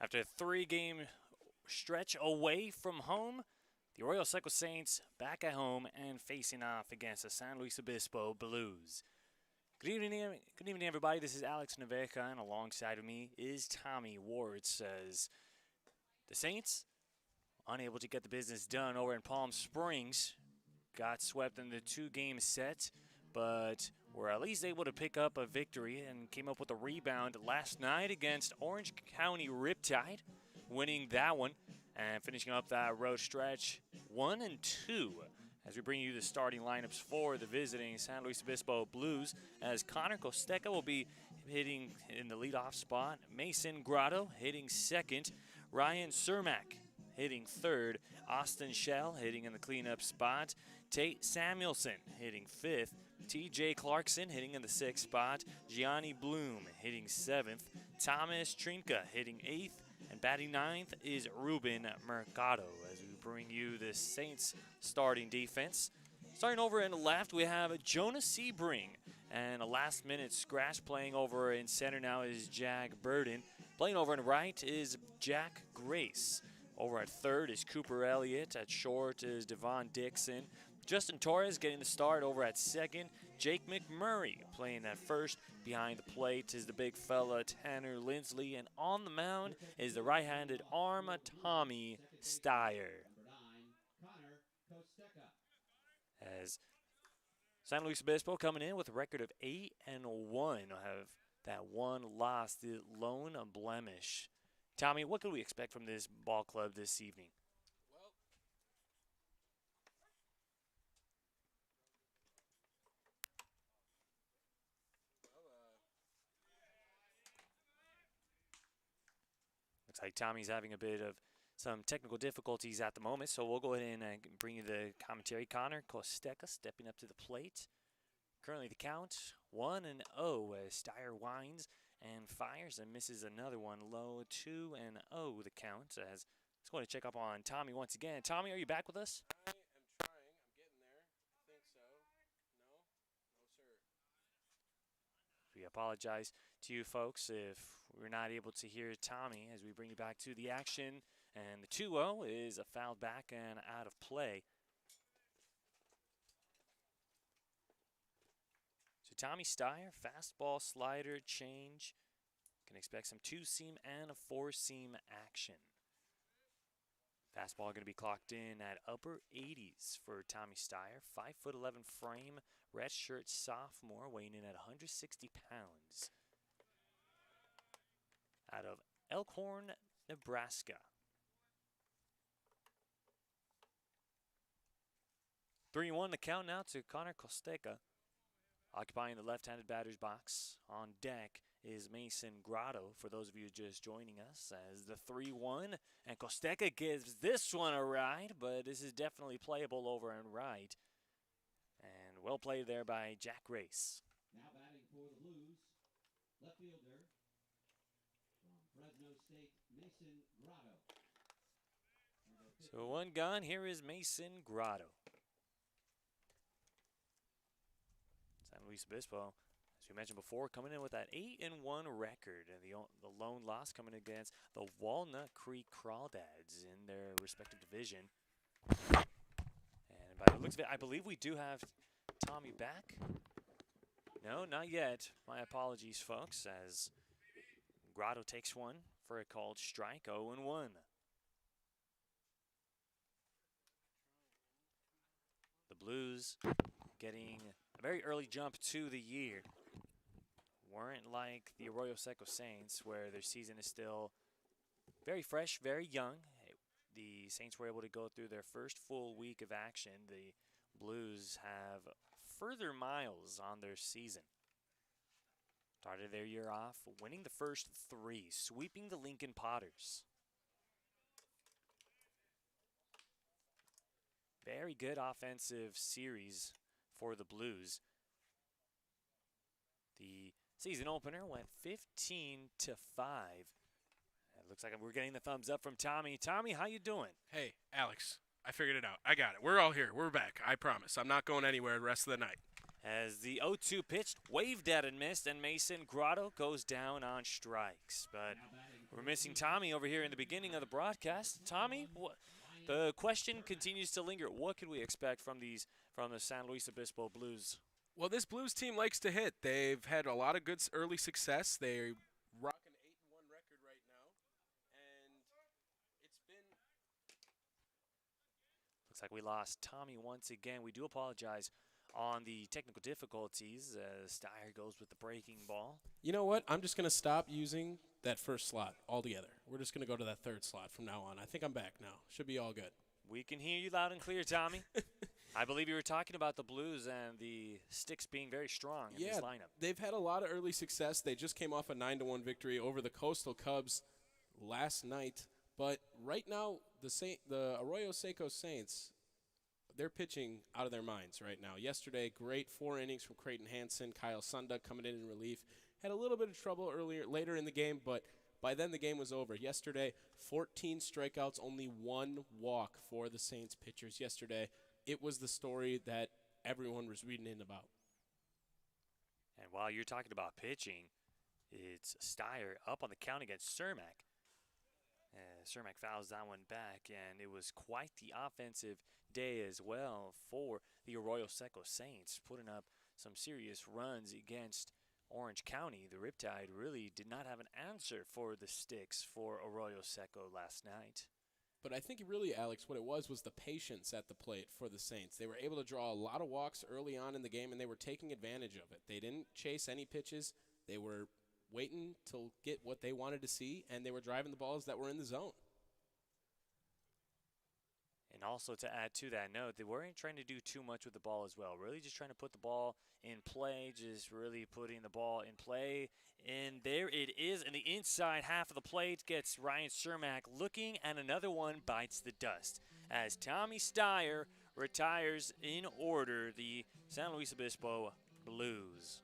After a three-game stretch away from home, the Arroyo Seco Saints back at home and facing off against the San Luis Obispo Blues. Good evening, everybody. This is Alex Naveca, and alongside of me is Tommy Ward. Says the Saints, unable to get the business done over in Palm Springs, got swept in the two-game set, but were at least able to pick up a victory and came up with a rebound last night against Orange County Riptide, winning that one and finishing up that road stretch 1-2. As we bring you the starting lineups for the visiting San Luis Obispo Blues, as Connor Costeca will be hitting in the leadoff spot, Mason Grotto hitting second, Ryan Cermak hitting third, Austin Shell hitting in the cleanup spot, Tate Samuelson hitting fifth, TJ Clarkson hitting in the sixth spot, Gianni Bloom hitting seventh, Thomas Trinka hitting eighth, and batting ninth is Ruben Mercado. As we bring you the Saints starting defense. Starting over in the left, we have Jonas Sebring, and a last-minute scratch playing over in center now is Jack Burden. Playing over in the right is Jack Grace. Over at third is Cooper Elliott. At short is Devon Dixon. Justin Torres getting the start over at second. Jake McMurray playing at first. Behind the plate is the big fella Tanner Lindsley. And on the mound is the right-handed arm Tommy Steyer. As San Luis Obispo coming in with a record of 8-1. Have that one loss, the lone blemish. Tommy, what can we expect from this ball club this evening? Looks like Tommy's having a bit of some technical difficulties at the moment, so we'll go ahead and bring you the commentary. Connor Costeca stepping up to the plate. Currently the count 1-0 as Steyer winds and fires and misses another one low. 2-0 the count. As let's go ahead and check up on Tommy once again. Tommy, are you back with us? I am trying. I'm getting there. I think so. No? No, sir. We apologize to you folks if we're not able to hear Tommy as we bring you back to the action. And the 2-0 is a foul back and out of play. So Tommy Steyer, fastball, slider, change. Can expect some two-seam and a four-seam action. Fastball going to be clocked in at upper 80s for Tommy Steyer. 5'11" frame, red shirt sophomore, weighing in at 160 pounds. Out of Elkhorn, Nebraska. 3-1 the count now to Connor Costeca. Occupying the left-handed batter's box. On deck is Mason Grotto, for those of you just joining us, as the 3-1. And Costeca gives this one a ride, but this is definitely playable over and right. And well played there by Jack Grace. Now batting for the Blues, left fielder from Fresno State, Mason Grotto. So one gone, here is Mason Grotto. San Luis Obispo, as we mentioned before, coming in with that 8-1 record. And the lone loss coming against the Walnut Creek Crawdads in their respective division. And by the looks of it, I believe we do have Tommy back. No, not yet. My apologies, folks, as Grotto takes one for a called strike. 0-1. The Blues getting a very early jump to the year. Weren't like the Arroyo Seco Saints, where their season is still very fresh, very young. The Saints were able to go through their first full week of action. The Blues have further miles on their season. Started their year off winning the first three, sweeping the Lincoln Potters. Very good offensive series for the Blues. The season opener went 15-5. It looks like we're getting the thumbs up from Tommy. Tommy, how you doing? Hey, Alex, I figured it out. I got it. We're all here. We're back. I promise. I'm not going anywhere the rest of the night. As the 0-2 pitch waved at and missed, and Mason Grotto goes down on strikes. But We're missing Tommy over here in the beginning of the broadcast. Tommy, the question continues to linger. What could we expect from the San Luis Obispo Blues? Well, this Blues team likes to hit. They've had a lot of good early success. They're rocking 8-1 record right now, and it's been. Looks like we lost Tommy once again. We do apologize on the technical difficulties as Steyer goes with the breaking ball. You know what? I'm just going to stop using that first slot altogether. We're just going to go to that third slot from now on. I think I'm back now. Should be all good. We can hear you loud and clear, Tommy. I believe you were talking about the Blues and the Sticks being very strong in this lineup. They've had a lot of early success. They just came off a 9-1 victory over the Coastal Cubs last night. But right now, the Arroyo Seco Saints, they're pitching out of their minds right now. Yesterday, great 4 innings from Creighton Hansen. Kyle Sunda coming in relief. Had a little bit of trouble later in the game, but by then the game was over. Yesterday, 14 strikeouts, only 1 walk for the Saints pitchers yesterday. It was the story that everyone was reading in about. And while you're talking about pitching, it's Steyer up on the count against Cermak. Cermak fouls that one back, and it was quite the offensive day as well for the Arroyo Seco Saints, putting up some serious runs against Orange County. The Riptide really did not have an answer for the Sticks for Arroyo Seco last night. But I think really, Alex, what it was the patience at the plate for the Saints. They were able to draw a lot of walks early on in the game, and they were taking advantage of it. They didn't chase any pitches. They were waiting to get what they wanted to see, and they were driving the balls that were in the zone. And also to add to that note, they weren't trying to do too much with the ball as well. Really just trying to put the ball in play, just really putting the ball in play. And there it is in the inside half of the plate. Gets Ryan Cermak looking, and another one bites the dust. As Tommy Steyer retires in order the San Luis Obispo Blues.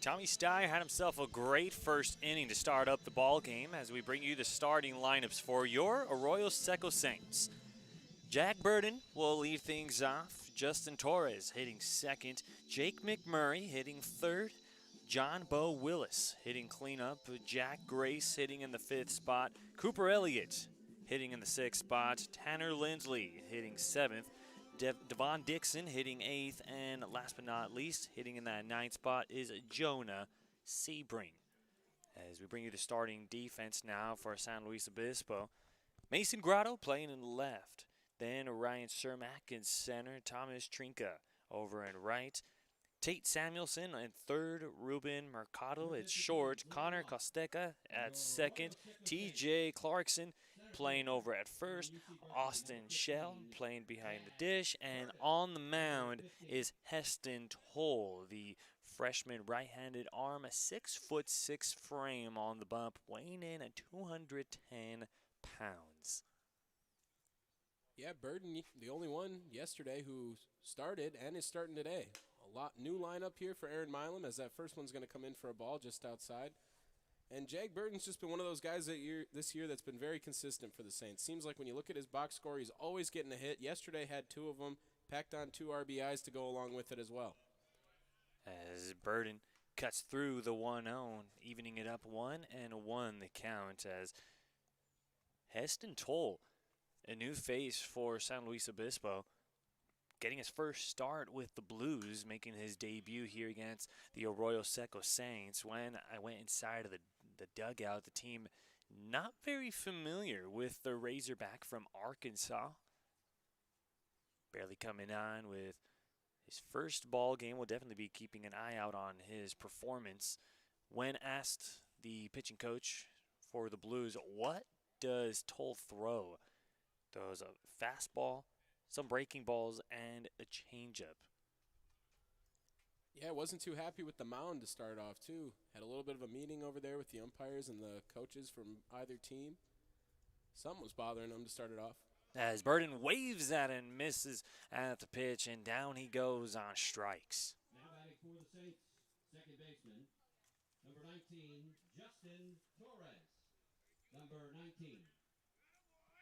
Tommy Steyer had himself a great first inning to start up the ball game as we bring you the starting lineups for your Arroyo Seco Saints. Jack Burden will lead things off. Justin Torres hitting second. Jake McMurray hitting third. John Bo Willis hitting cleanup. Jack Grace hitting in the 5th spot. Cooper Elliott hitting in the 6th spot. Tanner Lindsley hitting 7th. Devon Dixon hitting 8th, and last but not least, hitting in that 9th spot is Jonah Sebring. As we bring you the starting defense now for San Luis Obispo, Mason Grotto playing in left. Then Ryan Cermak in center. Thomas Trinka over in right. Tate Samuelson in third. Ruben Mercado at short. Connor Costeca at second. TJ Clarkson playing over at first. Austin Shell playing behind the dish. And on the mound is Heston Toll, the freshman right-handed arm, a 6'6" frame on the bump, weighing in at 210 pounds. Yeah, Burden, the only one yesterday who started and is starting today. A lot new lineup here for Aaron Milam, as that first one's going to come in for a ball just outside. And Jag Burden's just been one of those guys this year that's been very consistent for the Saints. Seems like when you look at his box score, he's always getting a hit. Yesterday had 2 of them, packed on 2 RBIs to go along with it as well. As Burden cuts through the 1-0, evening it up 1-1 the count, as Heston Toll, a new face for San Luis Obispo, getting his first start with the Blues, making his debut here against the Arroyo Seco Saints. When I went inside of the dugout, the team not very familiar with the Razorback from Arkansas. Barely coming on with his first ball game. We'll definitely be keeping an eye out on his performance. When asked the pitching coach for the Blues, what does Toll throw? Throws a fastball, some breaking balls, and a changeup. Yeah, wasn't too happy with the mound to start off, too. Had a little bit of a meeting over there with the umpires and the coaches from either team. Something was bothering him to start it off. As Burden waves at and misses at the pitch, and down he goes on strikes. Now batting for the Saints, second baseman, number 19, Justin Torres. Number 19.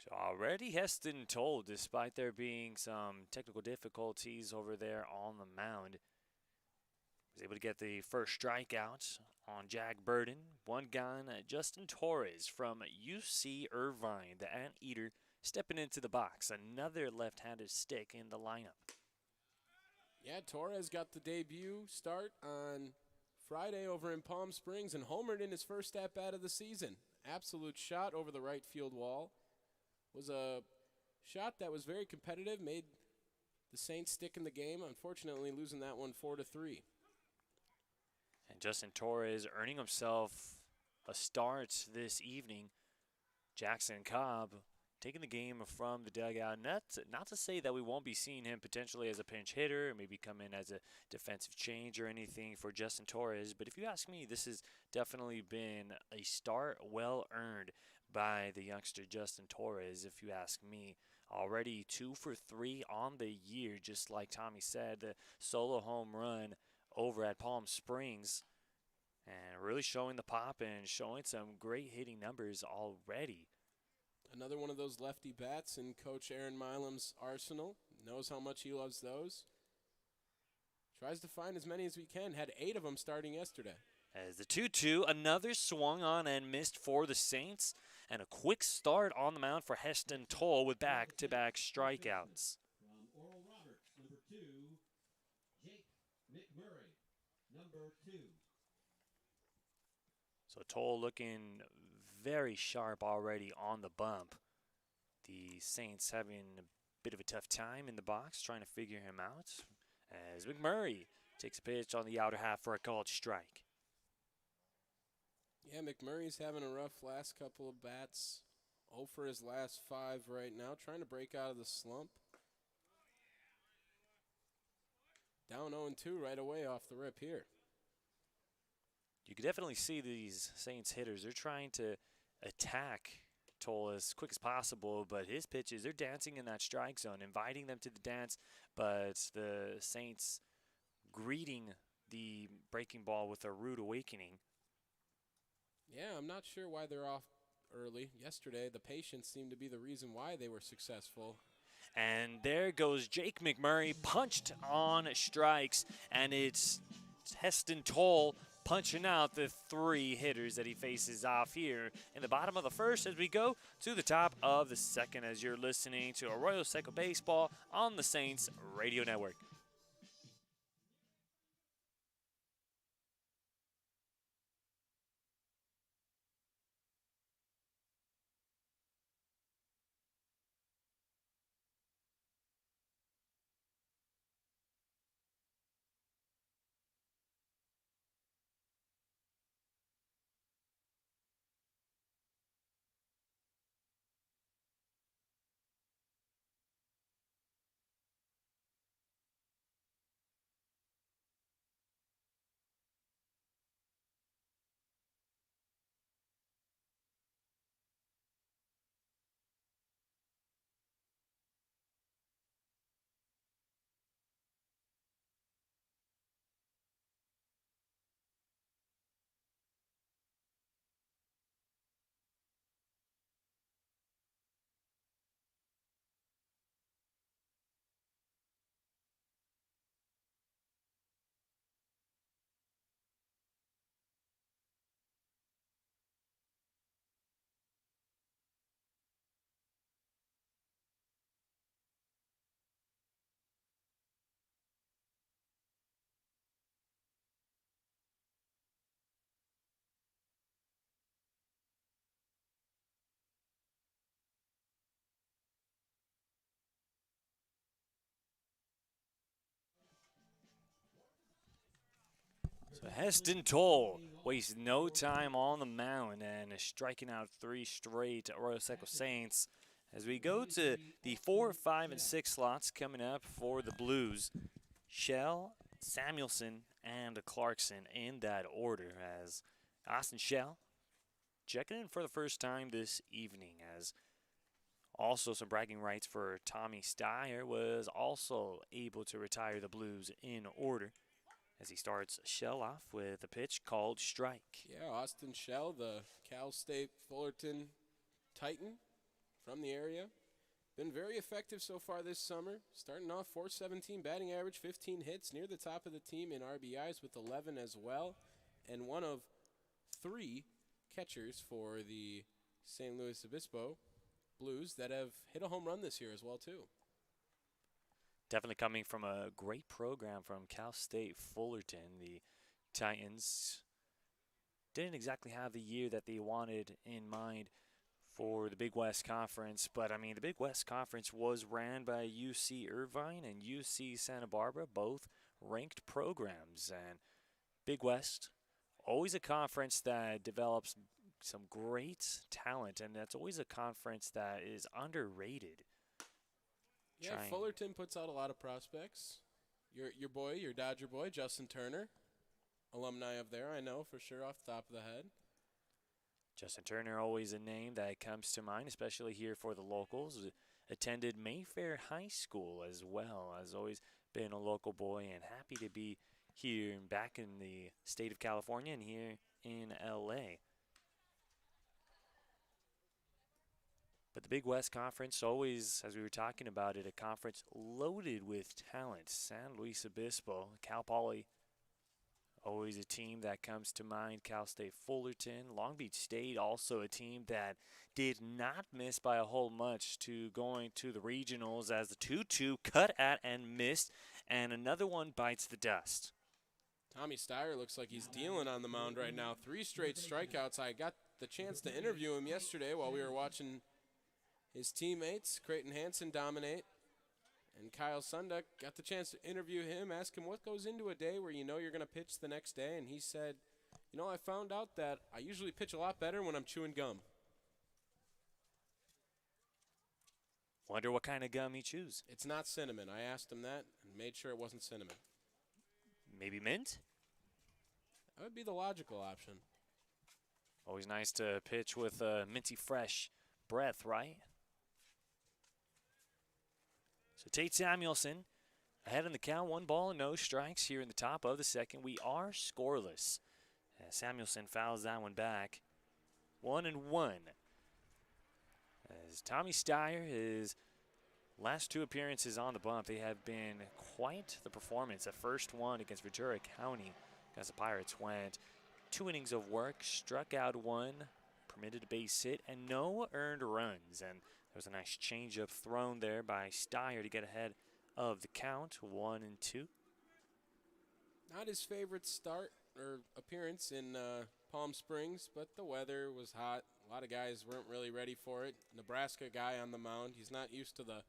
So already Heston Toll, despite there being some technical difficulties over there on the mound, was able to get the first strikeout on Jack Burden. One gone, Justin Torres from UC Irvine, the Anteater, stepping into the box. Another left-handed stick in the lineup. Yeah, Torres got the debut start on Friday over in Palm Springs and homered in his first at-bat of the season. Absolute shot over the right field wall. Was a shot that was very competitive, made the Saints stick in the game, unfortunately losing that one 4-3. And Justin Torres earning himself a start this evening. Jackson Cobb taking the game from the dugout. Not to say that we won't be seeing him potentially as a pinch hitter, or maybe come in as a defensive change or anything for Justin Torres, but if you ask me, this has definitely been a start well earned by the youngster Justin Torres, if you ask me. Already 2 for 3 on the year, just like Tommy said, the solo home run over at Palm Springs, and really showing the pop and showing some great hitting numbers already. Another one of those lefty bats in Coach Aaron Milam's arsenal. Knows how much he loves those. Tries to find as many as we can. Had 8 of them starting yesterday. As the 2-2, another swung on and missed for the Saints, and a quick start on the mound for Heston Toll with back-to-back strikeouts. From Oral Roberts, number 2, Jake McMurray, number 2. So Toll looking very sharp already on the bump. The Saints having a bit of a tough time in the box, trying to figure him out, as McMurray takes a pitch on the outer half for a called strike. Yeah, McMurray's having a rough last couple of bats. 0 for his last 5 right now, trying to break out of the slump. Down 0-2 right away off the rip here. You can definitely see these Saints hitters. They're trying to attack Toll as quick as possible, but his pitches, they're dancing in that strike zone, inviting them to the dance, but the Saints greeting the breaking ball with a rude awakening. Yeah, I'm not sure why they're off early. Yesterday, the patience seemed to be the reason why they were successful. And there goes Jake McMurray, punched on strikes, and it's Heston Toll punching out the 3 hitters that he faces off here in the bottom of the first as we go to the top of the second, as you're listening to Arroyo Seco Baseball on the Saints Radio Network. So Heston Toll wastes no time on the mound and is striking out 3 straight Arroyo Seco Saints. As we go to the 4, 5, and 6 slots coming up for the Blues, Shell, Samuelson, and Clarkson in that order, as Austin Shell checking in for the first time this evening, as also some bragging rights for Tommy Steyer was also able to retire the Blues in order, as he starts Shell off with a pitch called strike. Yeah, Austin Shell, the Cal State Fullerton Titan from the area. Been very effective so far this summer. Starting off .417 batting average, 15 hits, near the top of the team in RBIs with 11 as well, and one of 3 catchers for the St. Louis Obispo Blues that have hit a home run this year as well too. Definitely coming from a great program from Cal State Fullerton. The Titans didn't exactly have the year that they wanted in mind for the Big West Conference, but I mean the Big West Conference was ran by UC Irvine and UC Santa Barbara, both ranked programs, and Big West, always a conference that develops some great talent, and that's always a conference that is underrated. Yeah, Fullerton puts out a lot of prospects. Your Dodger boy, Justin Turner, alumni of there, I know for sure off the top of the head. Justin Turner, always a name that comes to mind, especially here for the locals. Attended Mayfair High School as well. Has always been a local boy and happy to be here and back in the state of California and here in LA. But the Big West Conference, always, as we were talking about it, a conference loaded with talent. San Luis Obispo, Cal Poly, always a team that comes to mind. Cal State Fullerton, Long Beach State, also a team that did not miss by a whole much to going to the regionals, as the 2-2 cut at and missed, and another one bites the dust. Tommy Steyer looks like he's dealing on the mound right now. 3 straight strikeouts. I got the chance to interview him yesterday while we were watching his teammates, Creighton Hansen, dominate. And Kyle Sunduck, got the chance to interview him, ask him what goes into a day where you know you're going to pitch the next day. And he said, you know, I found out that I usually pitch a lot better when I'm chewing gum. Wonder what kind of gum he chews. It's not cinnamon. I asked him that and made sure it wasn't cinnamon. Maybe mint? That would be the logical option. Always nice to pitch with a minty fresh breath, right? So Tate Samuelson ahead in the count, 1 ball and no strikes here in the top of the second. We are scoreless. As Samuelson fouls that one back. 1-1. As Tommy Steyer, his last 2 appearances on the bump, they have been quite the performance. The first one against Ventura County against the Pirates went 2 innings of work, struck out 1, permitted a base hit, and no earned runs. And there was a nice changeup thrown there by Steyer to get ahead of the count, 1-2. Not his favorite start or appearance in Palm Springs, but the weather was hot. A lot of guys weren't really ready for it. Nebraska guy on the mound. He's not used to the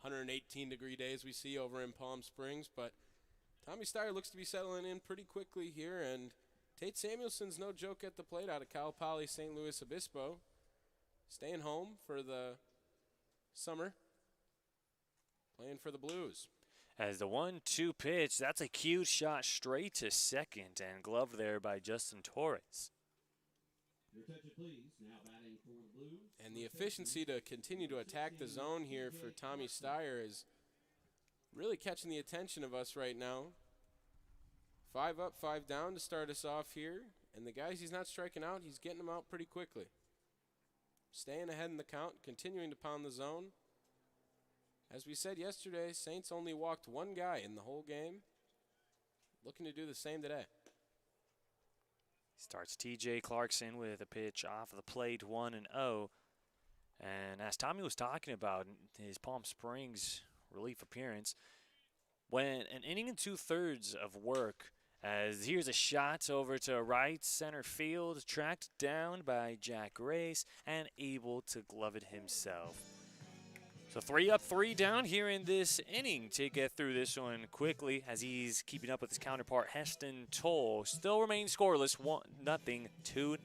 118-degree days we see over in Palm Springs, but Tommy Steyer looks to be settling in pretty quickly here, and Tate Samuelson's no joke at the plate out of Cal Poly St. Louis Obispo. Staying home for the summer, playing for the Blues. As the 1-2 pitch, that's a cute shot straight to second, and gloved there by Justin Torres. Your attention, please. Now batting for the Blues. And the efficiency to continue to attack the zone here for Tommy Steyer is really catching the attention of us right now. 5 up, 5 down to start us off here. And the guys he's not striking out, he's getting them out pretty quickly. Staying ahead in the count, continuing to pound the zone. As we said yesterday, Saints only walked 1 guy in the whole game. Looking to do the same today. Starts TJ Clarkson with a pitch off of the plate, 1-0. And as Tommy was talking about his Palm Springs relief appearance, when an inning and 2/3 of work, as here's a shot over to right center field, tracked down by Jack Race and able to glove it himself. So 3 up, 3 down here in this inning to get through this one quickly as he's keeping up with his counterpart Heston Toll. Still remains scoreless, 1-0, 2-0.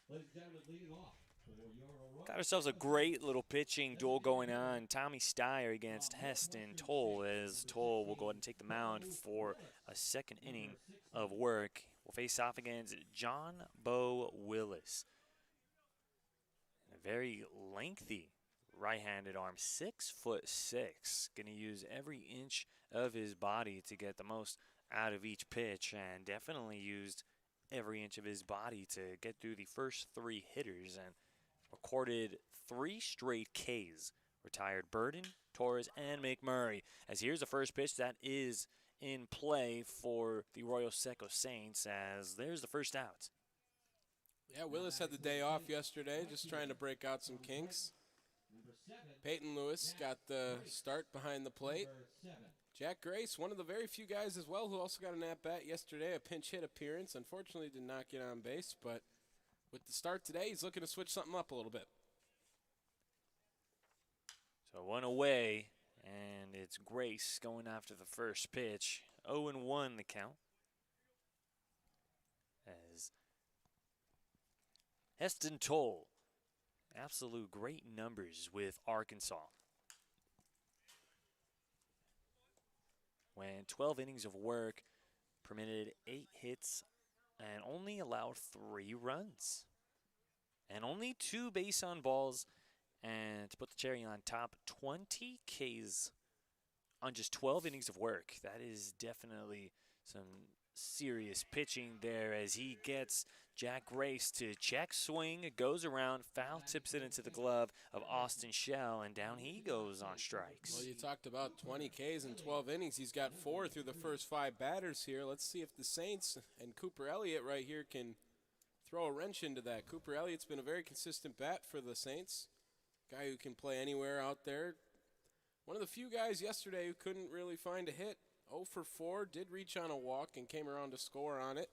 Ladies and gentlemen, leading off for your Arroyo Got ourselves a great little pitching duel going on. Tommy Steyer against Heston Toll, as Toll will go ahead and take the mound for a second inning of work. Will face off against John Bo Willis. A very lengthy right-handed arm, 6'6". Going to use every inch of his body to get the most out of each pitch, and definitely used every inch of his body to get through the first 3 hitters and recorded 3 straight Ks. Retired Burden, Torres, and McMurray. As here's the first pitch that is in play for the Arroyo Seco Saints, as there's the first out. Yeah, Willis had the day off yesterday, just trying to break out some kinks. Peyton Lewis got the start behind the plate. Jack Grace, one of the very few guys as well who also got an at-bat yesterday, a pinch hit appearance. Unfortunately did not get on base, but with the start today, he's looking to switch something up a little bit. So 1 away, and it's Grace going after the first pitch. 0-1 the count. As Heston Toll, absolute great numbers with Arkansas. When 12 innings of work, permitted 8 hits, and only allowed 3 runs. And only 2 base on balls, and to put the cherry on top, 20 Ks on just 12 innings of work. That is definitely some serious pitching there as he gets Jack Grace to check swing. It goes around, foul tips it into the glove of Austin Shell, and down he goes on strikes. Well, you talked about 20 Ks in 12 innings. He's got 4 through the first 5 batters here. Let's see if the Saints and Cooper Elliott right here can throw a wrench into that. Cooper Elliott's been a very consistent bat for the Saints. Guy who can play anywhere out there. One of the few guys yesterday who couldn't really find a hit. 0 for 4, did reach on a walk and came around to score on it.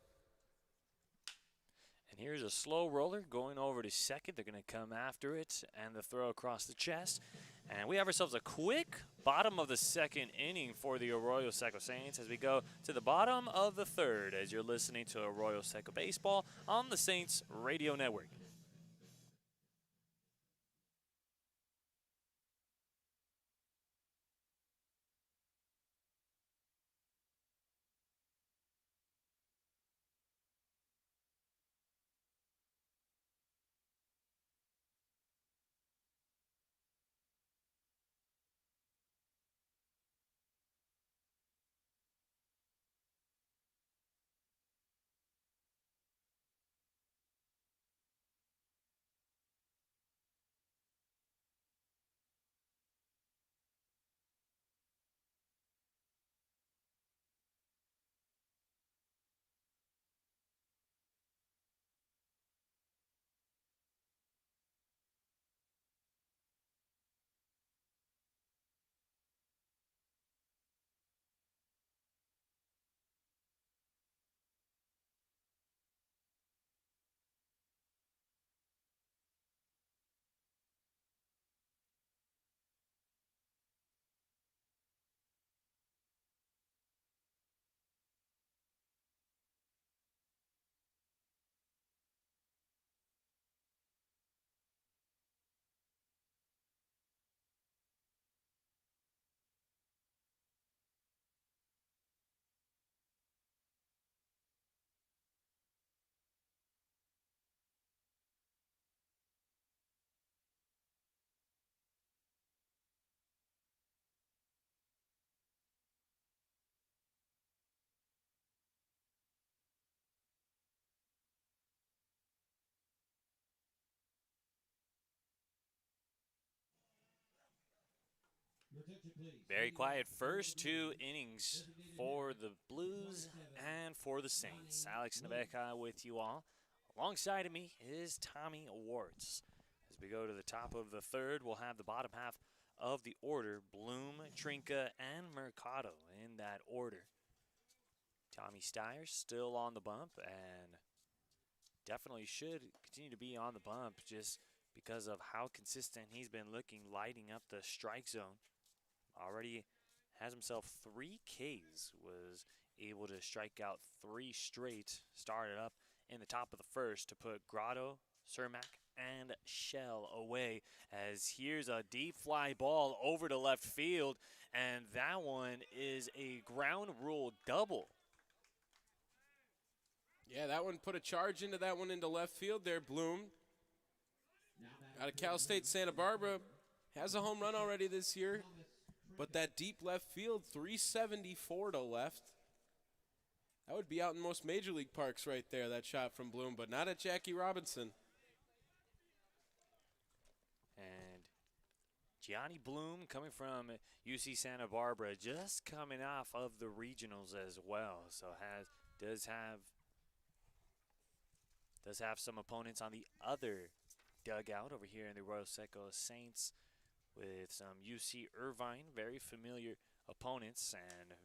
And here's a slow roller going over to second. They're going to come after it, and the throw across the chest. And we have ourselves a quick bottom of the second inning for the Arroyo Seco Saints as we go to the bottom of the third as you're listening to Arroyo Seco Baseball on the Saints Radio Network. attention, please. Very Leading quiet off first for 2 the innings designated for hitter, the Blues 27, and for the Saints. Johnny Alex Bloom. Nabeka with you all. Alongside of me is Tommy Warts. As we go to the top of the third, we'll have the bottom half of the order, Bloom, Trinka, and Mercado in that order. Tommy Steyer still on the bump and definitely should continue to be on the bump just because of how consistent he's been looking, lighting up the strike zone. Already has himself 3 Ks, was able to strike out 3 straight, started up in the top of the first to put Grotto, Cermak, and Shell away. As here's a deep fly ball over to left field, and that one is a ground rule double. Yeah, that one put a charge into that one into left field there, Bloom. Now Out of Cal State Santa Barbara. Has a home run already this year. But that deep left field, 374 to left. That would be out in most major league parks right there, that shot from Bloom, but not at Jackie Robinson. And Gianni Bloom coming from UC Santa Barbara, just coming off of the regionals as well. So does have some opponents on the other dugout over here in the Arroyo Seco Saints with some UC Irvine, very familiar opponents, and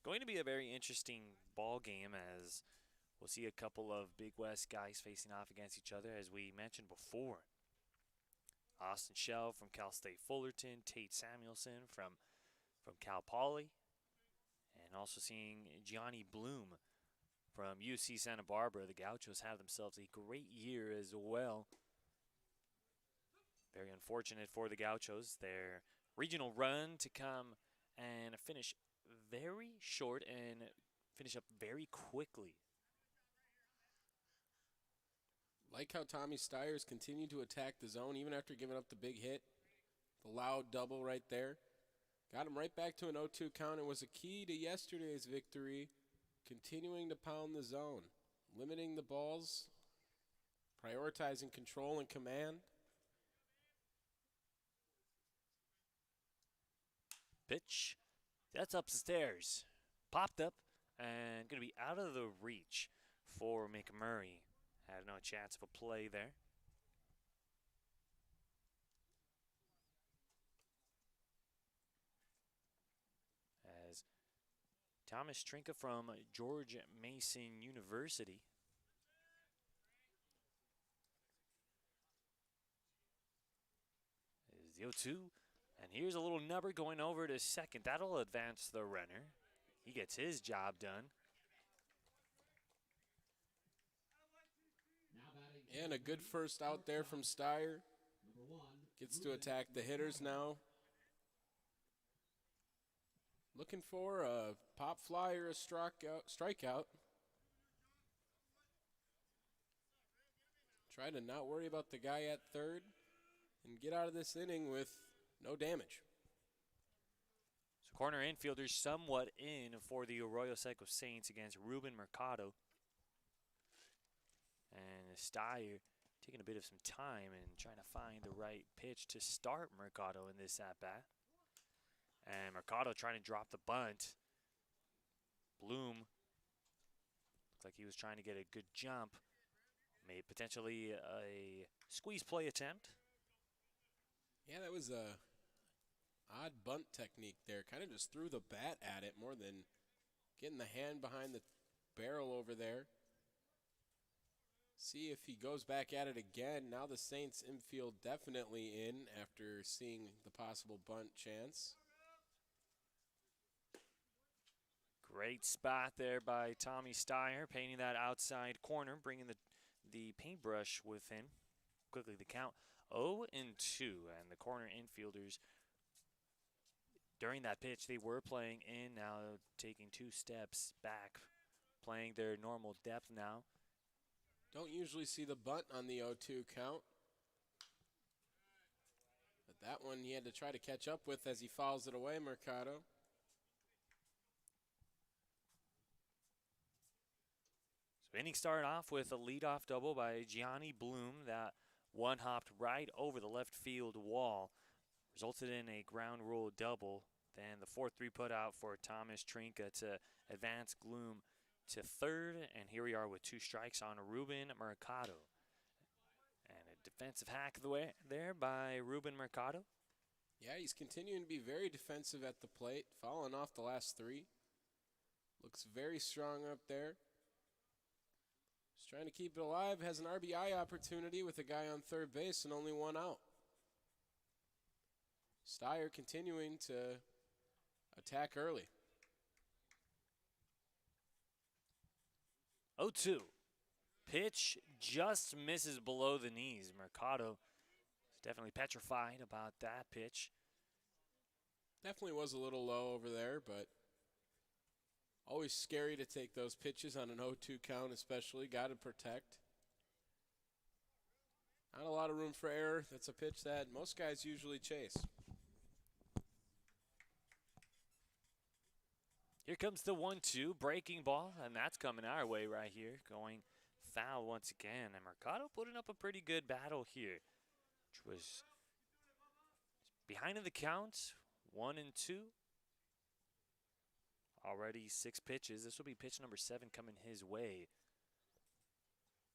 going to be a very interesting ball game as we'll see a couple of Big West guys facing off against each other, as we mentioned before. Austin Shell from Cal State Fullerton, Tate Samuelson from Cal Poly, and also seeing Gianni Bloom from UC Santa Barbara. The Gauchos have themselves a great year as well. Very unfortunate for the Gauchos. Their regional run to come and finish very short and finish up very quickly. Like how Tommy Steyer's continued to attack the zone even after giving up the big hit. The loud double right there. Got him right back to an 0-2 count. It was a key to yesterday's victory. Continuing to pound the zone. Limiting the balls. Prioritizing control and command. Pitch. That's up the stairs. Popped up and going to be out of the reach for McMurray. Had no chance of a play there. As Thomas Trinka from George Mason University is the 0-2. And here's a little nubber going over to second. That'll advance the runner. He gets his job done. Now batting And a good first out there from Steyer. number 1. Gets to attack the hitters now. Looking for a pop fly or a strikeout. Try to not worry about the guy at third and get out of this inning with no damage. So corner infielders somewhat in for the Arroyo Seco Saints against Ruben Mercado. And Steyer taking a bit of some time and trying to find the right pitch to start Mercado in this at-bat. And Mercado trying to drop the bunt. Bloom looked like he was trying to get a good jump. Made potentially a squeeze play attempt. Yeah, that was a odd bunt technique there. Kind of just threw the bat at it more than getting the hand behind the barrel over there. See if he goes back at it again. Now the Saints infield definitely in after seeing the possible bunt chance. Great spot there by Tommy Steyer, painting that outside corner, bringing the paintbrush within. Quickly the count 0-2, and the corner infielders during that pitch they were playing in, now taking 2 steps back, playing their normal depth now. Don't usually see the bunt on the 0-2 count. But that one he had to try to catch up with as he fouls it away, Mercado. So inning started off with a leadoff double by Gianni Bloom. That one hopped right over the left field wall, resulted in a ground rule double Then the 4-3 put out for Thomas Trinka to advance Gloom to third. And here we are with 2 strikes on Ruben Mercado. And a defensive hack there by Ruben Mercado. Yeah, he's continuing to be very defensive at the plate, falling off the last 3. Looks very strong up there. Just trying to keep it alive. Has an RBI opportunity with a guy on third base and only 1 out. Steyer continuing to attack early. 0-2. Pitch just misses below the knees. Mercado is definitely petrified about that pitch. Definitely was a little low over there, but always scary to take those pitches on an 0-2 count especially. Got to protect. Not a lot of room for error. That's a pitch that most guys usually chase. Here comes the 1-2 breaking ball, and that's coming our way right here. Going foul once again, and Mercado putting up a pretty good battle here, which was behind in the count, 1-2. Already 6 pitches. This will be pitch number 7 coming his way.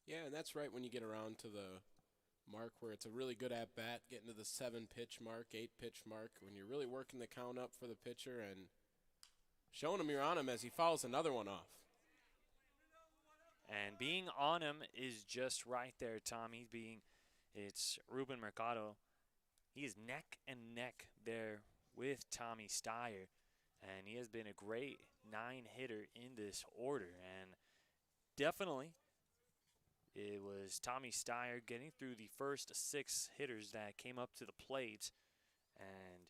Yeah, and that's right when you get around to the mark where it's a really good at-bat, getting to the 7-pitch mark, 8-pitch mark, when you're really working the count up for the pitcher and showing him you're on him as he fouls another one off. And being on him is just right there, Tom. It's Ruben Mercado. He is neck and neck there with Tommy Steyer. And he has been a great 9-hitter in this order. And definitely, it was Tommy Steyer getting through the first 6 hitters that came up to the plate and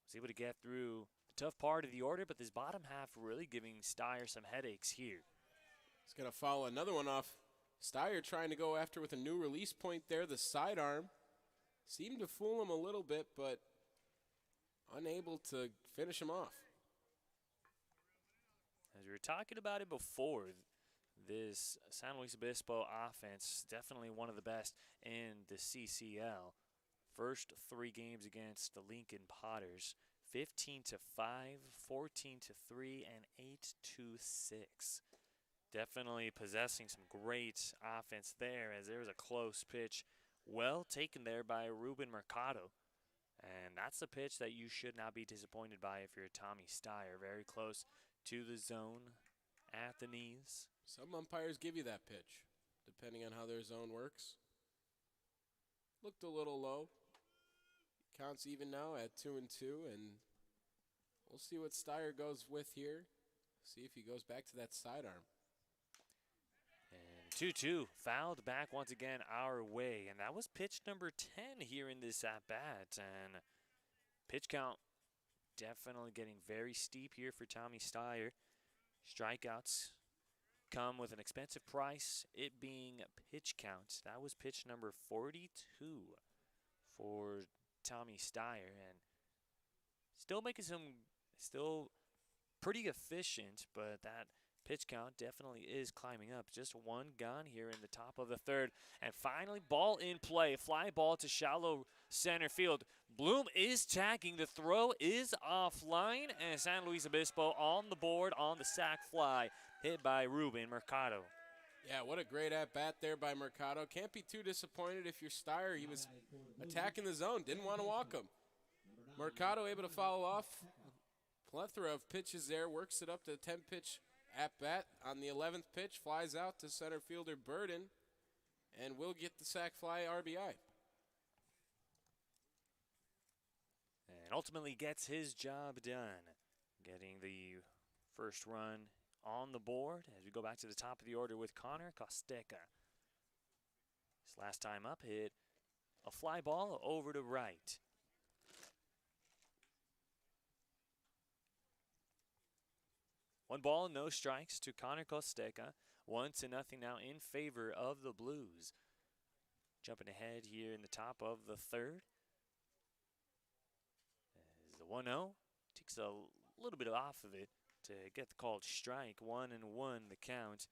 was able to get through the tough part of the order, but this bottom half really giving Steyer some headaches here. He's going to foul another one off. Steyer trying to go after with a new release point there, the sidearm. Seemed to fool him a little bit, but unable to finish him off. As we were talking about it before, this San Luis Obispo offense definitely one of the best in the CCL. First 3 games against the Lincoln Potters, 15-5, 14-3, and 8-6. Definitely possessing some great offense there, as there was a close pitch well taken there by Ruben Mercado. And that's a pitch that you should not be disappointed by if you're Tommy Steyer. Very close to the zone at the knees. Some umpires give you that pitch, depending on how their zone works. Looked a little low. Counts even now at 2-2, and we'll see what Steyer goes with here. See if he goes back to that sidearm. And 2-2, fouled back once again our way. And that was pitch number 10 here in this at-bat. And pitch count definitely getting very steep here for Tommy Steyer. Strikeouts come with an expensive price, it being pitch count. That was pitch number 42 for Tommy Steyer. And still pretty efficient, but that pitch count definitely is climbing up. Just 1 gone here in the top of the 3rd. And finally, ball in play. Fly ball to shallow center field. Bloom is tagging. The throw is offline. And San Luis Obispo on the board on the sac fly. Hit by Ruben Mercado. Yeah, what a great at-bat there by Mercado. Can't be too disappointed if you're Steyer. He was attacking the zone. Didn't want to walk him. Mercado able to follow off. Plethora of pitches there. Works it up to a 10-pitch at-bat. On the 11th pitch, flies out to center fielder Burden, and will get the sac fly RBI. And ultimately gets his job done, getting the first run on the board as we go back to the top of the order with Connor Costeca. His last time up hit a fly ball over to right. One ball, no strikes to Connor Costeca. 1-0 now in favor of the Blues. Jumping ahead here in the top of the 3rd. As the 1-0 takes a little bit off of it to get the called strike. 1-1 the count.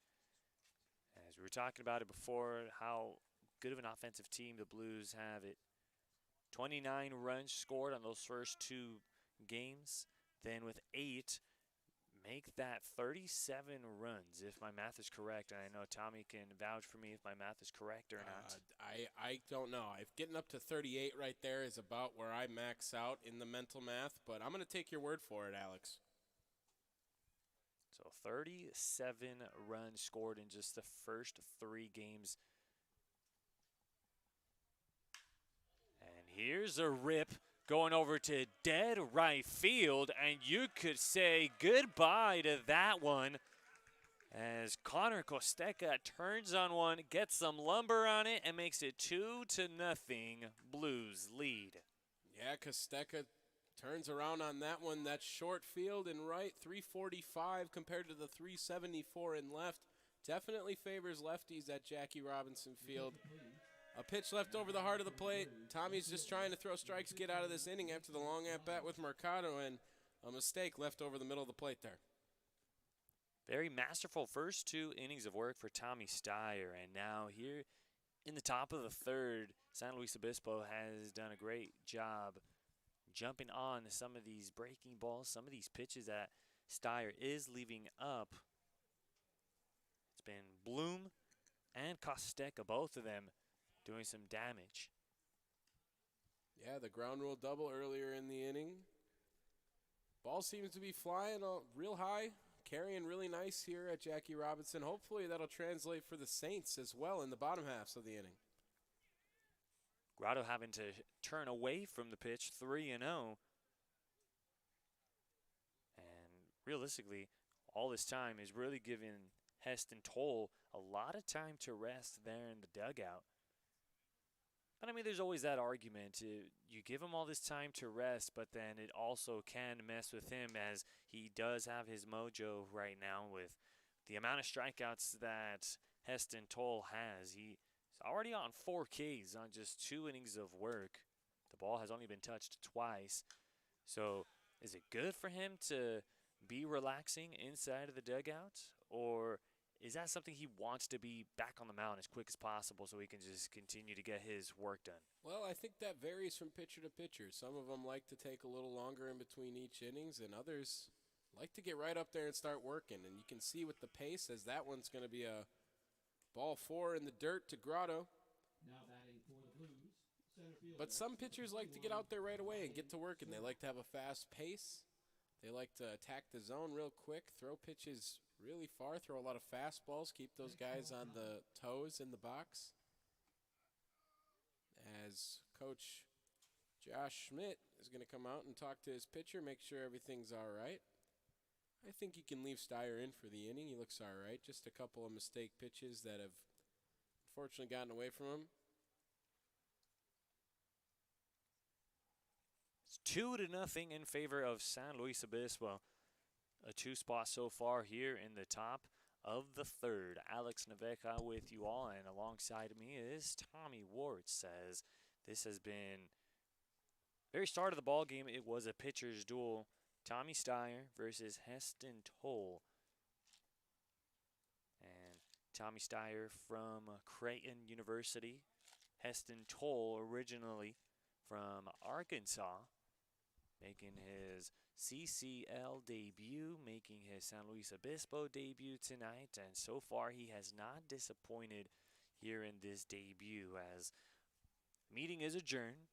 As we were talking about it before, how good of an offensive team the Blues have. It 29 runs scored on those first 2 games. then with 8, make that 37 runs, if my math is correct. And I know Tommy can vouch for me if my math is correct or not. I don't know. If getting up to 38 right there is about where I max out in the mental math, but I'm going to take your word for it, Alex. So 37 runs scored in just the first 3 games. And here's a rip going over to dead right field, and you could say goodbye to that one as Connor Costeca turns on one, gets some lumber on it, and makes it 2-0 Blues lead. Yeah, Costeca turns around on that one. That short field and right, 345 compared to the 374 in left. Definitely favors lefties at Jackie Robinson Field. A pitch left over the heart of the plate. Tommy's just trying to throw strikes, get out of this inning after the long at-bat with Mercado, and a mistake left over the middle of the plate there. Very masterful first 2 innings of work for Tommy Steyer, and now here in the top of the 3rd, San Luis Obispo has done a great job jumping on some of these breaking balls, some of these pitches that Steyer is leaving up. It's been Bloom and Costeca, both of them doing some damage. Yeah, the ground rule double earlier in the inning. Ball seems to be flying real high, carrying really nice here at Jackie Robinson. Hopefully that'll translate for the Saints as well in the bottom halves of the inning. Grotto having to turn away from the pitch, 3-0. And realistically, all this time is really giving Heston Toll a lot of time to rest there in the dugout. But I mean, there's always that argument. You give him all this time to rest, but then it also can mess with him as he does have his mojo right now with the amount of strikeouts that Heston Toll has. He's already on 4 Ks on just 2 innings of work. The ball has only been touched twice. So is it good for him to be relaxing inside of the dugout? Or is that something he wants to be back on the mound as quick as possible so he can just continue to get his work done? Well, I think that varies from pitcher to pitcher. Some of them like to take a little longer in between each innings, and others like to get right up there and start working. And you can see with the pace, as that one's going to be a ball 4 in the dirt to Grotto. Now batting for the Blues, center fielder. But some pitchers like to get out there right away and get to work, and they like to have a fast pace. They like to attack the zone real quick, throw pitches really far, throw a lot of fastballs, keep those guys on the toes in the box. As Coach Josh Schmidt is going to come out and talk to his pitcher, make sure everything's all right. I think you can leave Steyer in for the inning. He looks all right. Just a couple of mistake pitches that have unfortunately gotten away from him. It's 2-0 in favor of San Luis Obispo. A 2 spot so far here in the top of the 3rd. Alex Naveca with you all, and alongside me is Tommy Ward. Says this has been very start of the ball game. It was a pitcher's duel. Tommy Steyer versus Heston Toll. And Tommy Steyer from Creighton University. Heston Toll originally from Arkansas, making his CCL debut, making his San Luis Obispo debut tonight, and so far he has not disappointed here in this debut as meeting is adjourned.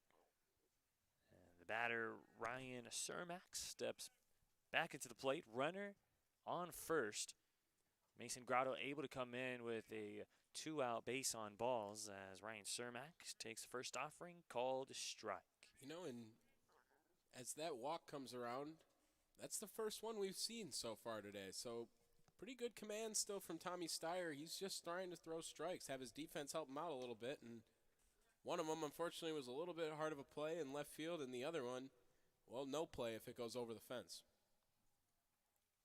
And the batter, Ryan Cermak, steps back into the plate, runner on first. Mason Grotto able to come in with a 2-out base on balls as Ryan Cermak takes the first offering, called strike. You know, and as that walk comes around, that's the first one we've seen so far today. So pretty good command still from Tommy Steyer. He's just starting to throw strikes, have his defense help him out a little bit. And one of them, unfortunately, was a little bit hard of a play in left field, and the other one, well, no play if it goes over the fence.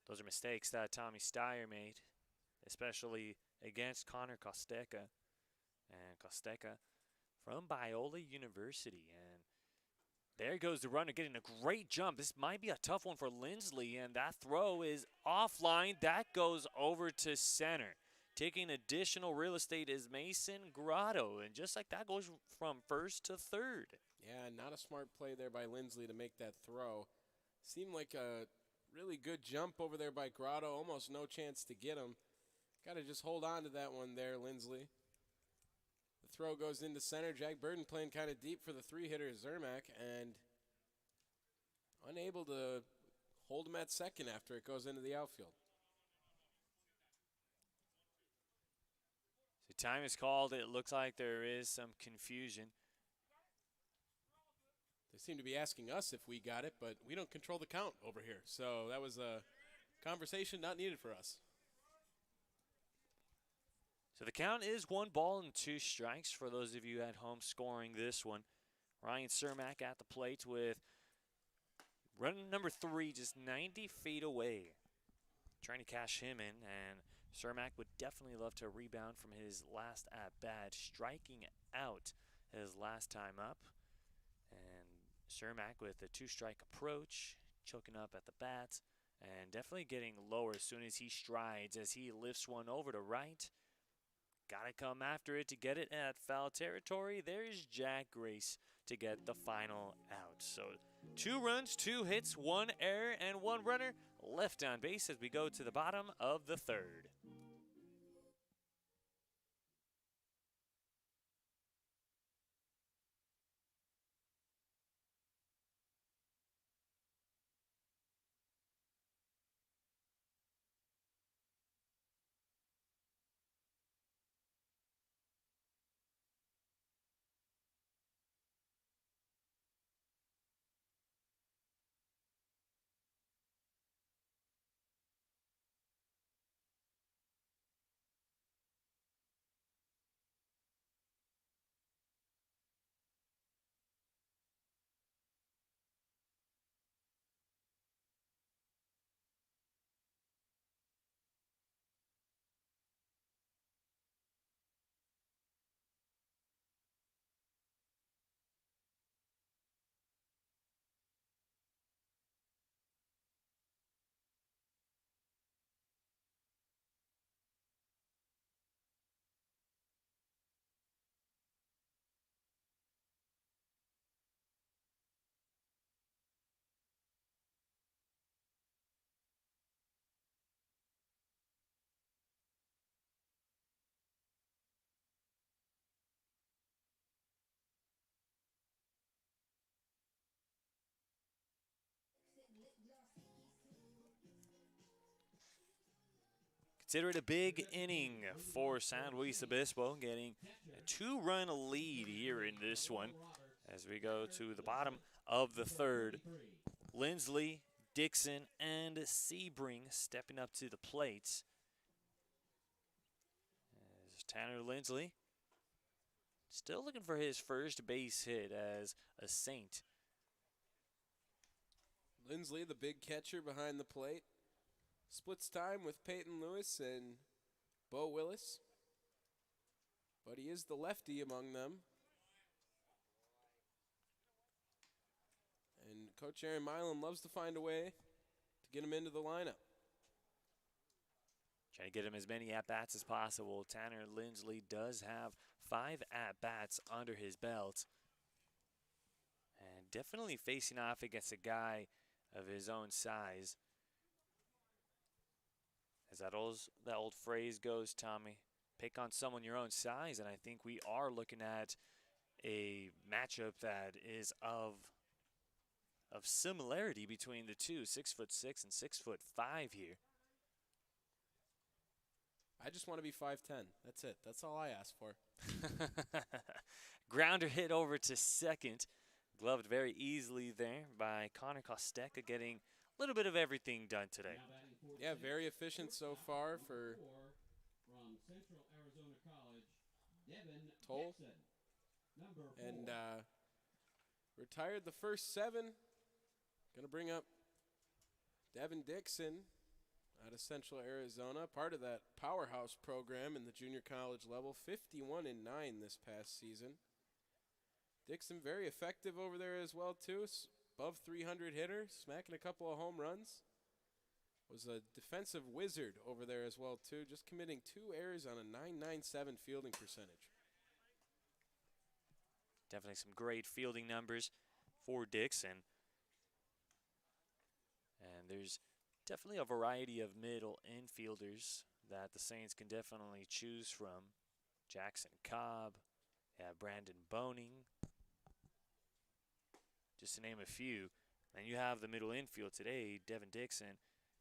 Those are mistakes that Tommy Steyer made, especially against Connor Costeca. And Costeca from Biola University. And there goes the runner getting a great jump. This might be a tough one for Lindsley, and that throw is offline. That goes over to center. Taking additional real estate is Mason Grotto, and just like that goes from first to third. Yeah, not a smart play there by Lindsley to make that throw. Seemed like a really good jump over there by Grotto. Almost no chance to get him. Got to just hold on to that one there, Lindsley. The throw goes into center. Jack Burton playing kind of deep for the three-hitter, Zermack, and unable to hold him at second after it goes into the outfield. So time is called. It looks like there is some confusion. They seem to be asking us if we got it, but we don't control the count over here. So that was a conversation not needed for us. So the count is 1-2 for those of you at home scoring this one. Ryan Cermak at the plate with run number 3 just 90 feet away. Trying to cash him in, and Cermak would definitely love to rebound from his last at-bat, striking out his last time up. And Cermak with a 2-strike approach, choking up at the bat, and definitely getting lower as soon as he strides, as he lifts one over to right. Gotta come after it to get it at foul territory. There's Jack Grace to get the final out. So 2 runs, 2 hits, 1 error, and 1 runner left on base as we go to the bottom of the 3rd. Consider it a big inning for San Luis Obispo, getting a 2-run lead here in this one as we go to the bottom of the 3rd. Lindsley, Dixon, and Sebring stepping up to the plate. As Tanner Lindsley still looking for his first base hit as a Saint. Lindsley, the big catcher behind the plate, splits time with Peyton Lewis and Bo Willis, but he is the lefty among them. And Coach Aaron Milam loves to find a way to get him into the lineup. Trying to get him as many at-bats as possible. Tanner Lindsley does have 5 at-bats under his belt. And definitely facing off against a guy of his own size. As that old phrase goes, Tommy, pick on someone your own size, and I think we are looking at a matchup that is of similarity between the two, 6'6" and 6'5" here. I just want to be 5'10". That's it. That's all I ask for. Grounder hit over to second. Gloved very easily there by Connor Costeca, getting a little bit of everything done today. Yeah, very efficient so far for from Central Arizona College, Devin Toll. Dixon. Number 4. And retired the first 7. Going to bring up Devin Dixon out of Central Arizona, part of that powerhouse program in the junior college level, 51-9 this past season. Dixon very effective over there as well too, above 300 hitter, smacking a couple of home runs. Was a defensive wizard over there as well too, just committing 2 errors on a .997 fielding percentage. Definitely some great fielding numbers for Dixon. And there's definitely a variety of middle infielders that the Saints can definitely choose from. Jackson Cobb, Brandon Boning, just to name a few. And you have the middle infield today, Devin Dixon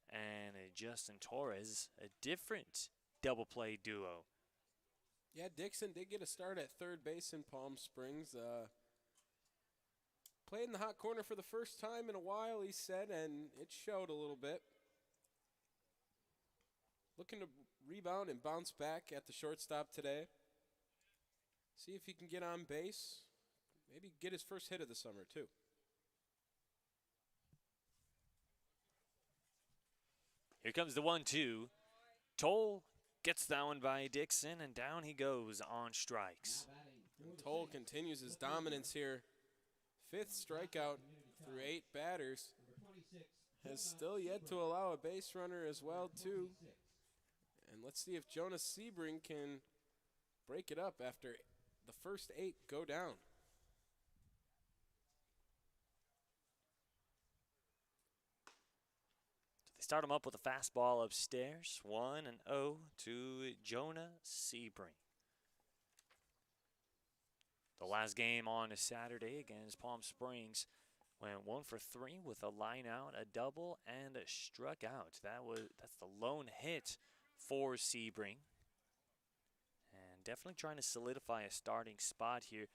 and Justin Torres, a different double play duo. Yeah, Dixon did get a start at third base in Palm Springs. Played in the hot corner for the first time in a while, he said, and it showed a little bit. Looking to rebound and bounce back at the shortstop today. See if he can get on base. Maybe get his first hit of the summer, too. Here comes the 1-2. Toll gets that one by Dixon, and down he goes on strikes. And Toll continues his dominance here. 5th strikeout through 8 batters. Has still yet to allow a base runner as well, too. And let's see if Jonas Sebring can break it up after the first 8 go down. They start him up with a fastball upstairs. 1-0 to Jonah Sebring. The last game on a Saturday against Palm Springs went 1 for 3 with a line out, a double, and a struck out. That's the lone hit for Sebring. And definitely trying to solidify a starting spot here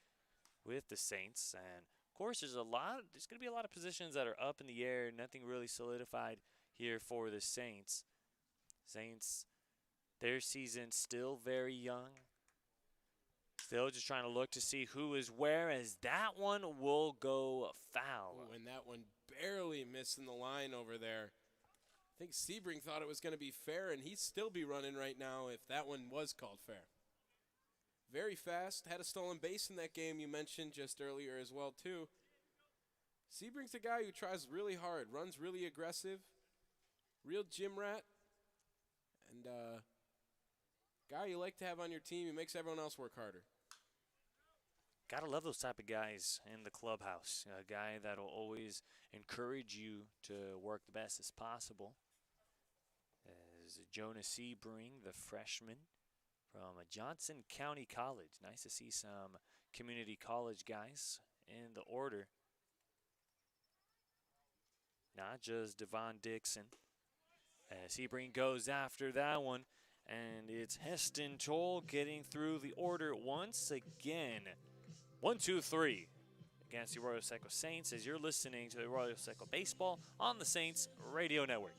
with the Saints. And of course, there's going to be a lot of positions that are up in the air. Nothing really solidified here for the Saints. Saints, their season still very young. Still just trying to look to see who is where, as that one will go foul. Ooh, and that one barely missing the line over there. I think Sebring thought it was going to be fair, and he'd still be running right now if that one was called fair. Very fast. Had a stolen base in that game you mentioned just earlier as well, too. Sebring's a guy who tries really hard, runs really aggressive, real gym rat, and guy you like to have on your team. He makes everyone else work harder. Gotta love those type of guys in the clubhouse. A guy that'll always encourage you to work the best as possible. As Jonah Sebring, the freshman from Johnson County College. Nice to see some community college guys in the order. Not just Devon Dixon. As Sebring goes after that one. And it's Heston Toll getting through the order once again. 1, 2, 3 against the Arroyo Seco Saints as you're listening to the Arroyo Seco Baseball on the Saints Radio Network.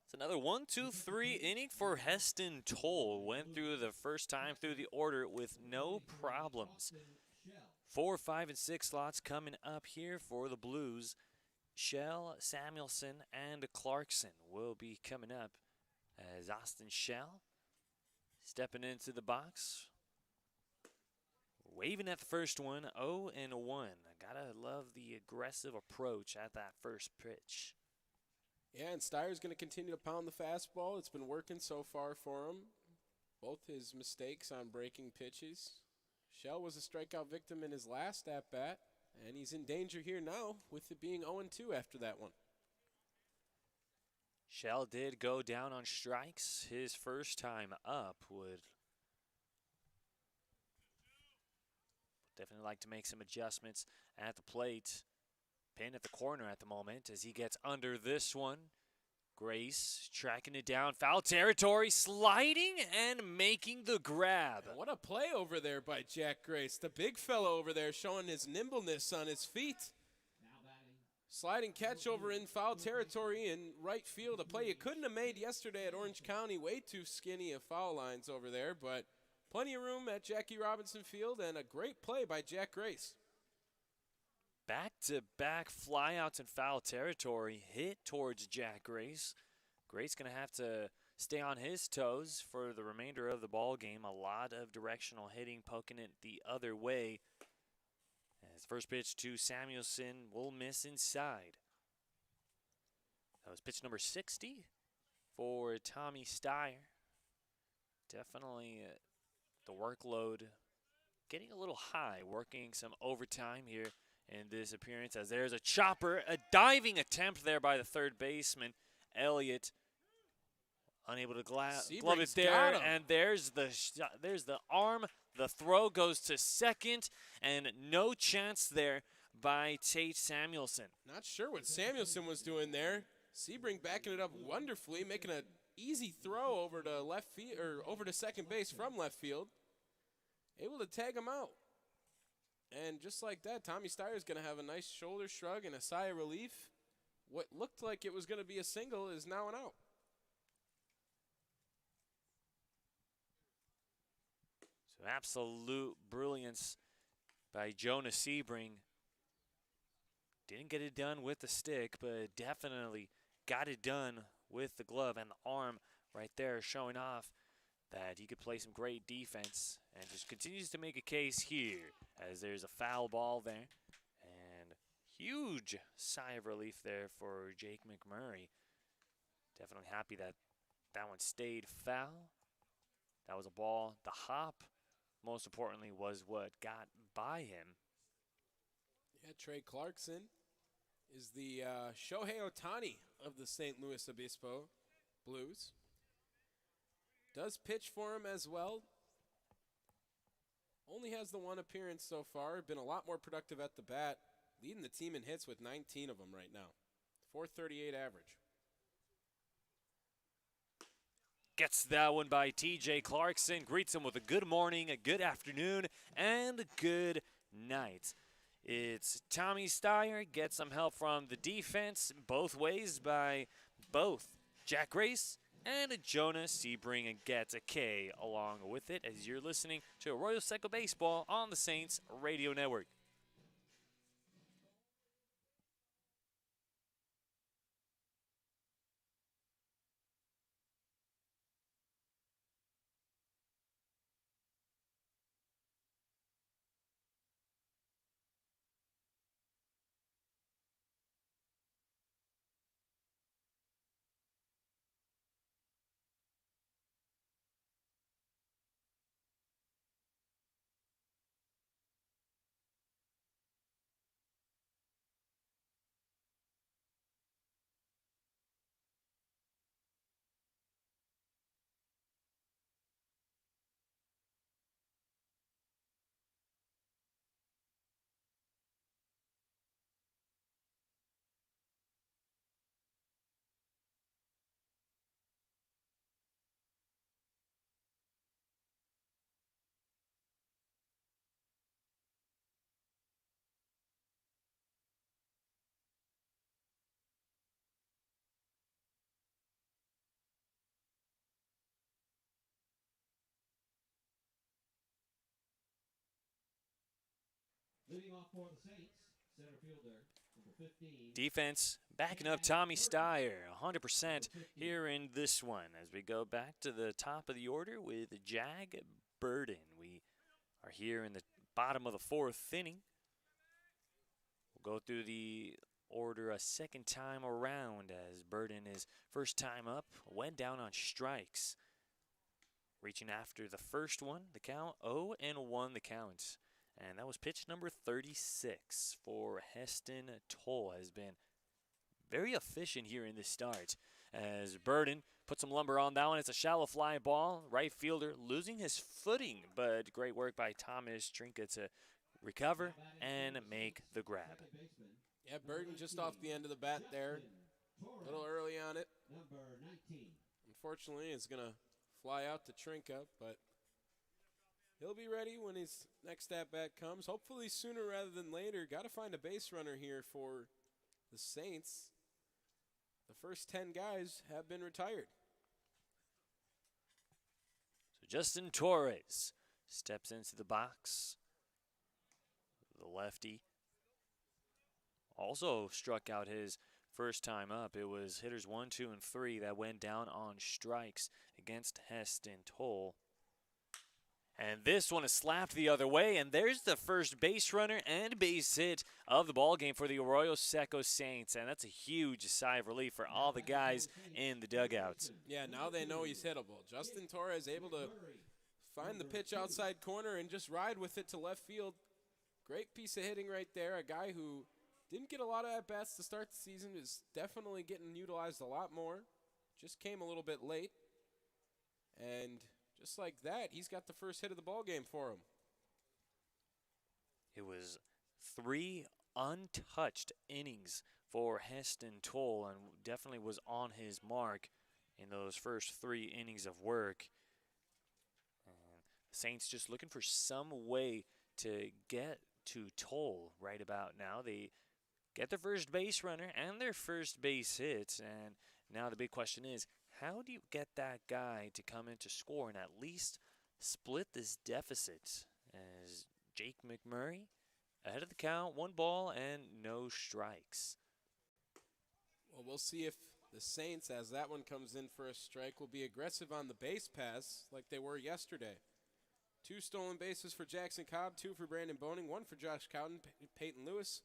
It's another 1, 2, 3 inning for Heston Toll. Went through the first time through the order with no problems. 4, 5, and 6 slots coming up here for the Blues. Shell, Samuelson, and Clarkson will be coming up as Austin Shell stepping into the box Waving at the first one, 0-1. I gotta love the aggressive approach at that first pitch. Yeah, and Steyer's going to continue to pound the fastball. It's been working so far for him. Both his mistakes on breaking pitches. Shell was a strikeout victim in his last at-bat, and he's in danger here now with it being 0-2 after that one. Shell did go down on strikes. His first time up would definitely like to make some adjustments at the plate. Pin at the corner at the moment as he gets under this one. Grace tracking it down, foul territory, sliding and making the grab. And what a play over there by Jack Grace. The big fellow over there showing his nimbleness on his feet. Now batting. Sliding catch over in foul territory in right field. A play you couldn't have made yesterday at Orange County. Way too skinny of foul lines over there, but plenty of room at Jackie Robinson Field, and a great play by Jack Grace. Back-to-back flyouts in foul territory hit towards Jack Grace. Grace going to have to stay on his toes for the remainder of the ball game. A lot of directional hitting, poking it the other way. As first pitch to Samuelson will miss inside. That was pitch number 60 for Tommy Steyer. Definitely the workload getting a little high, working some overtime here in this appearance, as there's a chopper, a diving attempt there by the third baseman, Elliott, unable to glove it there, and there's the arm, the throw goes to second, and no chance there by Tate Samuelson. Not sure what Samuelson was doing there. Sebring backing it up wonderfully, making an easy throw over to left field, or over to second base from left field, able to tag him out. And just like that, Tommy Steyer's going to have a nice shoulder shrug and a sigh of relief. What looked like it was going to be a single is now an out. So absolute brilliance by Jonah Sebring. Didn't get it done with the stick, but definitely got it done with the glove and the arm right there, showing off that he could play some great defense, and just continues to make a case here as there's a foul ball there. And huge sigh of relief there for Jake McMurray. Definitely happy that that one stayed foul. That was a ball. The hop, most importantly, was what got by him. Yeah, Trey Clarkson is the Shohei Ohtani of the St. Louis Obispo Blues. Does pitch for him as well. Only has the one appearance so far. Been a lot more productive at the bat. Leading the team in hits with 19 of them right now. .438 average. Gets that one by TJ Clarkson. Greets him with a good morning, a good afternoon, and a good night. It's Tommy Steyer. Gets some help from the defense both ways by both Jack Grace and Jonah Sebring, and gets a K along with it as you're listening to Arroyo Seco Baseball on the Saints Radio Network. Leading off for the Saints, center fielder, number 15. Defense backing up Tommy Steyer, 100% here in this one as we go back to the top of the order with Jag Burden. We are here in the bottom of the 4th inning. We'll go through the order a second time around as Burden, his first time up, went down on strikes. Reaching after the first one, the count 0-1 the count. And that was pitch number 36 for Heston Toll. Has been very efficient here in this start as Burden put some lumber on that one. It's a shallow fly ball. Right fielder losing his footing, but great work by Thomas Trinka to recover and make the grab. Yeah, Burden just off the end of the bat there. A little early on it. Unfortunately, it's going to fly out to Trinka, but he'll be ready when his next at-bat comes. Hopefully sooner rather than later. Got to find a base runner here for the Saints. The first 10 guys have been retired. So Justin Torres steps into the box. The lefty also struck out his first time up. It was hitters 1, 2, and 3 that went down on strikes against Heston Toll. And this one is slapped the other way, and there's the first base runner and base hit of the ball game for the Arroyo Seco Saints, and that's a huge sigh of relief for all the guys in the dugouts. Yeah, now they know he's hittable. Justin Torres able to find the pitch outside corner and just ride with it to left field. Great piece of hitting right there. A guy who didn't get a lot of at-bats to start the season is definitely getting utilized a lot more. Just came a little bit late. And just like that, he's got the first hit of the ball game for him. It was 3 untouched innings for Heston Toll, and definitely was on his mark in those first 3 innings of work. The Saints just looking for some way to get to Toll right about now. They get their first base runner and their first base hit, and now the big question is, how do you get that guy to come in to score and at least split this deficit? As Jake McMurray ahead of the count, 1 ball and no strikes. Well, we'll see if the Saints, as that one comes in for a strike, will be aggressive on the base pass like they were yesterday. 2 stolen bases for Jackson Cobb, 2 for Brandon Boning, 1 for Josh Cowden, Peyton Lewis,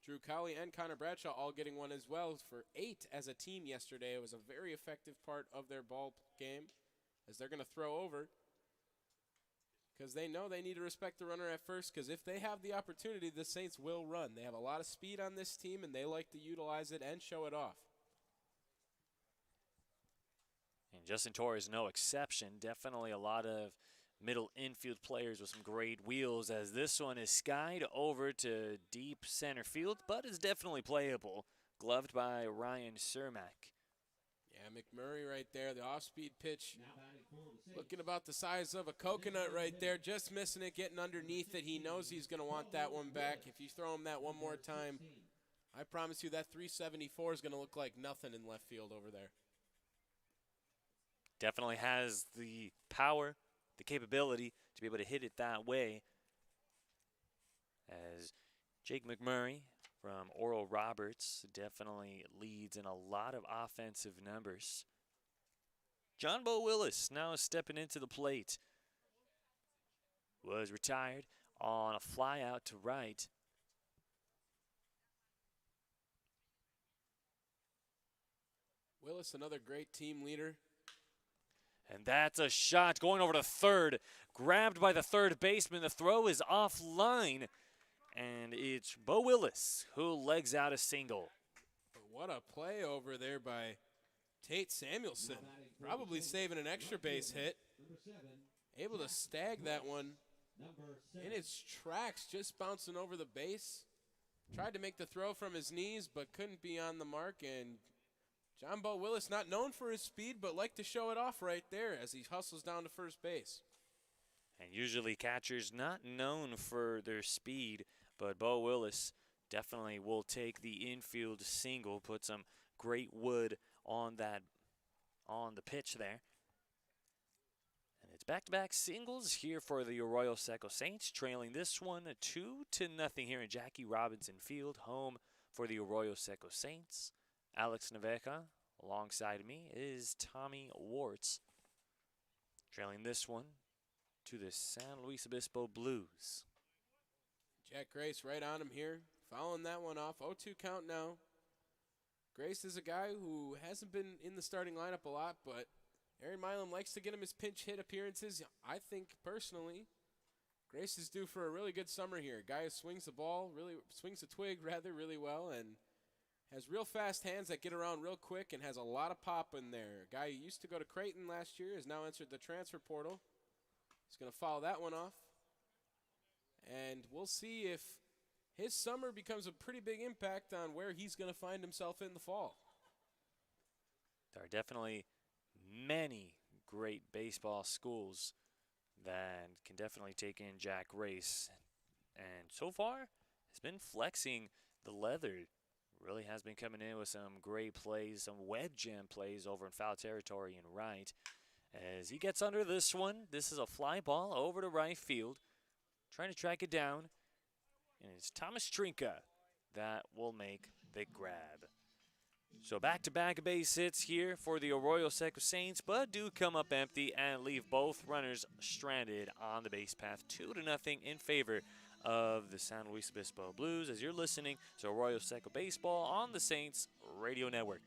Drew Colley, and Connor Bradshaw all getting 1 as well for 8 as a team yesterday. It was a very effective part of their ball game as they're going to throw over because they know they need to respect the runner at first, because if they have the opportunity, the Saints will run. They have a lot of speed on this team, and they like to utilize it and show it off. And Justin Torres no exception. Definitely a lot of middle infield players with some great wheels, as this one is skied over to deep center field, but is definitely playable. Gloved by Ryan Cermak. Yeah, McMurray right there, the off-speed pitch. Looking about the size of a coconut right there, just missing it, getting underneath it. He knows he's going to want that one back. If you throw him that one more time, I promise you that 374 is going to look like nothing in left field over there. Definitely has the power, the capability to be able to hit it that way, as Jake McMurray from Oral Roberts definitely leads in a lot of offensive numbers. John Bo Willis now stepping into the plate. Was retired on a fly out to right. Willis, another great team leader. And that's a shot going over to third. Grabbed by the third baseman. The throw is offline. And it's Bo Willis who legs out a single. What a play over there by Tate Samuelson. Probably saving an extra base hit. Able to stag that one in its tracks, just bouncing over the base. Tried to make the throw from his knees, but couldn't be on the mark. And John Bo Willis, not known for his speed, but like to show it off right there as he hustles down to first base. And usually catchers not known for their speed, but Bo Willis definitely will take the infield single, put some great wood on the pitch there. And it's back-to-back singles here for the Arroyo Seco Saints, trailing this one 2-0 here in Jackie Robinson Field, home for the Arroyo Seco Saints. Alex Naveja, alongside me, is Tommy Warts, trailing this one to the San Luis Obispo Blues. Jack Grace right on him here, following that one off. 0-2 count now. Grace is a guy who hasn't been in the starting lineup a lot, but Aaron Milam likes to get him his pinch hit appearances. I think, personally, Grace is due for a really good summer here. Guy who swings the ball, swings the twig, really well, and has real fast hands that get around real quick and has a lot of pop in there. A guy who used to go to Creighton last year has now entered the transfer portal. He's going to follow that one off. And we'll see if his summer becomes a pretty big impact on where he's going to find himself in the fall. There are definitely many great baseball schools that can definitely take in Jack Grace. And so far, has been flexing the leather. Really has been coming in with some great plays, some web jam plays over in foul territory and right. As he gets under this one, this is a fly ball over to right field. Trying to track it down. And it's Thomas Trinka that will make the grab. So back-to-back base hits here for the Arroyo Seco Saints, but do come up empty and leave both runners stranded on the base path. 2-0 in favor of the San Luis Obispo Blues as you're listening to Arroyo Seco Baseball on the Saints Radio Network.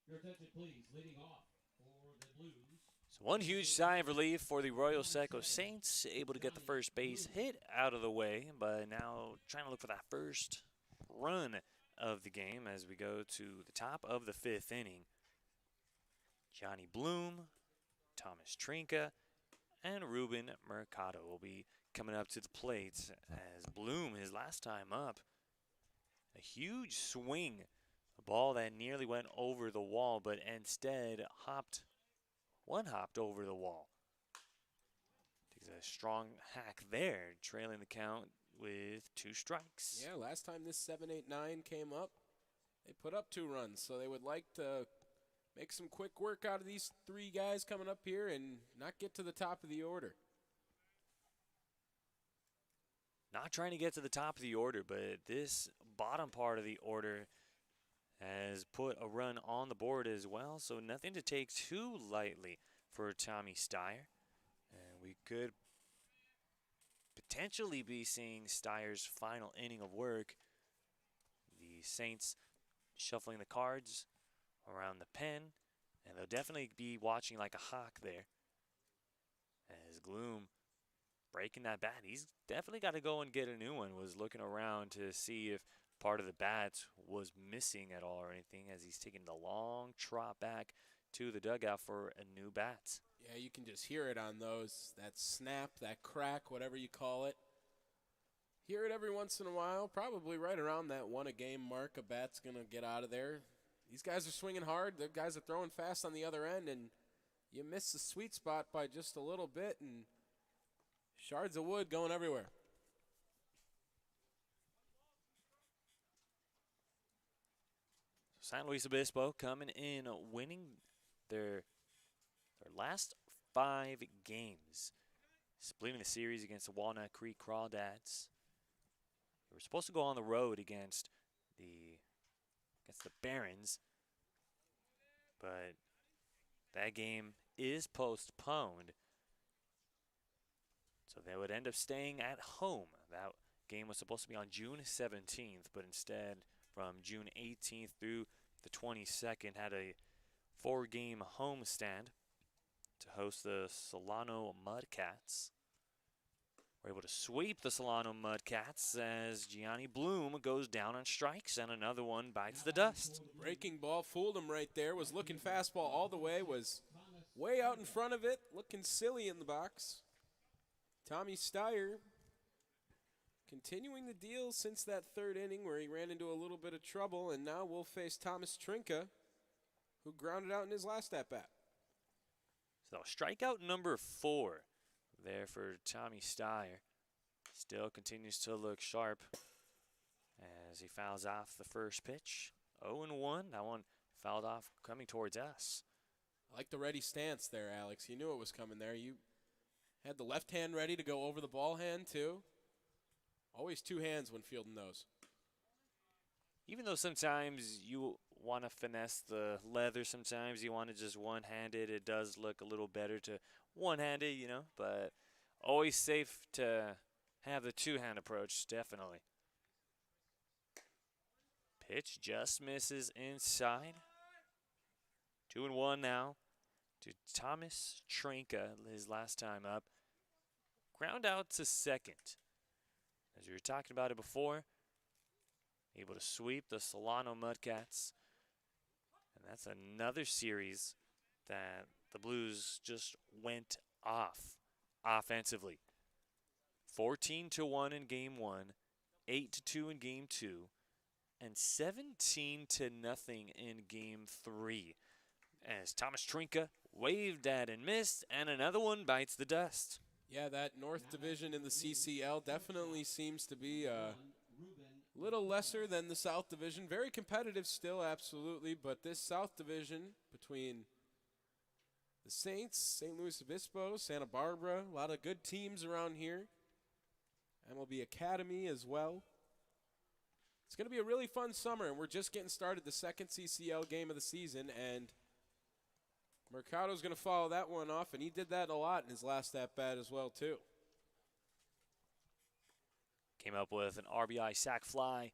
Your attention, please. Leading off for the Blues. So one huge sigh of relief for the Arroyo Seco Saints, able to get the first base hit out of the way, but now trying to look for that first run of the game as we go to the top of the fifth inning. Johnny Bloom, Thomas Trinka, and Ruben Mercado will be coming up to the plate as Bloom, his last time up, a huge swing. A ball that nearly went over the wall, but instead hopped over the wall. Takes a strong hack there, trailing the count with 2 strikes. Yeah, last time this 7-8-9 came up, they put up 2 runs, so they would like to make some quick work out of these 3 guys coming up here and not get to the top of the order. Not trying to get to the top of the order, but this bottom part of the order has put a run on the board as well, so nothing to take too lightly for Tommy Steyer. And we could potentially be seeing Steyer's final inning of work. The Saints shuffling the cards around the pen, and they'll definitely be watching like a hawk there. As Gloom breaking that bat, he's definitely got to go and get a new one. Was looking around to see if part of the bat was missing at all or anything as he's taking the long trot back to the dugout for a new bat. Yeah, you can just hear it on those, that snap, that crack, whatever you call it. Hear it every once in a while, probably right around that 1-a-game mark. A bat's going to get out of there. These guys are swinging hard. The guys are throwing fast on the other end, and you miss the sweet spot by just a little bit, and shards of wood going everywhere. San Luis Obispo coming in, winning their last 5 games, splitting the series against the Walnut Creek Crawdads. They were supposed to go on the road against the Barons, but that game is postponed So they would end up staying at home. That game was supposed to be on June 17th, but instead, from June 18th through the 22nd, had a 4-game homestand to host the Solano Mudcats. We're able to sweep the Solano Mudcats as Gianni Bloom goes down on strikes and another one bites the dust. Breaking ball fooled him right there. Was looking fastball all the way. Was way out in front of it. Looking silly in the box. Tommy Steyer continuing the deal since that third inning where he ran into a little bit of trouble. And now we'll face Thomas Trinka, who grounded out in his last at-bat. So strikeout number 4 there for Tommy Steyer. Still continues to look sharp as he fouls off the first pitch. 0-1. That one fouled off coming towards us. I like the ready stance there, Alex. You knew it was coming there. You had the left hand ready to go over the ball hand, too. Always 2 hands when fielding those. Even though sometimes you want to finesse the leather, sometimes you want to just one-handed. It does look a little better to one-handed, you know, but always safe to have the 2-hand approach, definitely. Pitch just misses inside. 2-1 now to Thomas Trinka, his last time up. Ground out to second. As we were talking about it before, able to sweep the Solano Mudcats. And that's another series that the Blues just went off offensively. 14-1 in game 1, 8-2 in game 2, and 17-0 in game 3. As Thomas Trinka waved at and missed, and another one bites the dust. Yeah, that North Division in the CCL definitely seems to be a little lesser than the South Division. Very competitive still, absolutely, but this South Division between the Saints, St. Louis Obispo, Santa Barbara, a lot of good teams around here. MLB Academy as well. It's going to be a really fun summer, and we're just getting started, the second CCL game of the season, and Mercado's going to follow that one off, and he did that a lot in his last at-bat as well, too. Came up with an RBI sac fly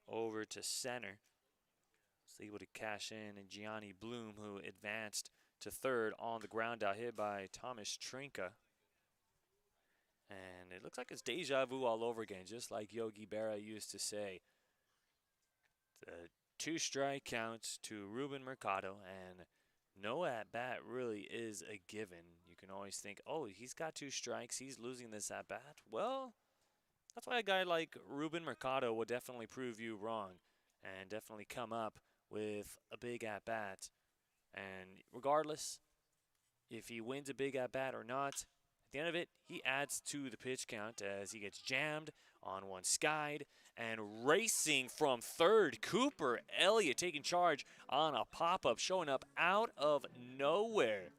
over to center. Was able to cash in, and Gianni Bloom, who advanced to third on the ground out, hit by Thomas Trinka. And it looks like it's deja vu all over again, just like Yogi Berra used to say. The 2-strike count to Ruben Mercado, and no at-bat really is a given. You can always think, oh, he's got 2 strikes, he's losing this at-bat. Well, that's why a guy like Ruben Mercado will definitely prove you wrong and definitely come up with a big at-bat. And regardless if he wins a big at-bat or not, at the end of it, he adds to the pitch count as he gets jammed on one skide. And racing from third, Cooper Elliott taking charge on a pop-up, showing up out of nowhere.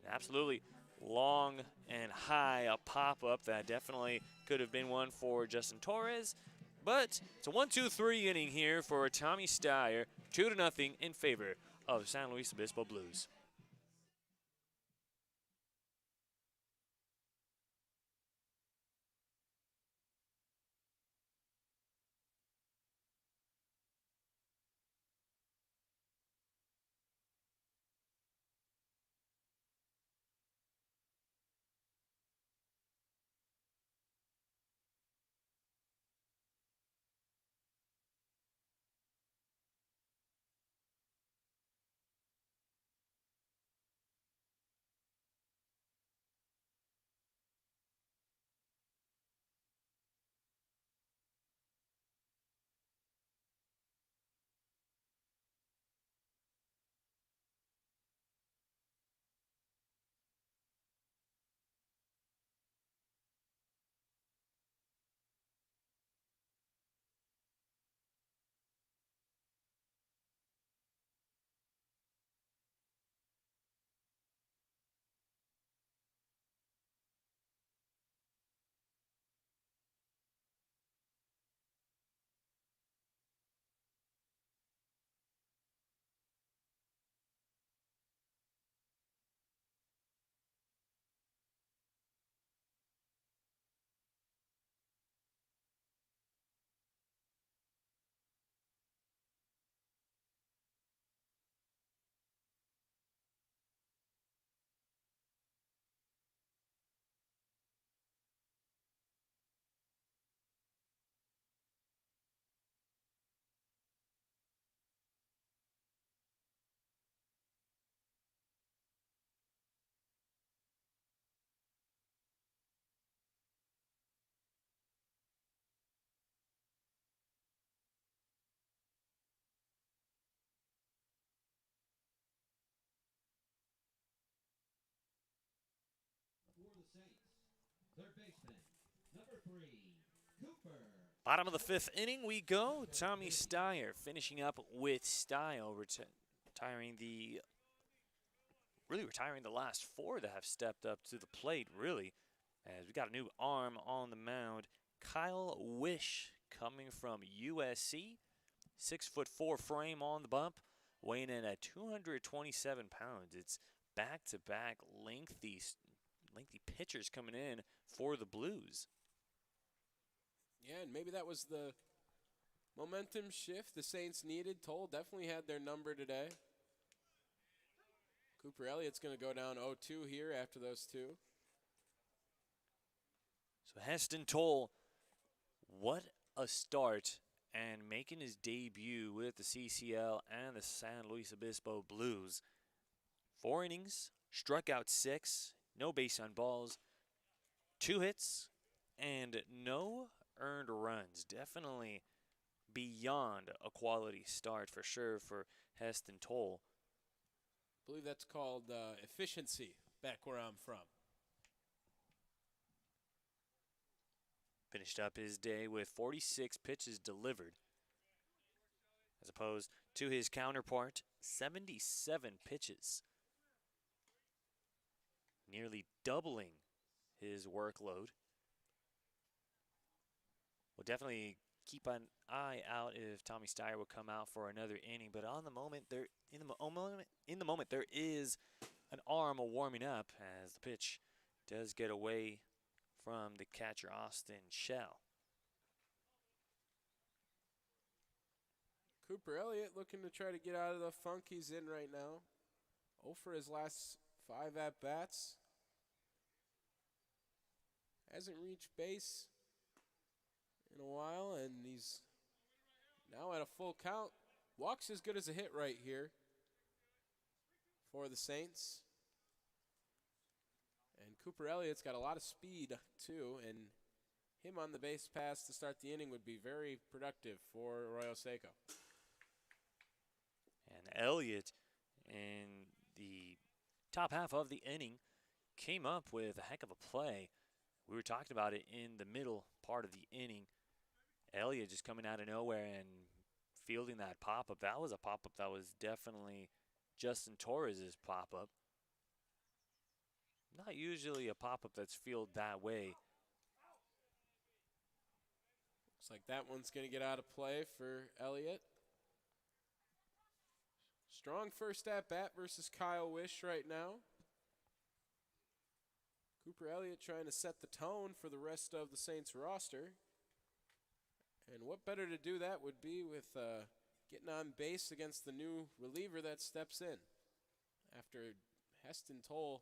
Absolutely long and high a pop-up that definitely could have been one for Justin Torres. But it's a 1-2-3 inning here for Tommy Steyer, 2-0 in favor of San Luis Obispo Blues. Third baseman, number 3, Cooper. Bottom of the fifth inning we go. Tommy Steyer finishing up with style, retiring the last four that have stepped up to the plate, really. As we got a new arm on the mound. Kyle Wish coming from USC. 6'4" frame on the bump, weighing in at 227 pounds. It's back-to-back lengthy pitchers coming in for the Blues. Yeah, and maybe that was the momentum shift the Saints needed. Toll definitely had their number today. Cooper Elliott's going to go down 0-2 here after those two. So Heston Toll, what a start, and making his debut with the CCL and the San Luis Obispo Blues. 4 innings, struck out 6, no base on balls, 2 hits, and no earned runs. Definitely beyond a quality start for sure for Heston Toll. I believe that's called efficiency back where I'm from. Finished up his day with 46 pitches delivered, as opposed to his counterpart, 77 pitches. Nearly doubling his workload. We'll definitely keep an eye out if Tommy Steyer will come out for another inning. But on the moment, in the moment, there is an arm warming up as the pitch does get away from the catcher, Austin Shell. Cooper Elliott looking to try to get out of the funk he's in right now. 0 for his last 5 at-bats. Hasn't reached base in a while, and he's now at a full count. Walks as good as a hit right here for the Saints. And Cooper Elliott's got a lot of speed, too, and him on the base pass to start the inning would be very productive for Arroyo Seco. And Elliott, in the top half of the inning, came up with a heck of a play. We were talking about it in the middle part of the inning. Elliott just coming out of nowhere and fielding that pop-up. That was a pop-up that was definitely Justin Torres' pop-up. Not usually a pop-up that's fielded that way. Looks like that one's going to get out of play for Elliott. Strong first at-bat versus Kyle Wish right now. Cooper Elliott trying to set the tone for the rest of the Saints roster. And what better to do that would be with getting on base against the new reliever that steps in after Heston Toll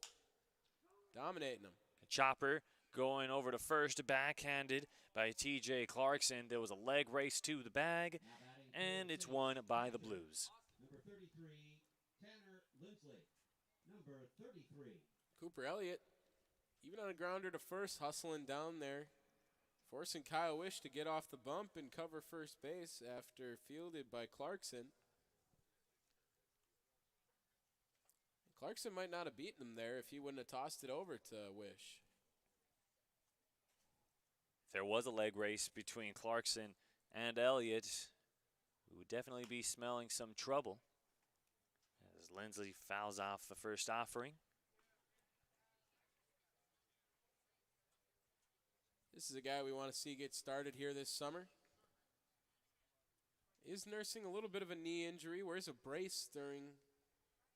dominating him. A chopper going over to first, backhanded by T.J. Clarkson. There was a leg race to the bag, and it's won by the Blues. Number 33, Tanner Lindsley. Number 33. Cooper Elliott, even on a grounder to first, hustling down there, forcing Kyle Wish to get off the bump and cover first base after fielded by Clarkson. Clarkson might not have beaten him there if he wouldn't have tossed it over to Wish. If there was a leg race between Clarkson and Elliott, we would definitely be smelling some trouble as Lindsley fouls off the first offering. This is a guy we want to see get started here this summer. Is nursing a little bit of a knee injury. Wears a brace during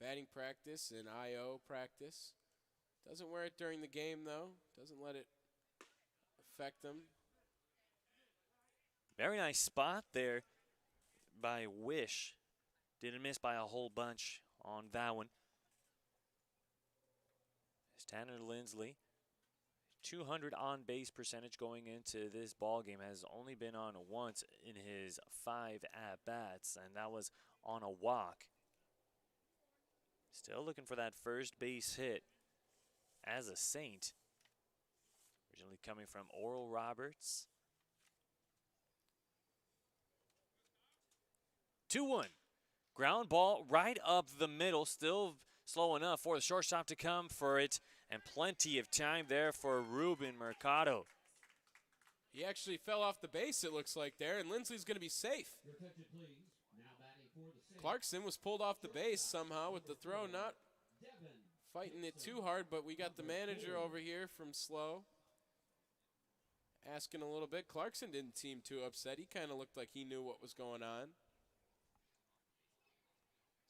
batting practice and IO practice. Doesn't wear it during the game, though. Doesn't let it affect him. Very nice spot there by Wish. Didn't miss by a whole bunch on that one. As Tanner Lindsley, 200 on-base percentage going into this ball game, has only been on once in his 5 at-bats, and that was on a walk. Still looking for that first base hit as a Saint. Originally coming from Oral Roberts. 2-1. Ground ball right up the middle. Still slow enough for the shortstop to come for it. And plenty of time there for Ruben Mercado. He actually fell off the base, it looks like there, and Lindsley's going to be safe. Your attention, please. Now batting for the Saints. Clarkson was pulled off the base somehow with the throw, not Devin. fighting it too hard, but we got the manager over here from Slow asking a little bit. Clarkson didn't seem too upset. He kind of looked like he knew what was going on.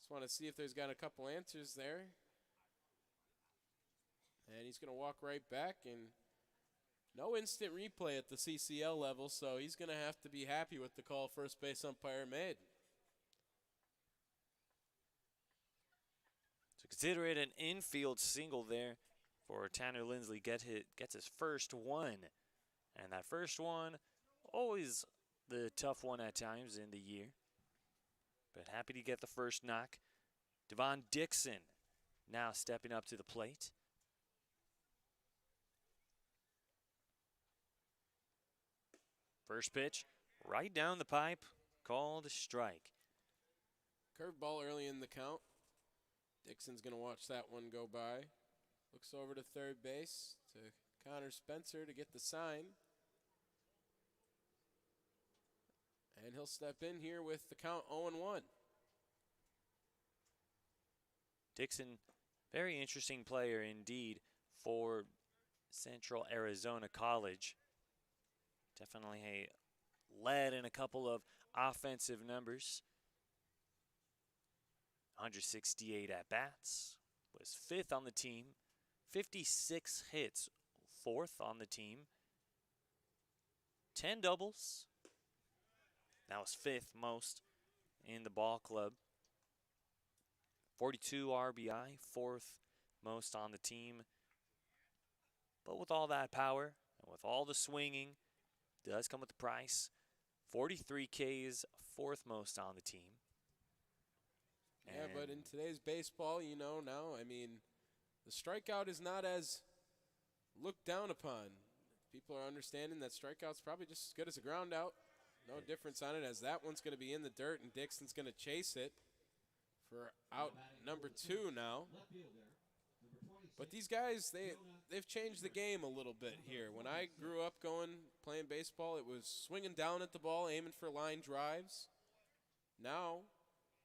Just want to see if there's got a couple answers there. And he's going to walk right back, and no instant replay at the CCL level, so he's going to have to be happy with the call first base umpire made. So consider it an infield single there for Tanner Lindsley. Gets his first one. And that first one, always the tough one at times in the year. But happy to get the first knock. Devon Dixon now stepping up to the plate. First pitch, right down the pipe, called a strike. Curveball early in the count. Dixon's going to watch that one go by. Looks over to third base to Connor Spencer to get the sign. And he'll step in here with the count 0-1. Dixon, very interesting player indeed for Central Arizona College. Definitely led in a couple of offensive numbers. 168 at-bats, was 5th on the team. 56 hits, 4th on the team. 10 doubles. That was 5th most in the ball club. 42 RBI, 4th most on the team. But with all that power and with all the swinging, does come with the price. 43 Ks, 4th most on the team. Yeah, but in today's baseball, you know, now, I mean, the strikeout is not as looked down upon. People are understanding that strikeout's probably just as good as a ground out. No difference on it, as that one's going to be in the dirt and Dixon's going to chase it for out number 2 now. But these guys, they've changed the game a little bit here. When I grew up playing baseball, it was swinging down at the ball, aiming for line drives. Now,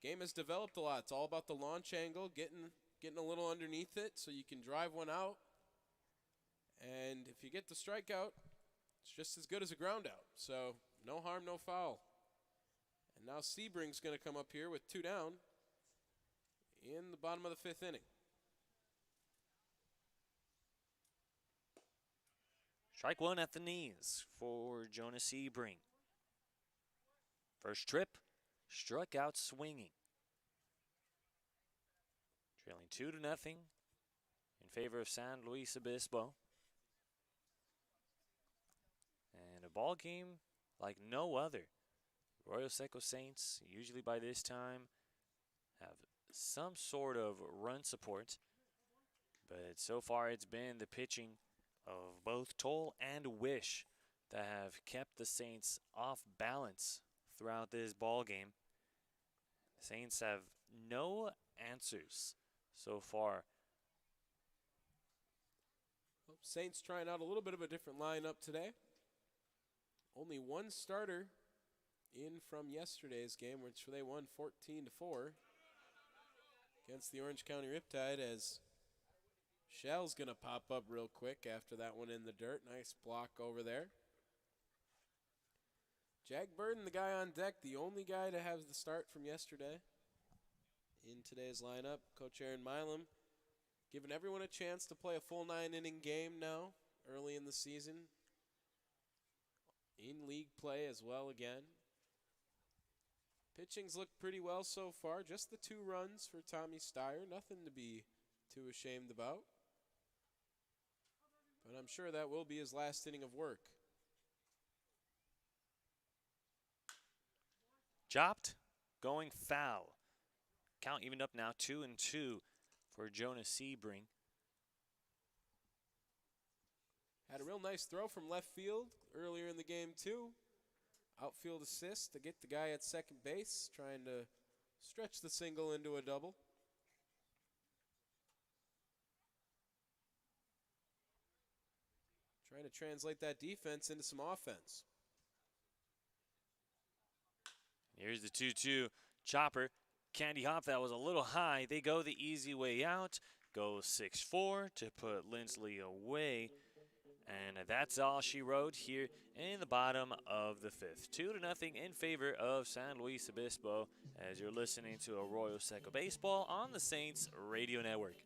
game has developed a lot. It's all about the launch angle, getting a little underneath it so you can drive one out. And if you get the strikeout, it's just as good as a ground out. So no harm, no foul. And now Sebring's going to come up here with 2 down in the bottom of the 5th inning. Strike one at the knees for Jonas Sebring. First trip, struck out swinging. Trailing 2-0 in favor of San Luis Obispo. And a ball game like no other. Arroyo Seco Saints, usually by this time, have some sort of run support. But so far it's been the pitching of both Toll and Wish that have kept the Saints off balance throughout this ball game. The Saints have no answers so far. Saints trying out a little bit of a different lineup today. Only one starter in from yesterday's game, which they won 14-4 against the Orange County Riptide, as Shell's going to pop up real quick after that one in the dirt. Nice block over there. Jack Burden, the guy on deck, the only guy to have the start from yesterday in today's lineup. Coach Aaron Milam giving everyone a chance to play a full 9-inning game now, early in the season. In league play as well again. Pitching's looked pretty well so far. Just the 2 runs for Tommy Steyer. Nothing to be too ashamed about. But I'm sure that will be his last inning of work. Chopped, going foul. Count evened up now 2-2 for Jonas Sebring. Had a real nice throw from left field earlier in the game too. Outfield assist to get the guy at second base, trying to stretch the single into a double. trying to translate that defense into some offense. Here's the 2-2 chopper. Candy Hop, that was a little high. They go the easy way out. Go 6-4 to put Lindsley away. And that's all she wrote here in the bottom of the fifth. 2-0 in favor of San Luis Obispo as you're listening to Arroyo Seco Baseball on the Saints Radio Network.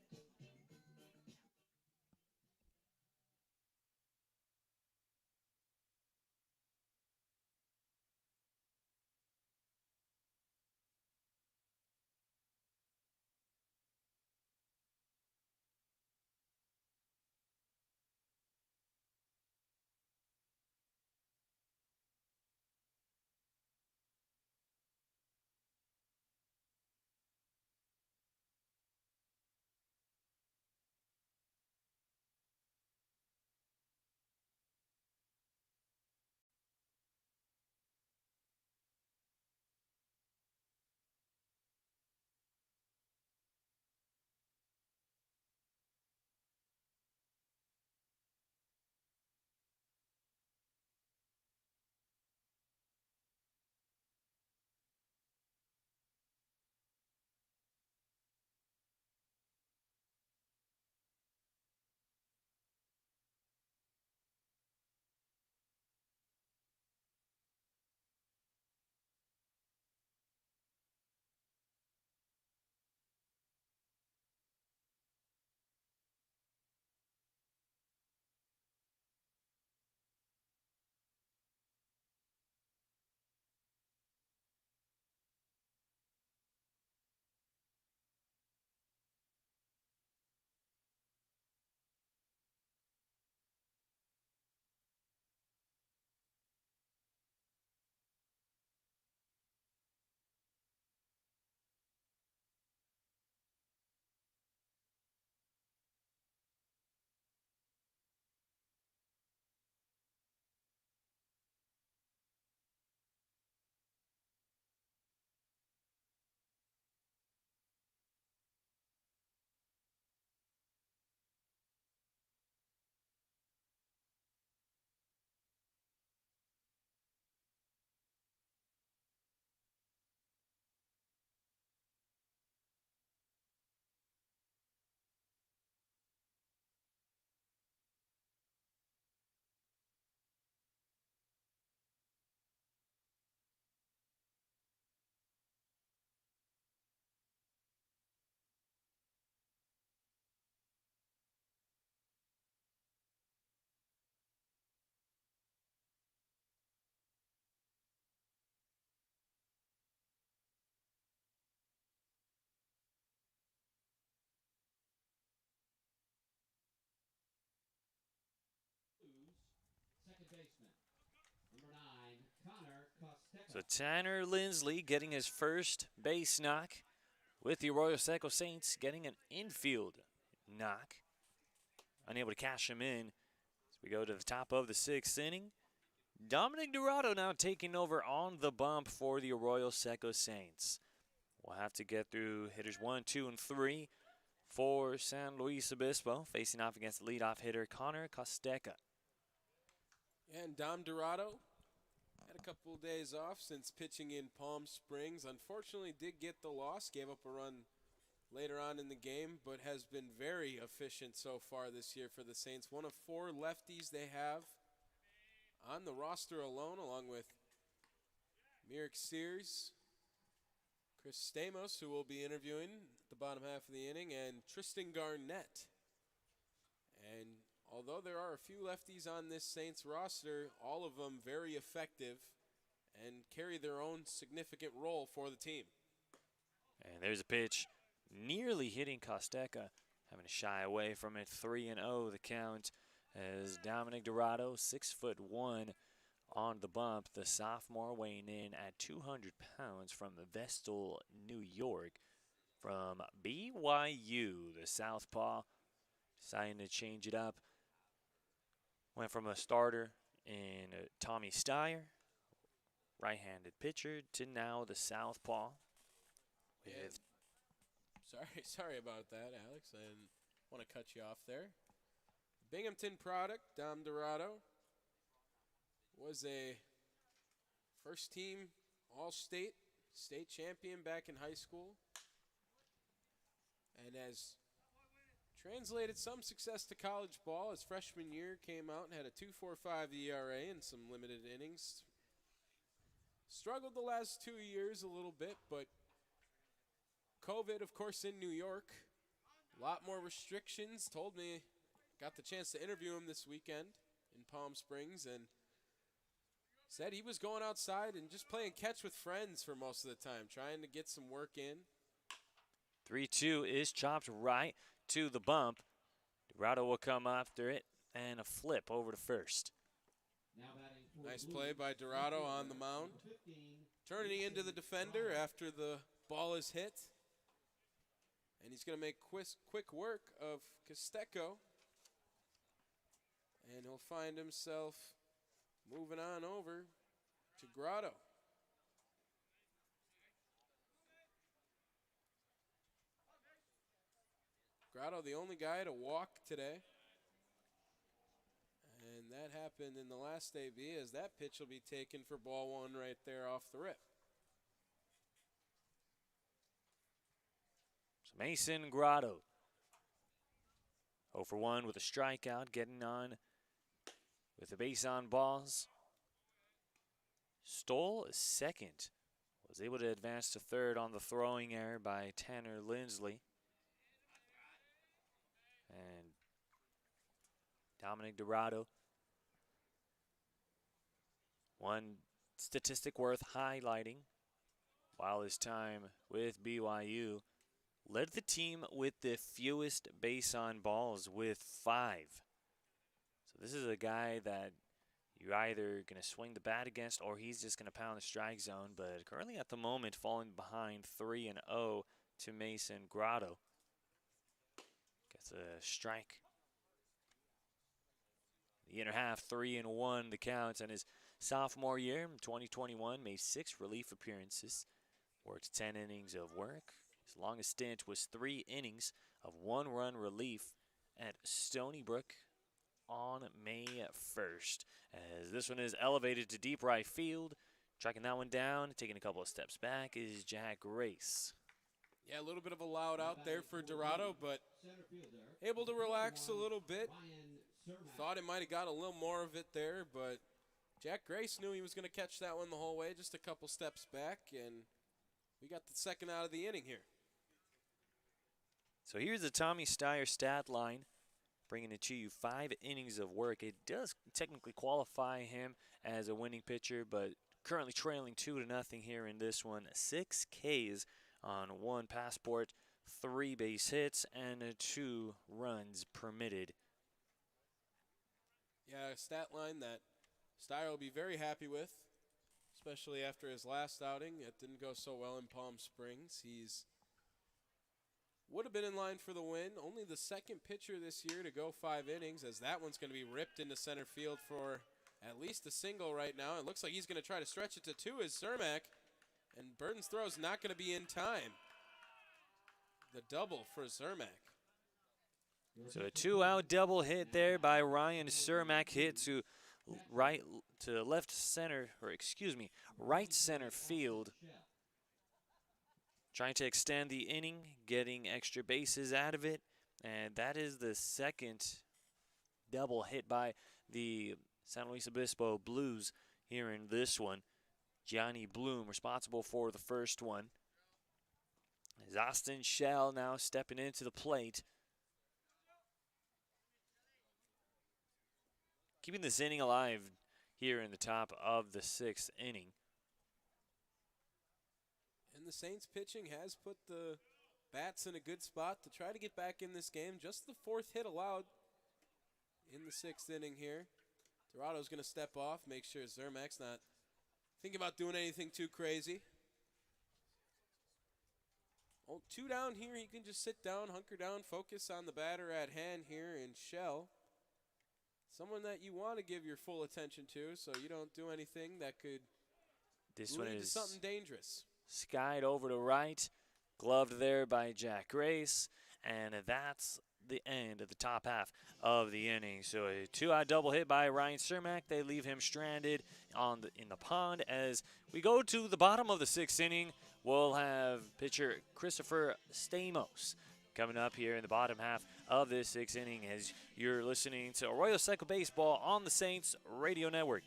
Second baseman, number 9, Connor Costeca. So Tanner Lindsley getting his first base knock with the Arroyo Seco Saints getting an infield knock. Unable to cash him in as we go to the top of the sixth inning. Dominic Dorado now taking over on the bump for the Arroyo Seco Saints. We'll have to get through hitters 1, 2, and 3 for San Luis Obispo, facing off against the leadoff hitter Connor Costeca. And Dom Dorado had a couple of days off since pitching in Palm Springs. Unfortunately, did get the loss, gave up a run later on in the game, but has been very efficient so far this year for the Saints. One of 4 lefties they have on the roster alone, along with Merrick Sears, Chris Stamos, who we'll be interviewing at the bottom half of the inning, and Tristan Garnett. And although there are a few lefties on this Saints roster, all of them very effective and carry their own significant role for the team. And there's a pitch nearly hitting Costeca, having to shy away from it. 3-0 the count as Dominic Dorado, 6'1", on the bump. The sophomore weighing in at 200 pounds from Vestal, New York. From BYU, the southpaw, deciding to change it up. Went from a starter in Tommy Steyer, right-handed pitcher, to now the southpaw. With Sorry about that, Alex. I didn't want to cut you off there. Binghamton product, Dom Dorado, was a first-team All-State, state champion back in high school, and has translated some success to college ball. His freshman year came out and had a 2.45 ERA in some limited innings. Struggled the last 2 years a little bit, but COVID, of course, in New York. A lot more restrictions. Told me, got the chance to interview him this weekend in Palm Springs, and said he was going outside and just playing catch with friends for most of the time, trying to get some work in. 3-2 is chopped right to the bump. Dorado will come after it and a flip over to first. Nice play by Dorado on the mound. Turning into the defender after the ball is hit. And he's going to make quick work of Costeco. And he'll find himself moving on over to Grotto. Grotto, the only guy to walk today. And that happened in the last AB as that pitch will be taken for ball one right there off the rip. So Mason Grotto, 0 for 1 with a strikeout, getting on with the base on balls. Stole a second. Was able to advance to third on the throwing error by Tanner Lindsley. And Dominic Dorado. One statistic worth highlighting: while his time with BYU, led the team with the fewest base on balls with 5. So this is a guy that you're either going to swing the bat against or he's just going to pound the strike zone. But currently at the moment falling behind 3-0 to Mason Grotto. Gets a strike. The inner half, 3-1 the counts, and his sophomore year, 2021, made 6 relief appearances, worked 10 innings of work. His longest stint was 3 innings of 1-run relief at Stony Brook on May 1st. As this one is elevated to deep right field, tracking that one down, taking a couple of steps back is Jack Grace. Yeah, a little bit of a loud out there for Dorado, but able to relax a little bit. Thought it might have got a little more of it there, but Jack Grace knew he was going to catch that one the whole way, just a couple steps back, and we got the second out of the inning here. So here's the Tommy Steyer stat line, bringing it to you 5 innings of work. It does technically qualify him as a winning pitcher, but currently trailing 2-0 here in this one. 6 Ks on 1 passport, 3 base hits, and 2 runs permitted. Yeah, a stat line that Steyer will be very happy with, especially after his last outing. It didn't go so well in Palm Springs. He's would have been in line for the win. Only the second pitcher this year to go 5 innings, as that one's going to be ripped into center field for at least a single right now. It looks like he's going to try to stretch it to 2 as Cermak, and Burton's throw is not going to be in time. The double for Cermak. So a 2-out double hit there by Ryan Cermak, hit to right center field. Trying to extend the inning, getting extra bases out of it, and that is the second double hit by the San Luis Obispo Blues here in this one. Johnny Bloom responsible for the first one. As Austin Shell now stepping into the plate. Keeping this inning alive here in the top of the 6th inning. And the Saints pitching has put the bats in a good spot to try to get back in this game. Just the 4th hit allowed in the 6th inning here. Dorado's going to step off, make sure Cermak's not thinking about doing anything too crazy. Oh, 2 down here, he can just sit down, hunker down, focus on the batter at hand here in Shell. Someone that you want to give your full attention to, so you don't do anything that could lead to something dangerous. Skied over to right, gloved there by Jack Grace, and that's the end of the top half of the inning. So a two-out double hit by Ryan Cermak. They leave him stranded in the pond. As we go to the bottom of the sixth inning, we'll have pitcher Christopher Stamos coming up here in the bottom half of this sixth inning as you're listening to Arroyo Seco Baseball on the Saints Radio Network.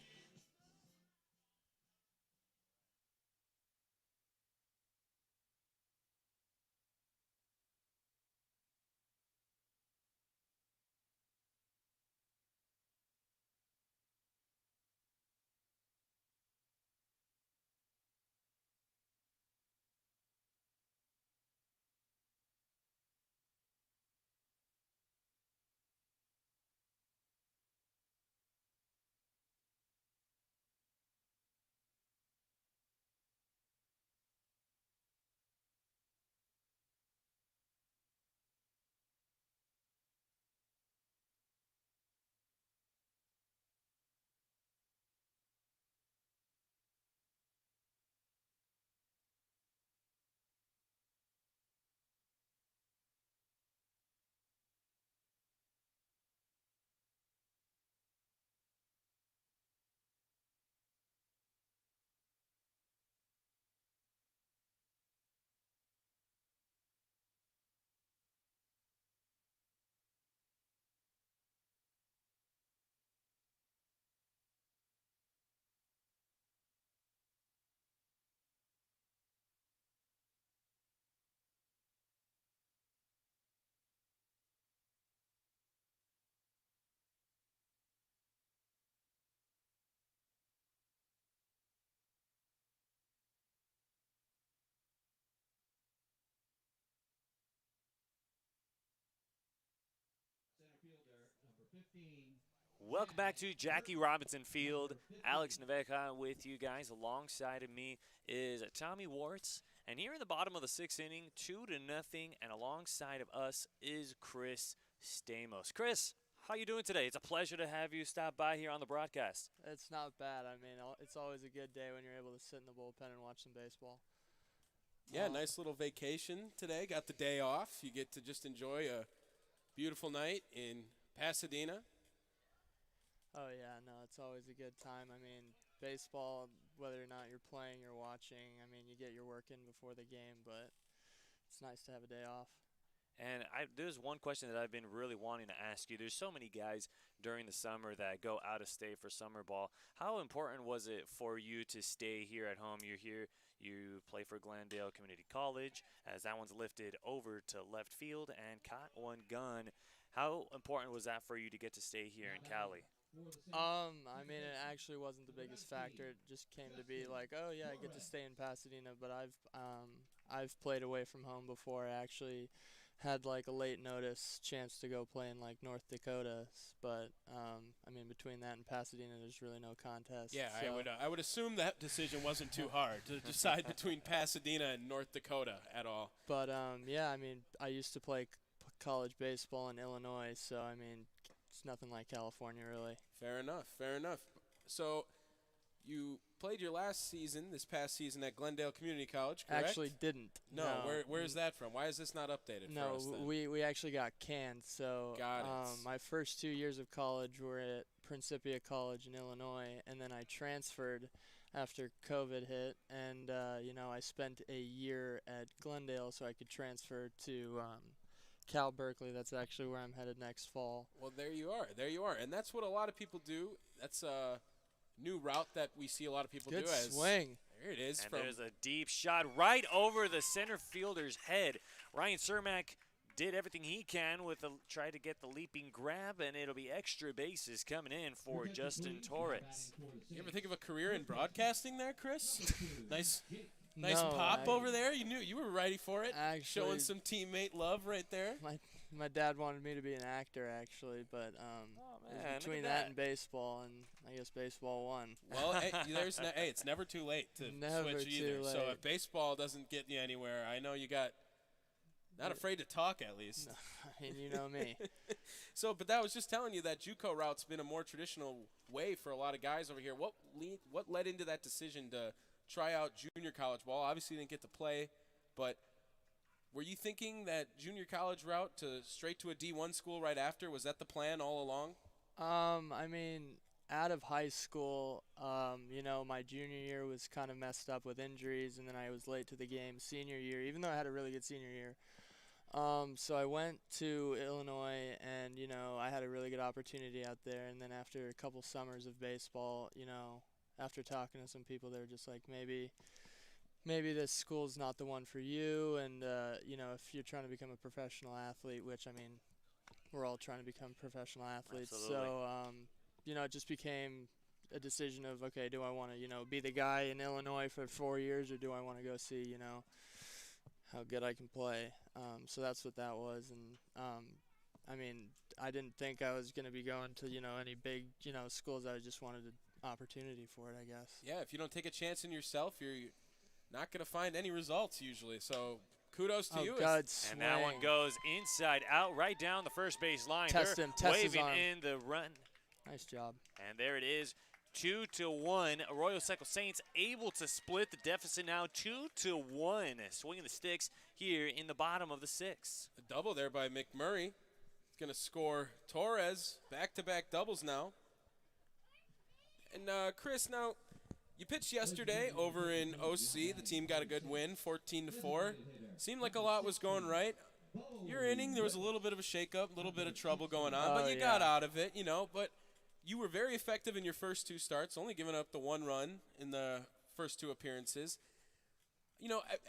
Center fielder, number 15. Welcome back to Jackie Robinson Field. Alex Naveca with you guys. Alongside of me is Tommy Wartz. And here in the bottom of the sixth inning, 2-0, and alongside of us is Chris Stamos. Chris, how you doing today? It's a pleasure to have you stop by here on the broadcast. It's not bad. I mean, it's always a good day when you're able to sit in the bullpen and watch some baseball. Yeah, nice little vacation today. Got the day off. You get to just enjoy a beautiful night in Pasadena. Oh, yeah, no, it's always a good time. I mean, baseball, whether or not you're playing or watching, I mean, you get your work in before the game, but it's nice to have a day off. And there's one question that I've been really wanting to ask you. There's so many guys during the summer that go out of state for summer ball. How important was it for you to stay here at home? You're here, you play for Glendale Community College, as that one's lifted over to left field and caught one gun. How important was that for you to get to stay here in Cali? I mean, it actually wasn't the biggest factor. It just came to be like, oh yeah, I get to stay in Pasadena. But I've played away from home before. I actually had like a late notice chance to go play in like North Dakota. But I mean, between that and Pasadena, there's really no contest. Yeah, so. I would assume that decision wasn't too hard to decide between Pasadena and North Dakota at all. But yeah, I mean, I used to play college baseball in Illinois, so I mean, it's nothing like California, really. Fair enough, fair enough. So you played your last season, this past season, at Glendale Community College, correct? Actually didn't. No, where's that from? Why is this not updated No, for us then? we actually got canned. So Got it. my first 2 years of college were at Principia College in Illinois, and then I transferred after COVID hit, and I spent a year at Glendale so I could transfer to Cal Berkeley. That's actually where I'm headed next fall. Well, there you are. And that's what a lot of people do. That's a new route that we see a lot of people Good do. swing. There it is. And from there's a deep shot right over the center fielder's head. Ryan Cermak did everything he can with try to get the leaping grab, and it'll be extra bases coming in for Justin Torres. You ever think of a career in broadcasting there, Chris? Nice No, pop over there. You were ready for it. Actually, Showing some teammate love right there. my dad wanted me to be an actor, actually, but it was man, between look at that that. and baseball, and I guess baseball won. Well, hey, it's never too late to Never switch either. too So late. if baseball doesn't get you anywhere, I know you got not afraid to talk at least. I mean, you know me. So, but that was just telling you that JUCO route's been a more traditional way for a lot of guys over here. What led into that decision to try out junior college ball? Obviously, you didn't get to play, but Were you thinking that junior college route to straight to a D1 school right after? Was that the plan all along? I mean, out of high school, my junior year was kind of messed up with injuries, and then I was late to the game senior year, even though I had a really good senior year. So I went to Illinois, and, I had a really good opportunity out there. And then after a couple summers of baseball, after talking to some people, they were just like, maybe this school's not the one for you. And, if you're trying to become a professional athlete, which, I mean, we're all trying to become professional athletes. Absolutely. So, it just became a decision of, okay, do I want to, be the guy in Illinois for 4 years, or do I want to go see, how good I can play. So that's what that was. And, I mean, I didn't think I was going to be going to, any big, schools. I just wanted an opportunity for it, I guess. Yeah, if you don't take a chance in yourself, you're not going to find any results usually. So kudos to you. Good And that one swing. goes inside out, right down the first base line. Test They're him, test his waving arm. in the run. Nice job. And there it is, 2-1. Arroyo Seco Saints able to split the deficit now, 2-1. Swinging the sticks here in the bottom of the sixth. A double there by McMurray. He's going to score Torres. Back-to-back doubles now. And Chris, now you pitched yesterday over in OC. The team got a good win, 14-4. Seemed like a lot was going right. Your inning, there was a little bit of a shakeup, a little bit of trouble going on, but you got out of it, But you were very effective in your first two starts, only giving up the one run in the first two appearances.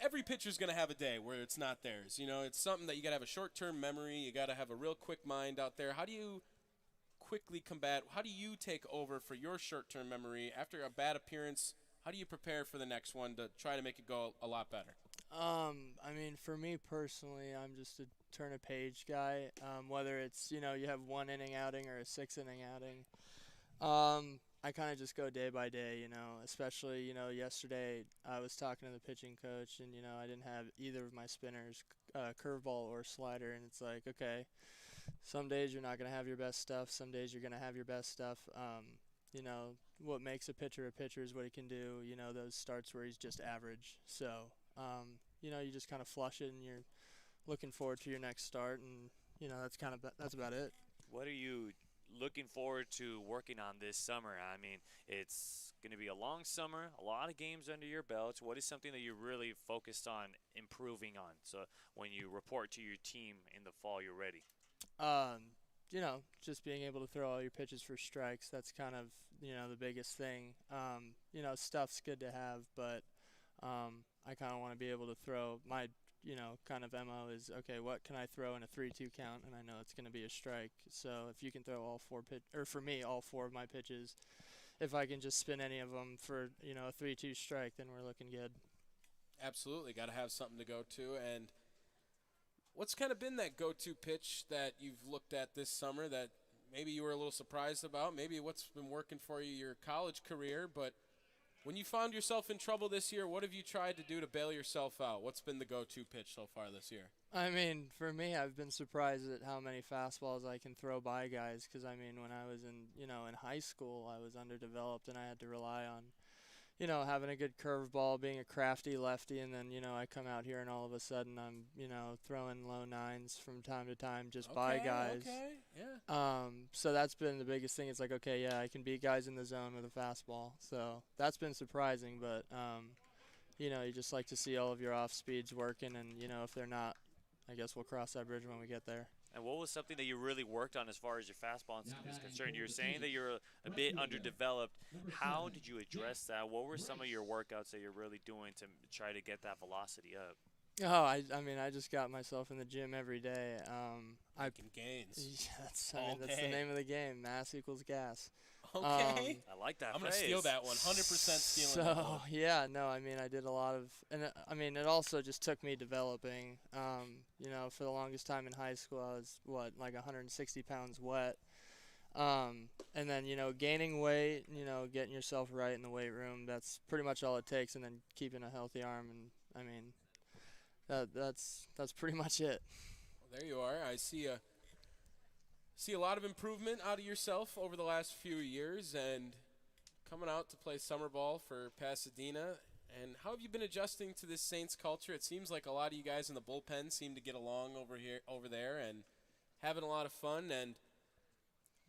Every pitcher's going to have a day where it's not theirs. It's something that you got to have a short-term memory. You got to have a real quick mind out there. How do you quickly combat? How do you take over for your short-term memory after a bad appearance? How do you prepare for the next one to try to make it go a lot better? I mean, for me personally, I'm just a turn-a-page guy. Whether it's, you have 1 inning outing or a 6-inning outing. I kind of just go day by day, especially, yesterday I was talking to the pitching coach and, I didn't have either of my spinners, curveball or slider. And it's like, okay, some days you're not going to have your best stuff. Some days you're going to have your best stuff. What makes a pitcher is what he can do, those starts where he's just average. So, you just kind of flush it and you're looking forward to your next start. And, that's about it. What are you looking forward to working on this summer? I mean, it's going to be a long summer, a lot of games under your belt. What is something that you're really focused on improving on, so when you report to your team in the fall, you're ready? Just being able to throw all your pitches for strikes. That's kind of, the biggest thing. Stuff's good to have, but I kind of want to be able to throw my, kind of MO is, okay, what can I throw in a 3-2 count? And I know it's going to be a strike. So if you can throw all 4 for me, all 4 of my pitches, if I can just spin any of them for, a 3-2 strike, then we're looking good. Absolutely, got to have something to go to. And what's kind of been that go-to pitch that you've looked at this summer that maybe you were a little surprised about? Maybe what's been working for you your college career, but when you found yourself in trouble this year, what have you tried to do to bail yourself out? What's been the go-to pitch so far this year? I mean, for me, I've been surprised at how many fastballs I can throw by guys because, I mean, when I was in high school, I was underdeveloped and I had to rely on, having a good curveball, being a crafty lefty, and then, I come out here and all of a sudden I'm, throwing low 9s from time to time just by guys. Okay, yeah. So that's been the biggest thing. It's like, okay, yeah, I can beat guys in the zone with a fastball. So that's been surprising, but, you just like to see all of your off speeds working, and, if they're not, I guess we'll cross that bridge when we get there. And what was something that you really worked on as far as your fastball is concerned? You were saying that you're a bit underdeveloped. How did you address that? What were some of your workouts that you're really doing to try to get that velocity up? Oh, I mean, I just got myself in the gym every day. Making gains. Yeah, that's the name of the game. Mass equals gas. Okay. I like that I'm phrase. going to steal that one. 100% stealing that one. So, yeah, no, I mean, I did a lot of, and I mean, it also just took me developing. For the longest time in high school, I was, like 160 pounds wet. And then, gaining weight, getting yourself right in the weight room, that's pretty much all it takes, and then keeping a healthy arm. And, I mean, that's pretty much it. Well, there you are. I see a lot of improvement out of yourself over the last few years, and coming out to play summer ball for Pasadena, And how have you been adjusting to this Saints culture? It seems like a lot of you guys in the bullpen seem to get along over there, and having a lot of fun. And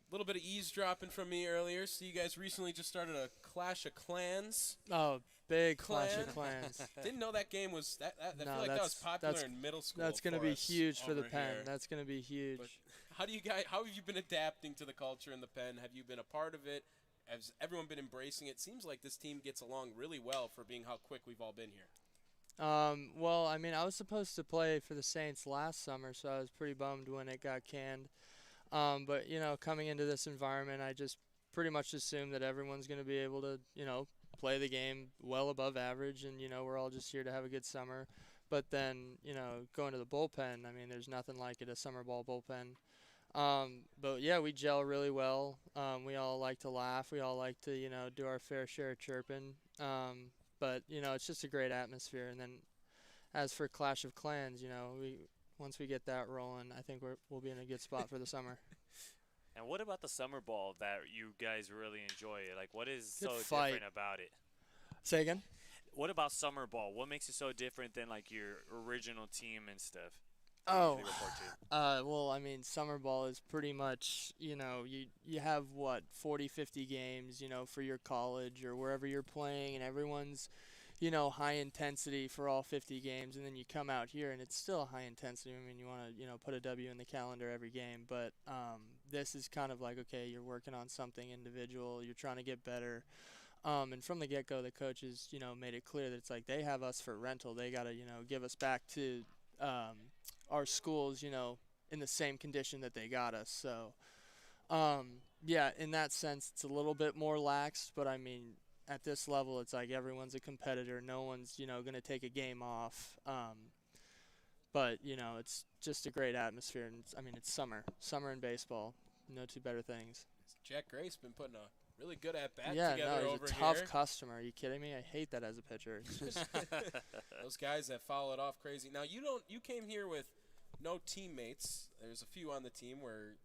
a little bit of eavesdropping from me earlier. So you guys recently just started a Clash of Clans. Oh, big Clan. Clash of Clans. Didn't know that game was that. I No, feel like that was popular in middle school. That's going to for be us huge for the over pen. here. That's going to be huge. But how have you been adapting to the culture in the pen? Have you been a part of it? Has everyone been embracing it? Seems like this team gets along really well for being how quick we've all been here. Well, I mean, I was supposed to play for the Saints last summer, so I was pretty bummed when it got canned. But, you know, coming into this environment, I just pretty much assume that everyone's going to be able to, you know, play the game well above average, and, you know, we're all just here to have a good summer. But then, you know, going to the bullpen, I mean, there's nothing like it, a summer ball bullpen. But, yeah, we gel really well. We all like to laugh. We all like to, you know, do our fair share of chirping. But, you know, it's just a great atmosphere. And then as for Clash of Clans, you know, once we get that rolling, I think we'll be in a good spot for the summer. And what about the summer ball that you guys really enjoy? Like, what is Good so fight. different about it? Say again? What about summer ball? What makes it so different than like your original team and stuff? Oh, usually report to? well, I mean, summer ball is pretty much, you know, you have, 40, 50 games, you know, for your college or wherever you're playing, and everyone's, you know, high intensity for all 50 games, and then you come out here and it's still high intensity. I mean, you want to, you know, put a W in the calendar every game, but this is kind of like, okay, you're working on something individual, you're trying to get better. And from the get-go, the coaches, you know, made it clear that it's like they have us for rental. They got to, you know, give us back to our schools, you know, in the same condition that they got us. So, yeah, in that sense, it's a little bit more lax, but I mean, at this level, it's like everyone's a competitor. No one's, you know, going to take a game off. But, you know, it's just a great atmosphere. And I mean, it's summer in baseball. No two better things. Jack Grace been putting a really good at bat Yeah, together no, over he's a tough here. customer. Are you kidding me? I hate that as a pitcher. It's just Those guys that foul it off crazy. Now you came here with no teammates. There's a few on the team where,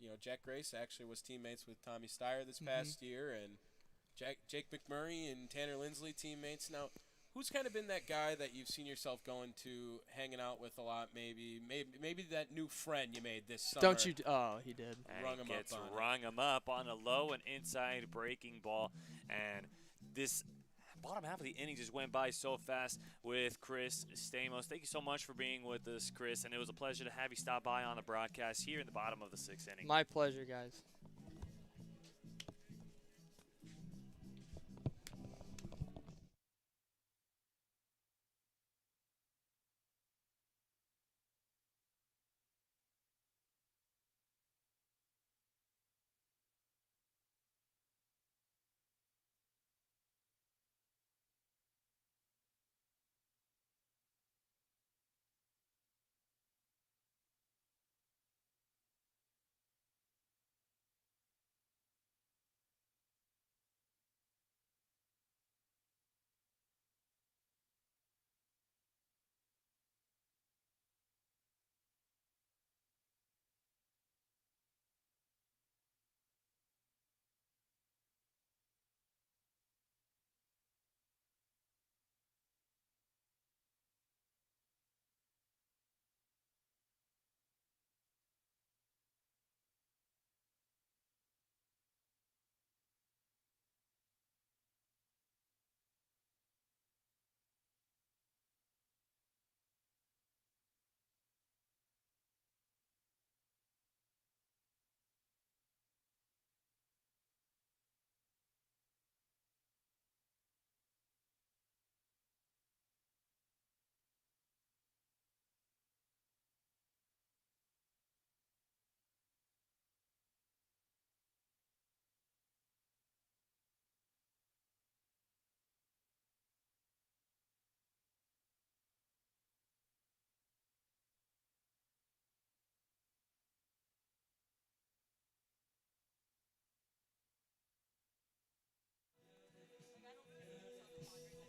you know, Jack Grace actually was teammates with Tommy Steyer this past year, and Jake McMurray and Tanner Lindsley teammates. Now, who's kind of been that guy that you've seen yourself going to, hanging out with a lot? Maybe that new friend you made this summer. don't you? Oh, he did. And Rung he him up gets on it. rung him up on a low and inside breaking ball. And this bottom half of the inning just went by so fast with Chris Stamos. Thank you so much for being with us, Chris. And it was a pleasure to have you stop by on the broadcast here in the bottom of the sixth inning. My pleasure, guys.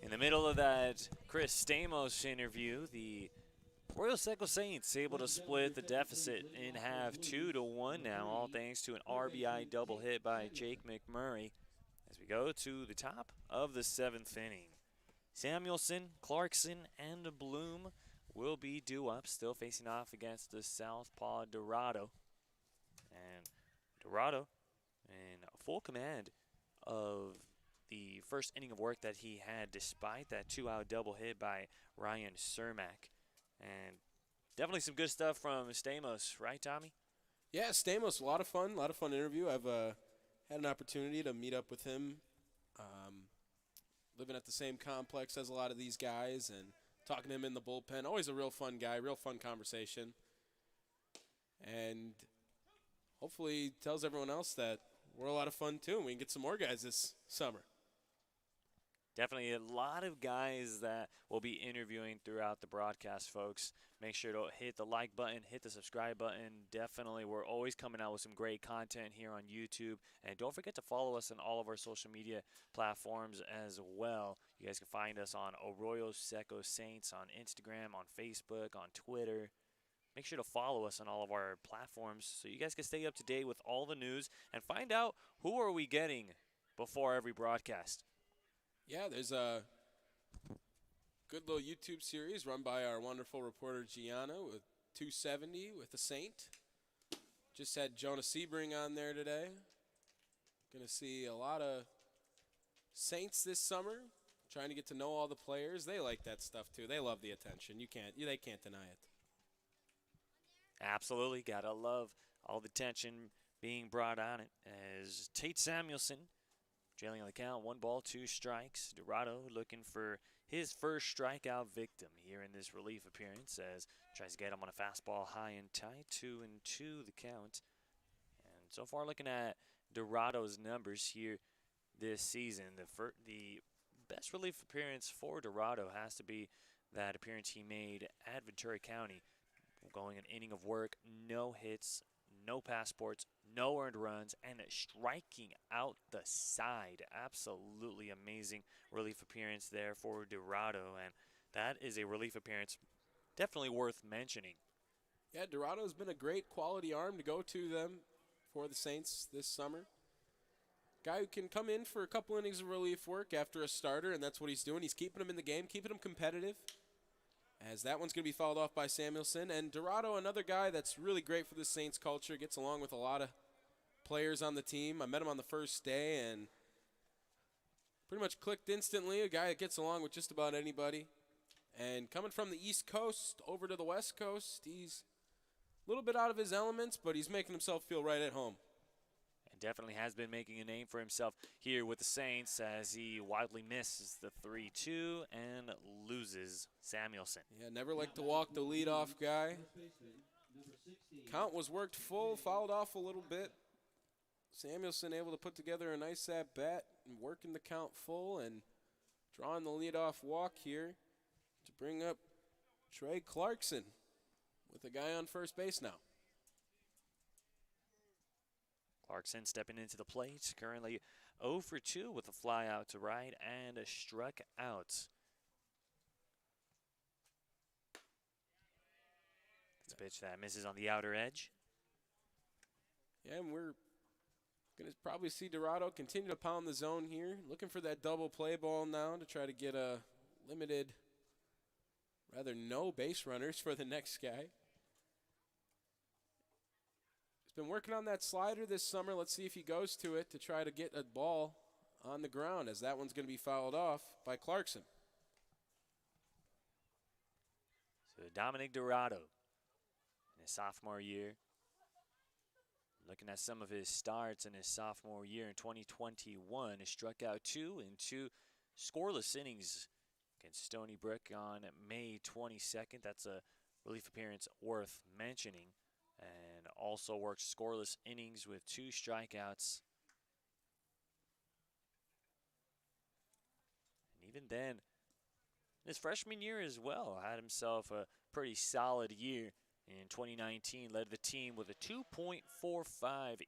In the middle of that Chris Stamos interview, the Arroyo Seco Saints able to split the deficit in half, 2-1 now, all thanks to an RBI double hit by Jake McMurray as we go to the top of the seventh inning. Samuelson, Clarkson, and Bloom will be due up, still facing off against the Southpaw Dorado. And Dorado in full command of the first inning of work that he had, despite that 2-out double hit by Ryan Cermak. And definitely some good stuff from Stamos, right, Tommy? Yeah, Stamos, a lot of fun interview. I've had an opportunity to meet up with him, living at the same complex as a lot of these guys, and talking to him in the bullpen. Always a real fun guy, real fun conversation. And hopefully he tells everyone else that we're a lot of fun too, and we can get some more guys this summer. Definitely a lot of guys that we'll be interviewing throughout the broadcast, folks. Make sure to hit the like button, hit the subscribe button. Definitely, we're always coming out with some great content here on YouTube. And don't forget to follow us on all of our social media platforms as well. You guys can find us on Arroyo Seco Saints on Instagram, on Facebook, on Twitter. Make sure to follow us on all of our platforms so you guys can stay up to date with all the news and find out who are we getting before every broadcast. Yeah, there's a good little YouTube series run by our wonderful reporter Gianna with 270 with the Saint. Just had Jonah Sebring on there today. Going to see a lot of Saints this summer, trying to get to know all the players. They like that stuff too. They love the attention. They can't deny it. Absolutely, gotta love all the tension being brought on it as Tate Samuelson trailing on the count, 1 ball, 2 strikes. Dorado looking for his first strikeout victim here in this relief appearance as tries to get him on a fastball high and tight, 2-2 the count. And so far looking at Dorado's numbers here this season, the best relief appearance for Dorado has to be that appearance he made at Ventura County, going an inning of work, no hits, no passports, no earned runs, and striking out the side. Absolutely amazing relief appearance there for Dorado, and that is a relief appearance definitely worth mentioning. Yeah, Dorado's been a great quality arm to go to them for the Saints this summer. Guy who can come in for a couple innings of relief work after a starter, and that's what he's doing. He's keeping them in the game, keeping them competitive, as that one's going to be followed off by Samuelson. And Dorado, another guy that's really great for the Saints culture, gets along with a lot of players on the team. I met him on the first day and pretty much clicked instantly. A guy that gets along with just about anybody. And coming from the East Coast over to the West Coast, he's a little bit out of his elements, but he's making himself feel right at home. Definitely has been making a name for himself here with the Saints as he wildly misses the 3-2 and loses Samuelson. Yeah, never like to walk the leadoff guy. Count was worked full, fouled off a little bit. Samuelson able to put together a nice at-bat and working the count full and drawing the leadoff walk here to bring up Trey Clarkson with a guy on first base now. Clarkson stepping into the plate, currently 0 for 2 with a fly out to right and a struck out. It's a pitch that misses on the outer edge. Yeah, and we're going to probably see Dorado continue to pound the zone here, looking for that double play ball now to try to get a limited, rather no base runners for the next guy. Been working on that slider this summer. Let's see if he goes to it to try to get a ball on the ground, as that one's going to be fouled off by Clarkson. So Dominic Dorado in his sophomore year. Looking at some of his starts in his sophomore year in 2021, he struck out 2 in 2 scoreless innings against Stony Brook on May 22nd. That's a relief appearance worth mentioning. And also worked scoreless innings with 2 strikeouts. And even then, his freshman year as well, had himself a pretty solid year in 2019. Led the team with a 2.45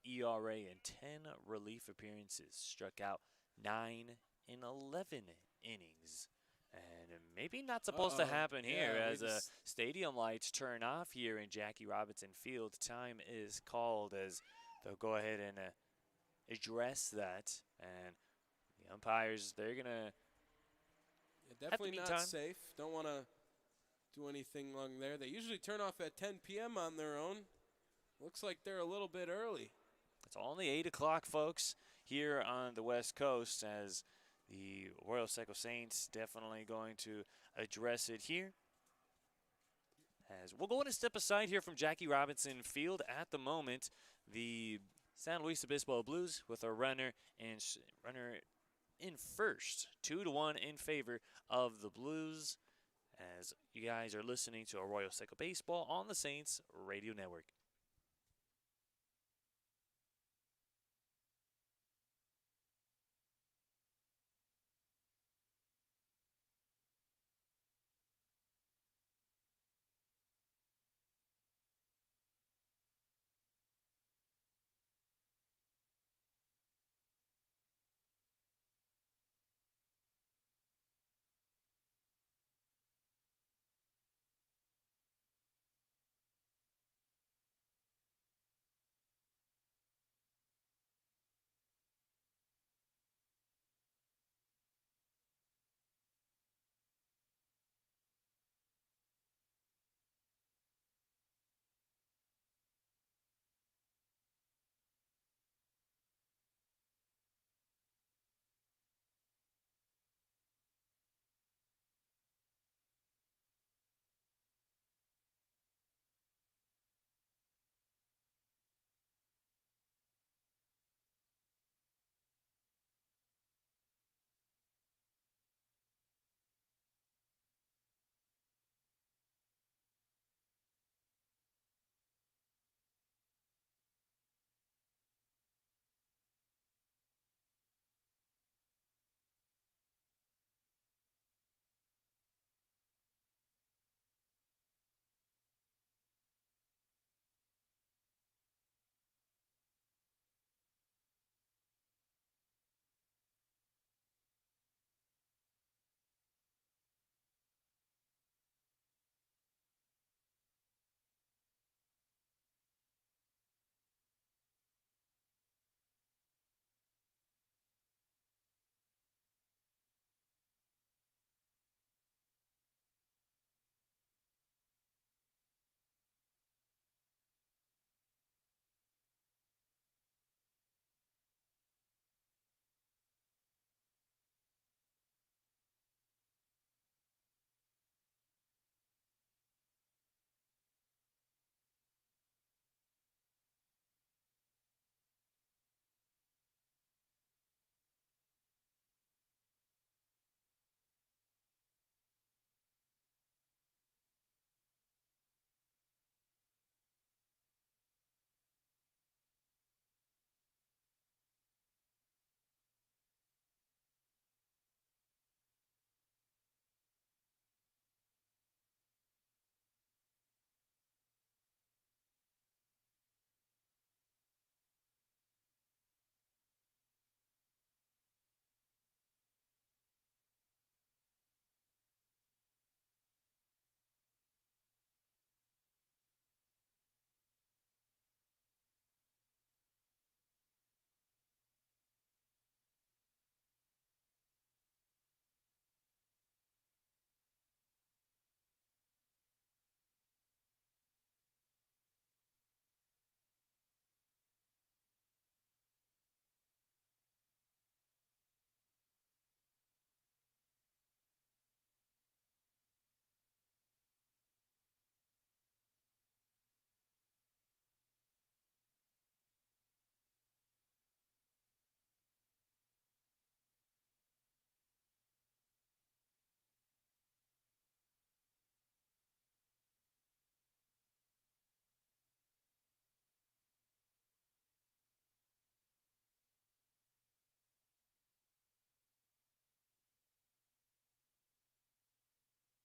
ERA and 10 relief appearances. Struck out 9 in 11 innings. And maybe not supposed to happen here as stadium lights turn off here in Jackie Robinson Field. Time is called as they'll go ahead and address that. And the umpires, they're going to definitely not meantime. safe. Don't want to do anything long there. They usually turn off at 10 p.m. on their own. Looks like they're a little bit early. It's only 8 o'clock, folks, here on the West Coast, as the Arroyo Seco Saints definitely going to address it here. As we'll go ahead and step aside here from Jackie Robinson Field at the moment. The San Luis Obispo Blues with a runner in first, 2-1 in favor of the Blues. As you guys are listening to Arroyo Seco Baseball on the Saints Radio Network.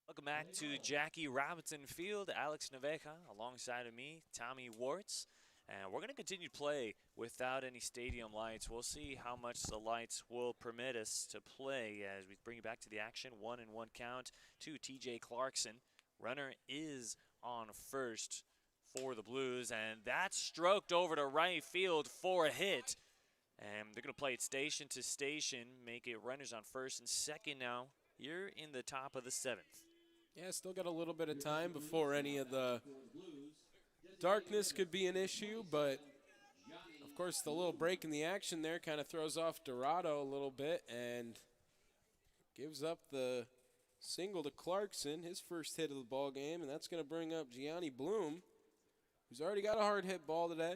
Welcome back to Jackie Robinson Field. Alex Naveja alongside of me, Tommy Wartz. And we're going to continue to play without any stadium lights. We'll see how much the lights will permit us to play as we bring you back to the action. 1-1 count to TJ Clarkson. Runner is on first for the Blues, and that's stroked over to right field for a hit. And they're going to play it station to station, make it runners on first and second now here in the top of the 7th. Yeah, still got a little bit of time before any of the darkness could be an issue, but of course the little break in the action there kind of throws off Dorado a little bit and gives up the single to Clarkson, his first hit of the ball game, and that's going to bring up Gianni Bloom, who's already got a hard hit ball today.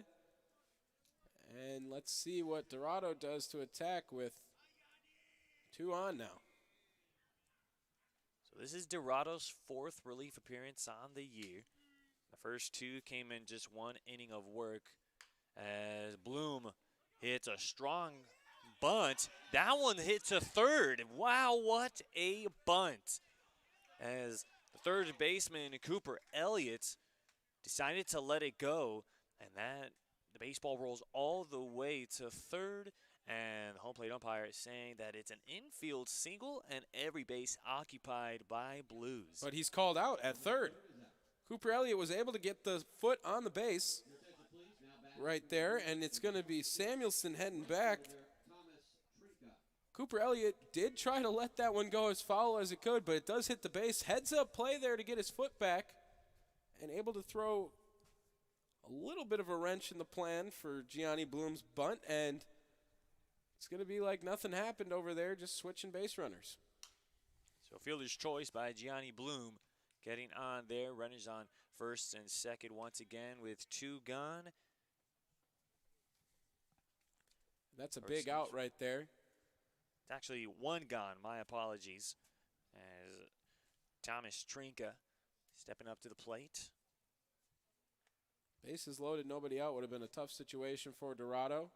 And let's see what Dorado does to attack with 2 on now. So this is Dorado's 4th relief appearance on the year. The first 2 came in just 1 inning of work as Bloom hits a strong bunt. That one hits a third. Wow, what a bunt. As the third baseman, Cooper Elliott, decided to let it go, and the baseball rolls all the way to third, and the home plate umpire is saying that it's an infield single and every base occupied by Blues. But he's called out at third. Cooper Elliott was able to get the foot on the base right there, and it's going to be Samuelson heading back. Cooper Elliott did try to let that one go as foul as it could, but it does hit the base. Heads up play there to get his foot back and able to throw a little bit of a wrench in the plan for Gianni Bloom's bunt, and it's going to be like nothing happened over there, just switching base runners. So fielder's choice by Gianni Bloom getting on there. Runners on first and second once again with 2 gone. That's a big out right there. It's actually 1 gone, my apologies. As Thomas Trinka stepping up to the plate. Bases loaded, nobody out. Would have been a tough situation for Dorado.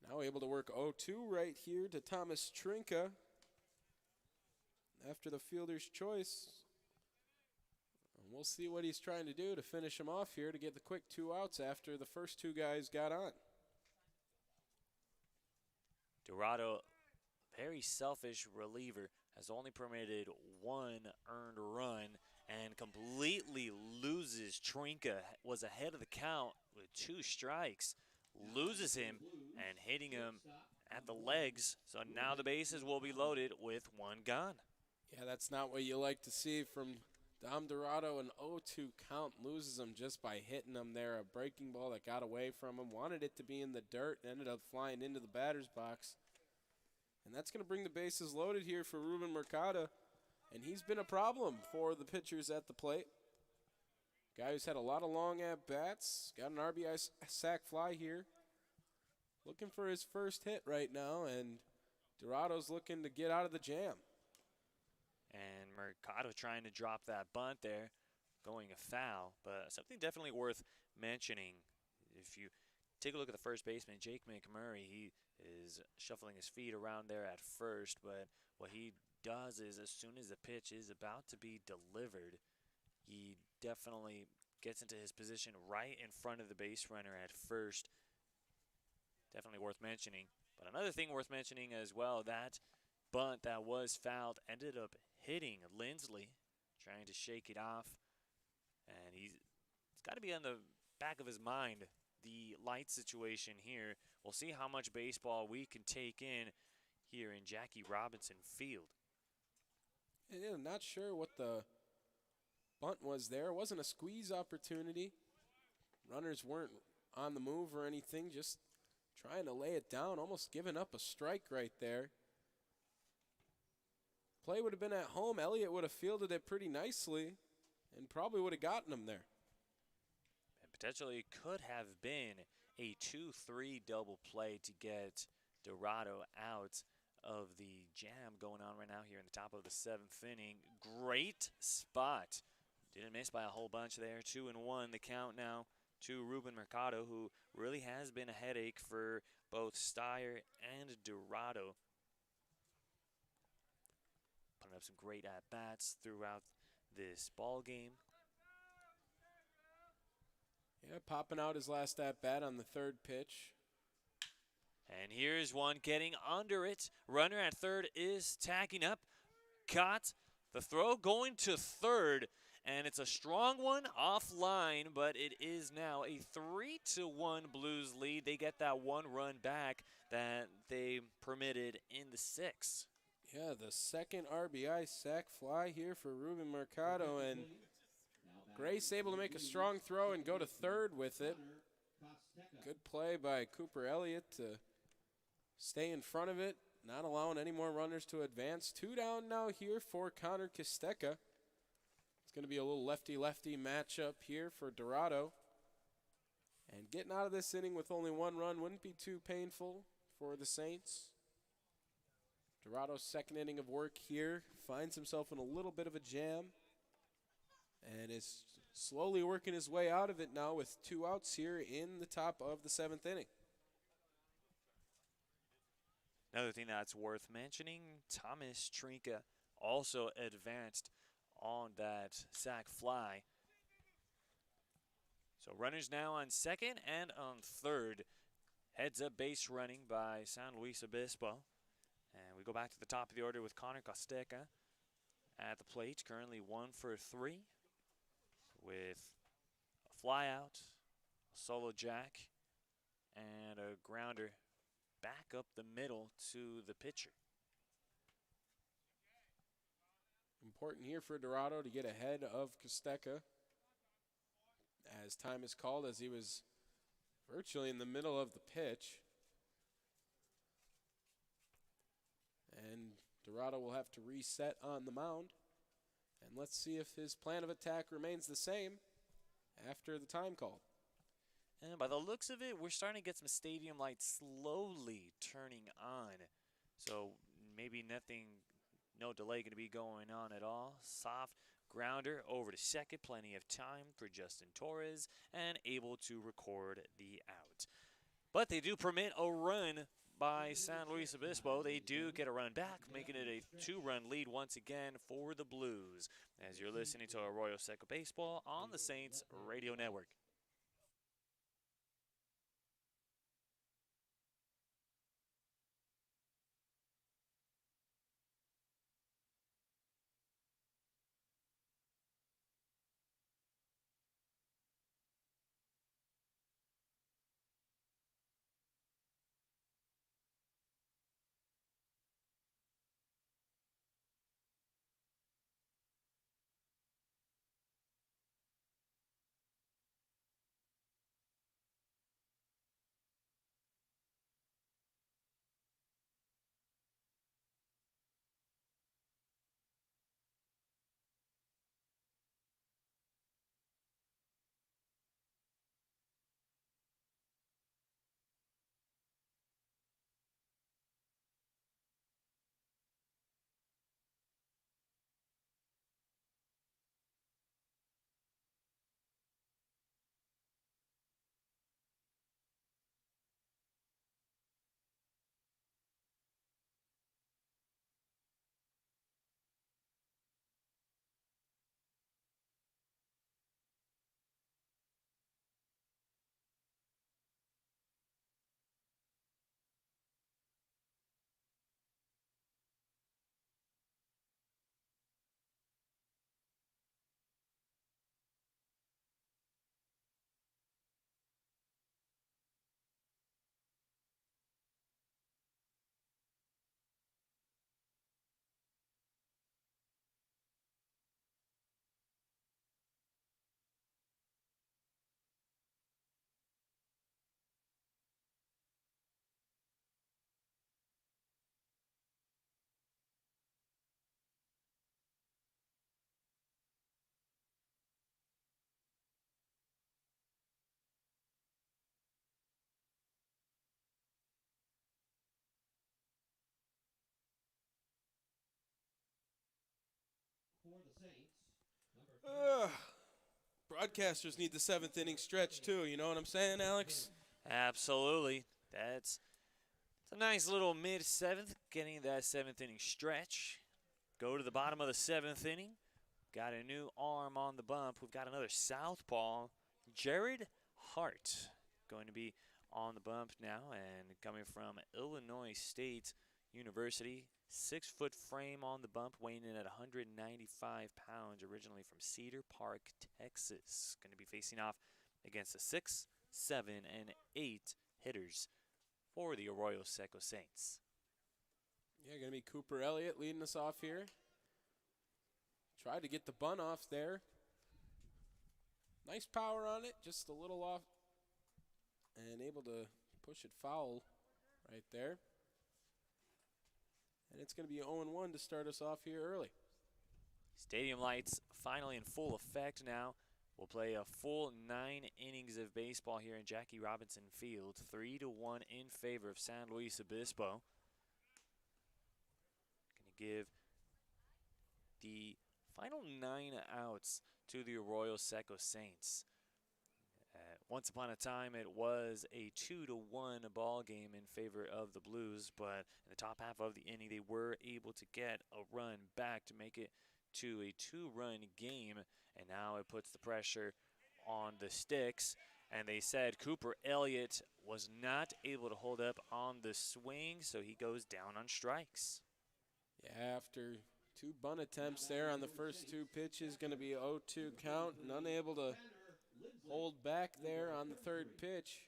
Now able to work 0-2 right here to Thomas Trinka. After the fielder's choice. And we'll see what he's trying to do to finish him off here to get the quick 2 outs after the first 2 guys got on. Dorado, very selfish reliever, has only permitted 1 earned run and completely loses Trinka. Was ahead of the count with 2 strikes. Loses him and hitting him at the legs. So now the bases will be loaded with 1 gone. Yeah, that's not what you like to see from Dom Dorado. An 0-2 count, loses him just by hitting him there. A breaking ball that got away from him. Wanted it to be in the dirt and ended up flying into the batter's box. And that's going to bring the bases loaded here for Ruben Mercado. And he's been a problem for the pitchers at the plate. Guy who's had a lot of long at-bats. Got an RBI sac fly here. Looking for his first hit right now. And Dorado's looking to get out of the jam. And Mercado trying to drop that bunt there, going a foul. But something definitely worth mentioning. If you take a look at the first baseman, Jake McMurray, he is shuffling his feet around there at first. But what he does is as soon as the pitch is about to be delivered, he definitely gets into his position right in front of the base runner at first. Definitely worth mentioning. But another thing worth mentioning as well, that bunt that was fouled ended up hitting Lindsley, trying to shake it off. And it's got to be on the back of his mind, the light situation here. We'll see how much baseball we can take in here in Jackie Robinson Field. Yeah, not sure what the bunt was there. It wasn't a squeeze opportunity. Runners weren't on the move or anything, just trying to lay it down, almost giving up a strike right there. Play would have been at home. Elliott would have fielded it pretty nicely and probably would have gotten him there. And potentially could have been a 2-3 double play to get Dorado out of the jam going on right now here in the top of the 7th inning. Great spot. Didn't miss by a whole bunch there. 2-1 the count now to Ruben Mercado, who really has been a headache for both Steyer and Dorado. Putting up some great at-bats throughout this ball game. Yeah, popping out his last at-bat on the 3rd pitch. And here's one getting under it. Runner at 3rd is tacking up. Caught the throw going to 3rd. And it's a strong one offline, but it is now a 3-1 Blues lead. They get that 1 run back that they permitted in the 6th. Yeah, the second RBI sac fly here for Ruben Mercado, and Grace able to make a strong throw and go to third with it. Good play by Cooper Elliott to stay in front of it, not allowing any more runners to advance. 2 down now here for Connor Kostecka. It's going to be a little lefty-lefty matchup here for Dorado. And getting out of this inning with only 1 run wouldn't be too painful for the Saints. Dorado's second inning of work here finds himself in a little bit of a jam and is slowly working his way out of it now with 2 outs here in the top of the 7th inning. Another thing that's worth mentioning, Thomas Trinka also advanced on that sac fly. So runners now on second and on third. Heads up base running by San Luis Obispo. And we go back to the top of the order with Connor Kostecka at the plate, currently 1 for 3 with a fly out, a solo jack, and a grounder back up the middle to the pitcher. Important here for Dorado to get ahead of Kostecka as time is called, as he was virtually in the middle of the pitch. And Dorado will have to reset on the mound. And let's see if his plan of attack remains the same after the time called. And by the looks of it, we're starting to get some stadium lights slowly turning on. So maybe no delay going to be going on at all. Soft grounder over to second, plenty of time for Justin Torres, and able to record the out. But they do permit a run by San Luis Obispo. They do get a run back, making it a 2-run lead once again for the Blues, as you're listening to Arroyo Seco Baseball on the Saints Radio Network. For the Saints, number Broadcasters need the 7th inning stretch too, you know what I'm saying, Alex? Absolutely. It's a nice little mid-7th, getting that 7th inning stretch. Go to the bottom of the 7th inning. Got a new arm on the bump. We've got another southpaw, Jared Hart, going to be on the bump now, and coming from Illinois State University. 6-foot frame on the bump, weighing in at 195 pounds, originally from Cedar Park, Texas. Going to be facing off against the 6, 7, and 8 hitters for the Arroyo Seco Saints. Yeah, going to be Cooper Elliott leading us off here. Tried to get the bunt off there. Nice power on it, just a little off. And able to push it foul right there. And it's going to be 0-1 to start us off here early. Stadium lights finally in full effect now. We'll play a full 9 innings of baseball here in Jackie Robinson Field. 3-1 in favor of San Luis Obispo. Going to give the final 9 outs to the Arroyo Seco Saints. Once upon a time, it was a 2-1 ball game in favor of the Blues, but in the top half of the inning, they were able to get a run back to make it to a 2-run game, and now it puts the pressure on the Sticks. And they said Cooper Elliott was not able to hold up on the swing, so he goes down on strikes. Yeah, after 2 bunt attempts there on the first 2 pitches, going to be 0-2 count, and unable to hold back there on the 3rd pitch.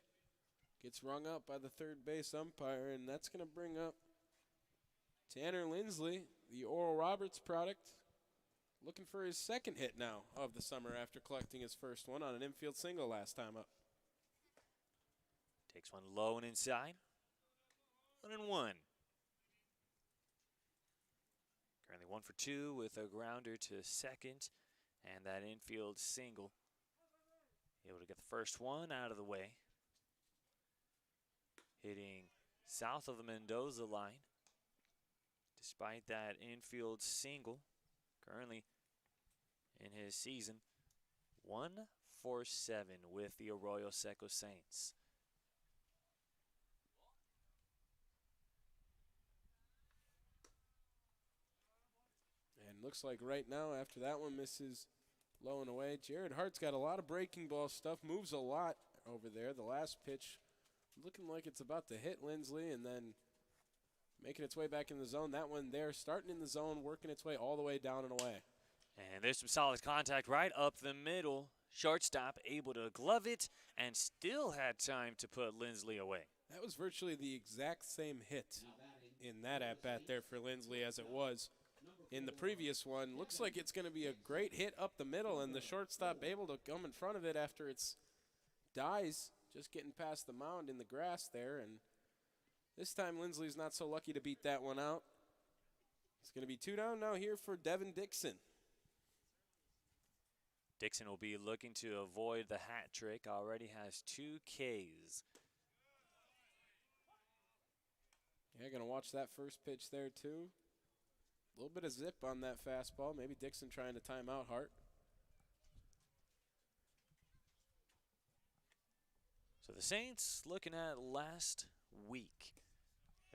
Gets rung up by the 3rd base umpire, and that's going to bring up Tanner Lindsley, the Oral Roberts product, looking for his 2nd hit now of the summer after collecting his first one on an infield single last time up. Takes one low and inside. 1-1. Currently 1 for 2 with a grounder to second and that infield single. Able to get the first one out of the way. Hitting south of the Mendoza line. Despite that infield single, currently in his season, 1 for 7 with the Arroyo Seco Saints. And looks like right now, after that one misses low and away, Jared Hart's got a lot of breaking ball stuff, moves a lot over there. The last pitch looking like it's about to hit Lindsley and then making its way back in the zone. That one there starting in the zone, working its way all the way down and away. And there's some solid contact right up the middle. Shortstop able to glove it and still had time to put Lindsley away. That was virtually the exact same hit in that at-bat there for Lindsley as it was in the previous one. Looks like it's going to be a great hit up the middle, and the shortstop able to come in front of it after it's dies, just getting past the mound in the grass there. And this time Lindsley's not so lucky to beat that one out. It's going to be 2 down now here for Devin Dixon. Dixon will be looking to avoid the hat trick. Already has 2 Ks. Yeah, going to watch that first pitch there too. A little bit of zip on that fastball. Maybe Dixon trying to time out Hart. So the Saints looking at last week.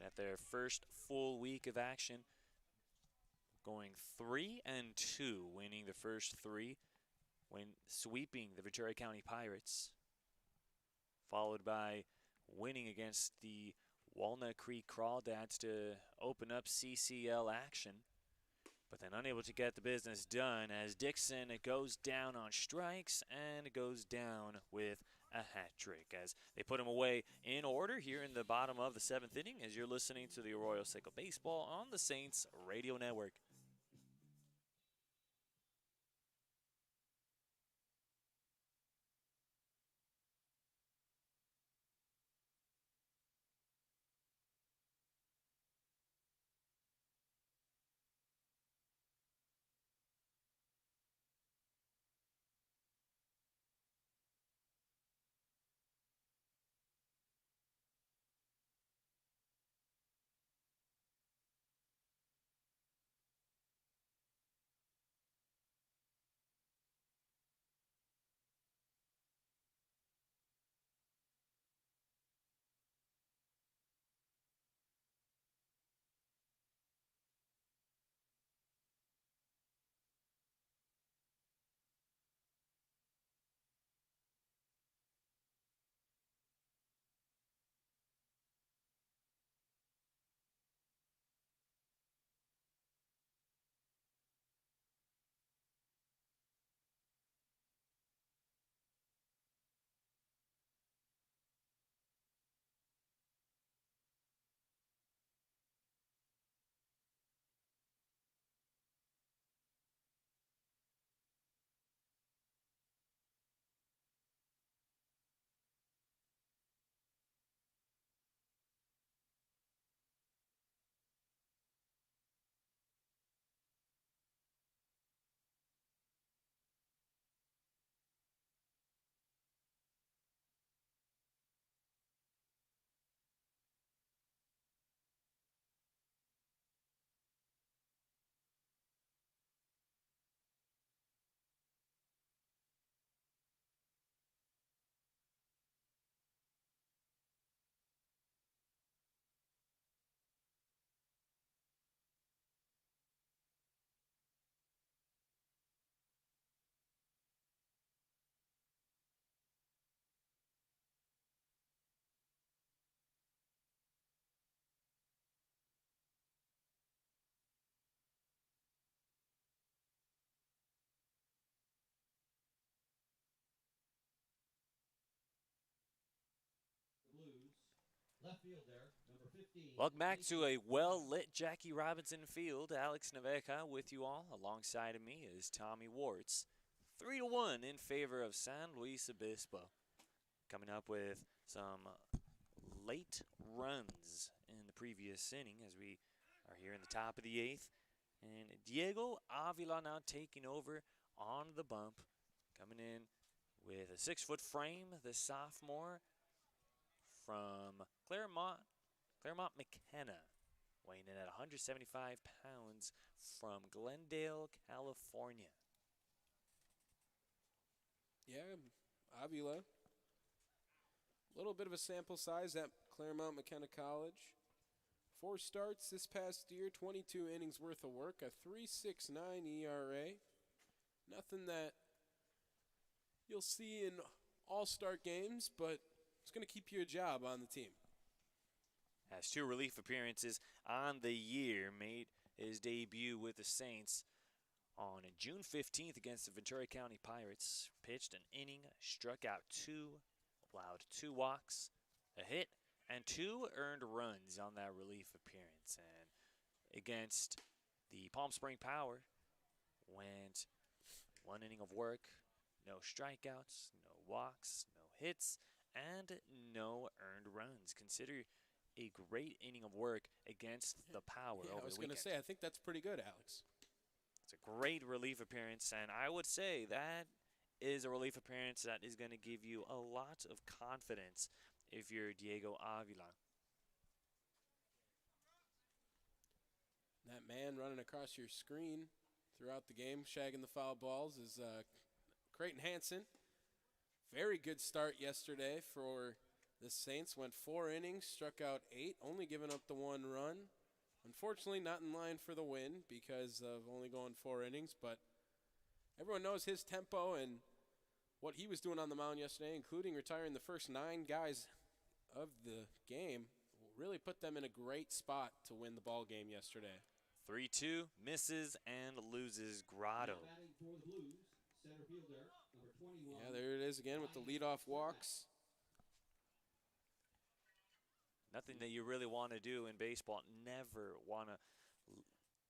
At their first full week of action. Going 3-2, winning the first 3. When sweeping the Ventura County Pirates. Followed by winning against the Walnut Creek Crawdads to open up CCL action. But then unable to get the business done as Dixon goes down on strikes and goes down with a hat trick as they put him away in order here in the bottom of the 7th inning as you're listening to the Arroyo Seco Baseball on the Saints Radio Network. left field there, number 15. Welcome back to a well-lit Jackie Robinson field. Alex Naveca with you all. Alongside of me is Tommy Warts. 3-1 in favor of San Luis Obispo. Coming up with some late runs in the previous inning as we are here in the top of the 8th. And Diego Avila now taking over on the bump. Coming in with a 6-foot frame, the sophomore from Claremont McKenna, weighing in at 175 pounds from Glendale, California. Yeah, Avila. A little bit of a sample size at Claremont McKenna College. 4 starts this past year, 22 innings worth of work, a 3.69 ERA. Nothing that you'll see in all-star games, but it's going to keep you a job on the team. Has 2 relief appearances on the year, made his debut with the Saints on June 15th against the Ventura County Pirates. Pitched an inning, struck out 2, allowed 2 walks, a hit, and 2 earned runs on that relief appearance. And against the Palm Spring Power, went 1 inning of work, no strikeouts, no walks, no hits, and no earned runs. Consider a great inning of work against the Power over the weekend. I was going to say, I think that's pretty good, Alex. It's a great relief appearance, and I would say that is a relief appearance that is going to give you a lot of confidence if you're Diego Avila. That man running across your screen throughout the game, shagging the foul balls, is Creighton Hansen. Very good start yesterday for the Saints. Went 4 innings, struck out 8, only giving up the 1 run. Unfortunately, not in line for the win because of only going 4 innings, but everyone knows his tempo and what he was doing on the mound yesterday, including retiring the first 9 guys of the game, really put them in a great spot to win the ball game yesterday. 3-2, misses and loses Grotto. Batting for the Blues, center fielder, number 21. Yeah, there it is again with the leadoff walks. Nothing that you really want to do in baseball. Never want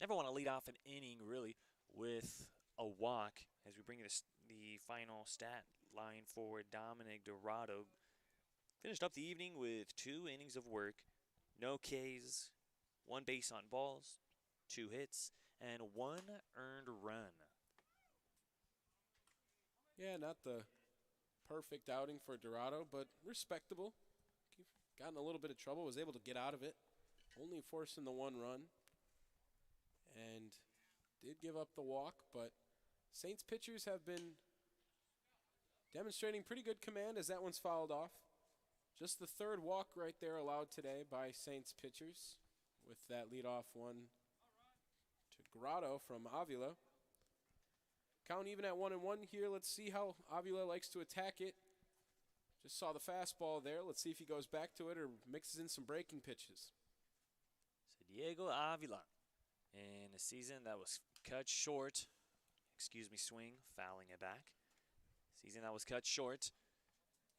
to lead off an inning really with a walk. As we bring the final stat line for Dominic Dorado, finished up the evening with 2 innings of work, no Ks, 1 base on balls, 2 hits, and 1 earned run. Yeah, not the perfect outing for Dorado, but respectable. Got in a little bit of trouble, was able to get out of it, only forcing the 1 run, and did give up the walk, but Saints pitchers have been demonstrating pretty good command as that one's fouled off. Just the 3rd walk right there allowed today by Saints pitchers with that leadoff one to Grotto from Avila. Count even at 1-1 here. Let's see how Avila likes to attack it. Just saw the fastball there. Let's see if he goes back to it or mixes in some breaking pitches. So Diego Avila in a season that was cut short. Swing, fouling it back. Season that was cut short.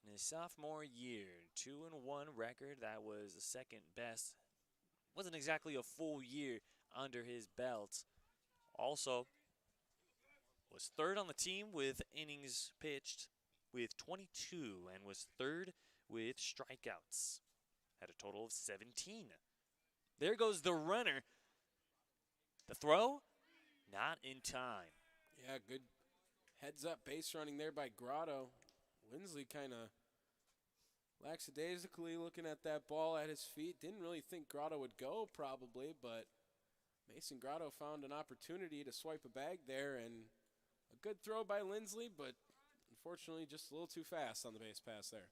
In his sophomore year, 2-1 record. That was the 2nd best. Wasn't exactly a full year under his belt. Also, was 3rd on the team with innings pitched with 22 and was 3rd with strikeouts. Had a total of 17. There goes the runner. The throw, not in time. Yeah, good heads-up base running there by Grotto. Lindsley kind of lackadaisically looking at that ball at his feet. Didn't really think Grotto would go probably, but Mason Grotto found an opportunity to swipe a bag there, and a good throw by Lindsley, but unfortunately just a little too fast on the base pass there.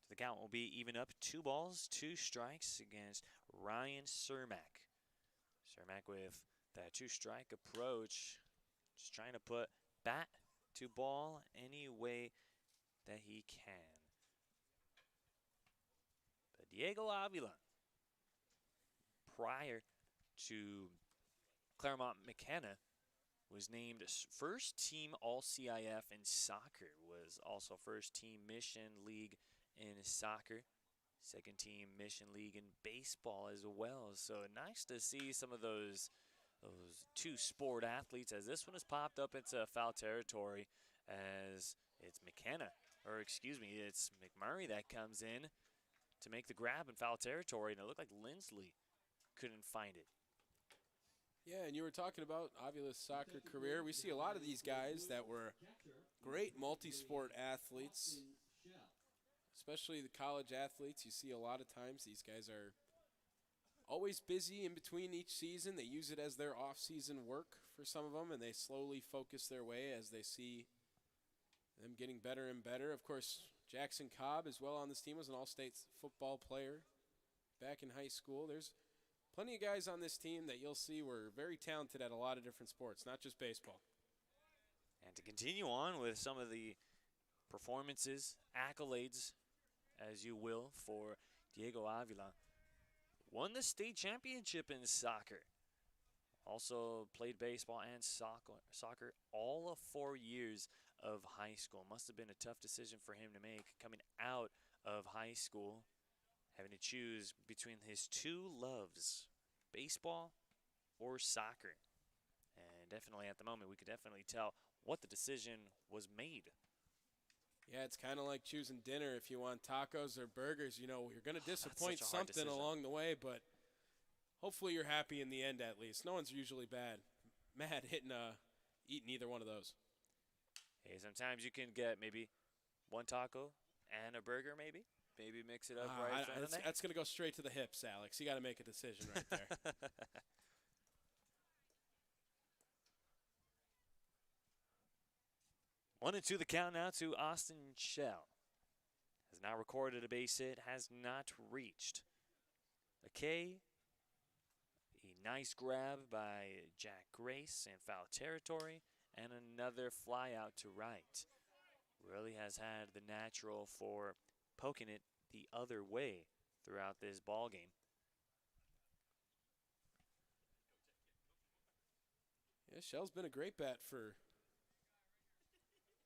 The count will be even up, 2 balls, 2 strikes against Ryan Cermak. Cermak with that 2-strike approach, just trying to put bat to ball any way that he can. But Diego Avila, prior to Claremont McKenna, was named first team All-CIF in soccer, was also first team Mission League in soccer. second team Mission League in baseball as well. So nice to see some of those two sport athletes, as this one has popped up into foul territory, as it's McKenna, or excuse me, it's McMurray that comes in to make the grab in foul territory, and it looked like Lindsley couldn't find it. Yeah, and you were talking about Avila's soccer career. We see a lot of these guys that were great multi-sport athletes, especially the college athletes. You see a lot of times these guys are always busy in between each season. They use it as their off-season work for some of them, and they slowly focus their way as they see them getting better and better. Of course, Jackson Cobb as well on this team was an all-state football player back in high school. There's plenty of guys on this team that you'll see were very talented at a lot of different sports, not just baseball. And to continue on with some of the performances, accolades, as you will, for Diego Avila. Won the state championship in soccer. Also played baseball and soccer all of 4 years of high school. Must have been a tough decision for him to make coming out of high school, having to choose between his two loves, baseball or soccer. And definitely at the moment, we could definitely tell what the decision was made. Yeah, it's kind of like choosing dinner if you want tacos or burgers. You know, you're going to disappoint such a hard something decision. along the way, but hopefully you're happy in the end at least. No one's usually mad eating either one of those. Hey, sometimes you can get maybe one taco and a burger, maybe. Maybe mix it up right in front of That's going to go straight to the hips, Alex. You got to make a decision right there. 1-2 the count now to Austin Shell. Has now recorded a base hit, has not reached. A K, a nice grab by Jack Grace in foul territory, and another fly out to right. Really has had the natural for poking it the other way throughout this ball game. Yeah, Shell's been a great bat for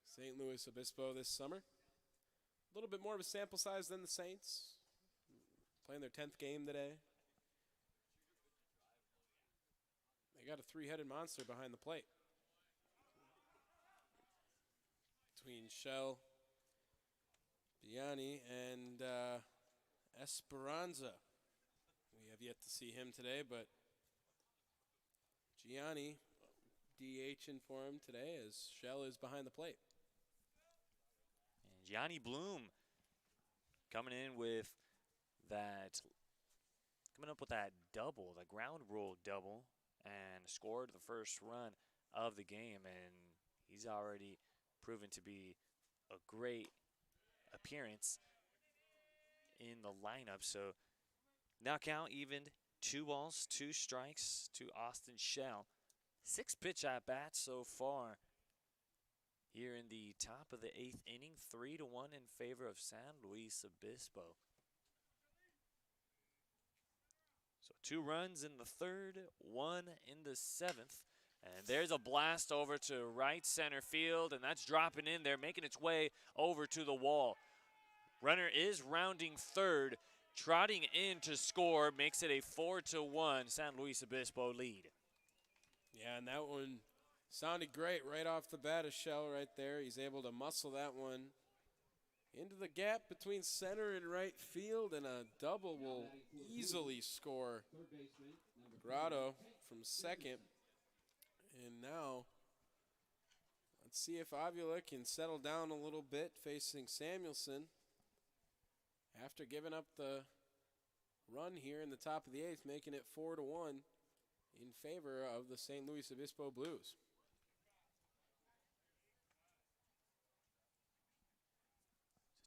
St. Louis Obispo this summer. A little bit more of a sample size than the Saints. Playing their 10th game today. They got a three-headed monster behind the plate. Between Shell, Biani, and Esperanza. We have yet to see him today, but Gianni DHing for him today as Shell is behind the plate. And Gianni Bloom coming up with that double, the ground rule double, and scored the first run of the game, and he's already proven to be a great appearance in the lineup. So now count evened, 2 balls, 2 strikes to Austin Shell. 6 pitch at bats so far here in the top of the 8th inning, 3-1 in favor of San Luis Obispo. So 2 runs in the 3rd, 1 in the 7th. And there's a blast over to right center field, and that's dropping in there, making its way over to the wall. Runner is rounding 3rd, trotting in to score, makes it a 4-1 San Luis Obispo lead. Yeah, and that one sounded great right off the bat of Shell right there. He's able to muscle that one into the gap between center and right field, and a double will easily score Grotto from second. And now, let's see if Avila can settle down a little bit facing Samuelson after giving up the run here in the top of the 8th, making it 4-1 in favor of the St. Louis Obispo Blues.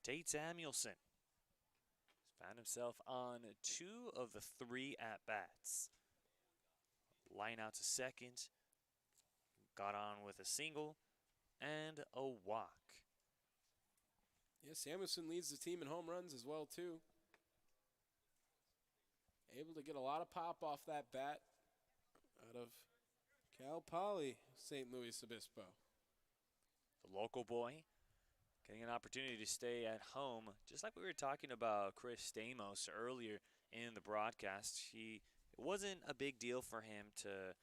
Tate Samuelson has found himself on 2 of the 3 at-bats. Line out to second, got on with a single and a walk. Yeah, Samuelson leads the team in home runs as well, too. Able to get a lot of pop off that bat out of Cal Poly, St. Louis Obispo. The local boy getting an opportunity to stay at home, just like we were talking about Chris Stamos earlier in the broadcast. It wasn't a big deal for him to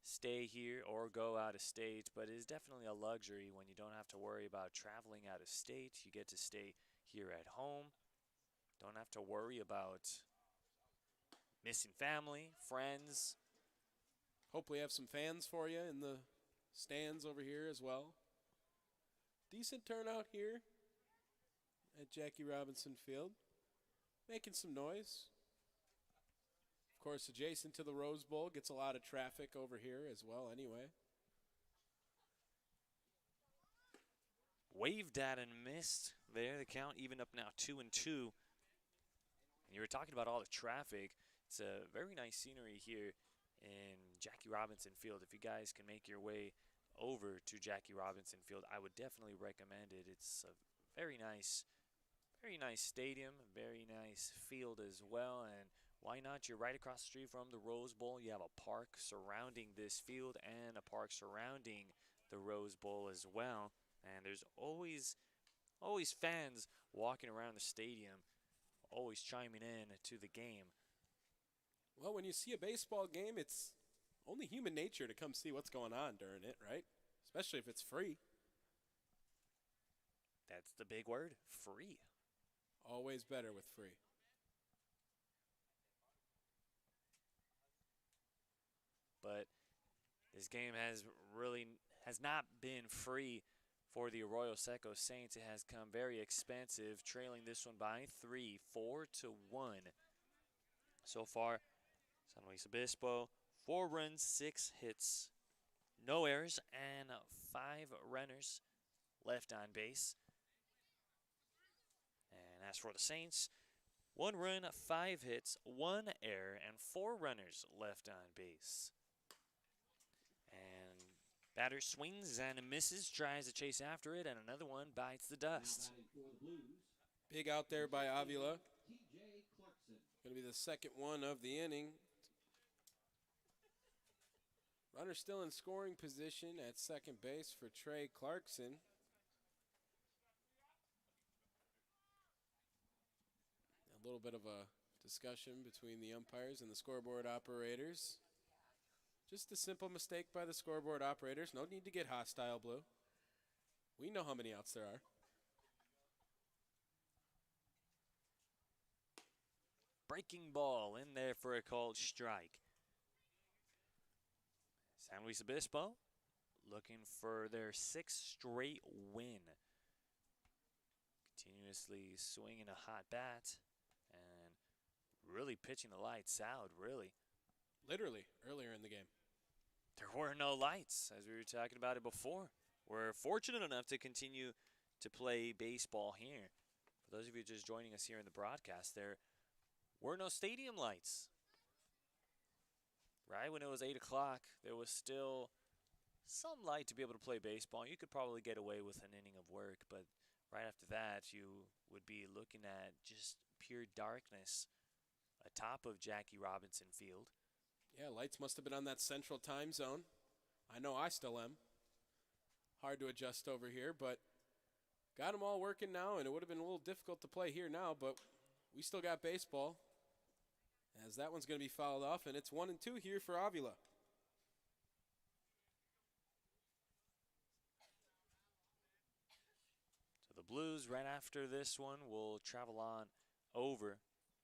stay here or go out of state, but it is definitely a luxury when you don't have to worry about traveling out of state. You get to stay here at home. Don't have to worry about missing family, friends. Hopefully, have some fans for you in the stands over here as well. Decent turnout here at Jackie Robinson Field, making some noise. Of course, adjacent to the Rose Bowl, gets a lot of traffic over here as well anyway. Waved at and missed there. The count even up now 2-2. And you were talking about all the traffic. It's a very nice scenery here in Jackie Robinson Field. If you guys can make your way over to Jackie Robinson Field, I would definitely recommend it. It's a very nice stadium, very nice field as well. And why not? You're right across the street from the Rose Bowl. You have a park surrounding this field and a park surrounding the Rose Bowl as well. And there's always fans walking around the stadium, always chiming in to the game. Well, when you see a baseball game, it's only human nature to come see what's going on during it, right? Especially if it's free. That's the big word, free. Always better with free. But this game has not been free for the Arroyo Seco Saints. It has come very expensive, trailing this one by 3, 4-1. So far, San Luis Obispo, 4 runs, 6 hits, no errors, and 5 runners left on base. And as for the Saints, 1 run, 5 hits, 1 error, and 4 runners left on base. And batter swings and misses, tries to chase after it, and another one bites the dust. Big out there by Avila. T.J. Clarkson. Going to be the second one of the inning. Runner still in scoring position at second base for Trey Clarkson. A little bit of a discussion between the umpires and the scoreboard operators. Just a simple mistake by the scoreboard operators. No need to get hostile, Blue. We know how many outs there are. Breaking ball in there for a called strike. San Luis Obispo looking for their 6th straight win. Continuously swinging a hot bat and really pitching the lights out, really. Literally, earlier in the game. There were no lights, as we were talking about it before. We're fortunate enough to continue to play baseball here. For those of you just joining us here in the broadcast, there were no stadium lights. Right when it was 8 o'clock, there was still some light to be able to play baseball. You could probably get away with an inning of work, but right after that, you would be looking at just pure darkness atop of Jackie Robinson Field. Yeah, lights must have been on that central time zone. I know I still am. Hard to adjust over here, but got them all working now, and it would have been a little difficult to play here now, but we still got baseball, as that one's going to be fouled off, and it's 1-2 here for Avila. So the Blues, right after this one, will travel on over,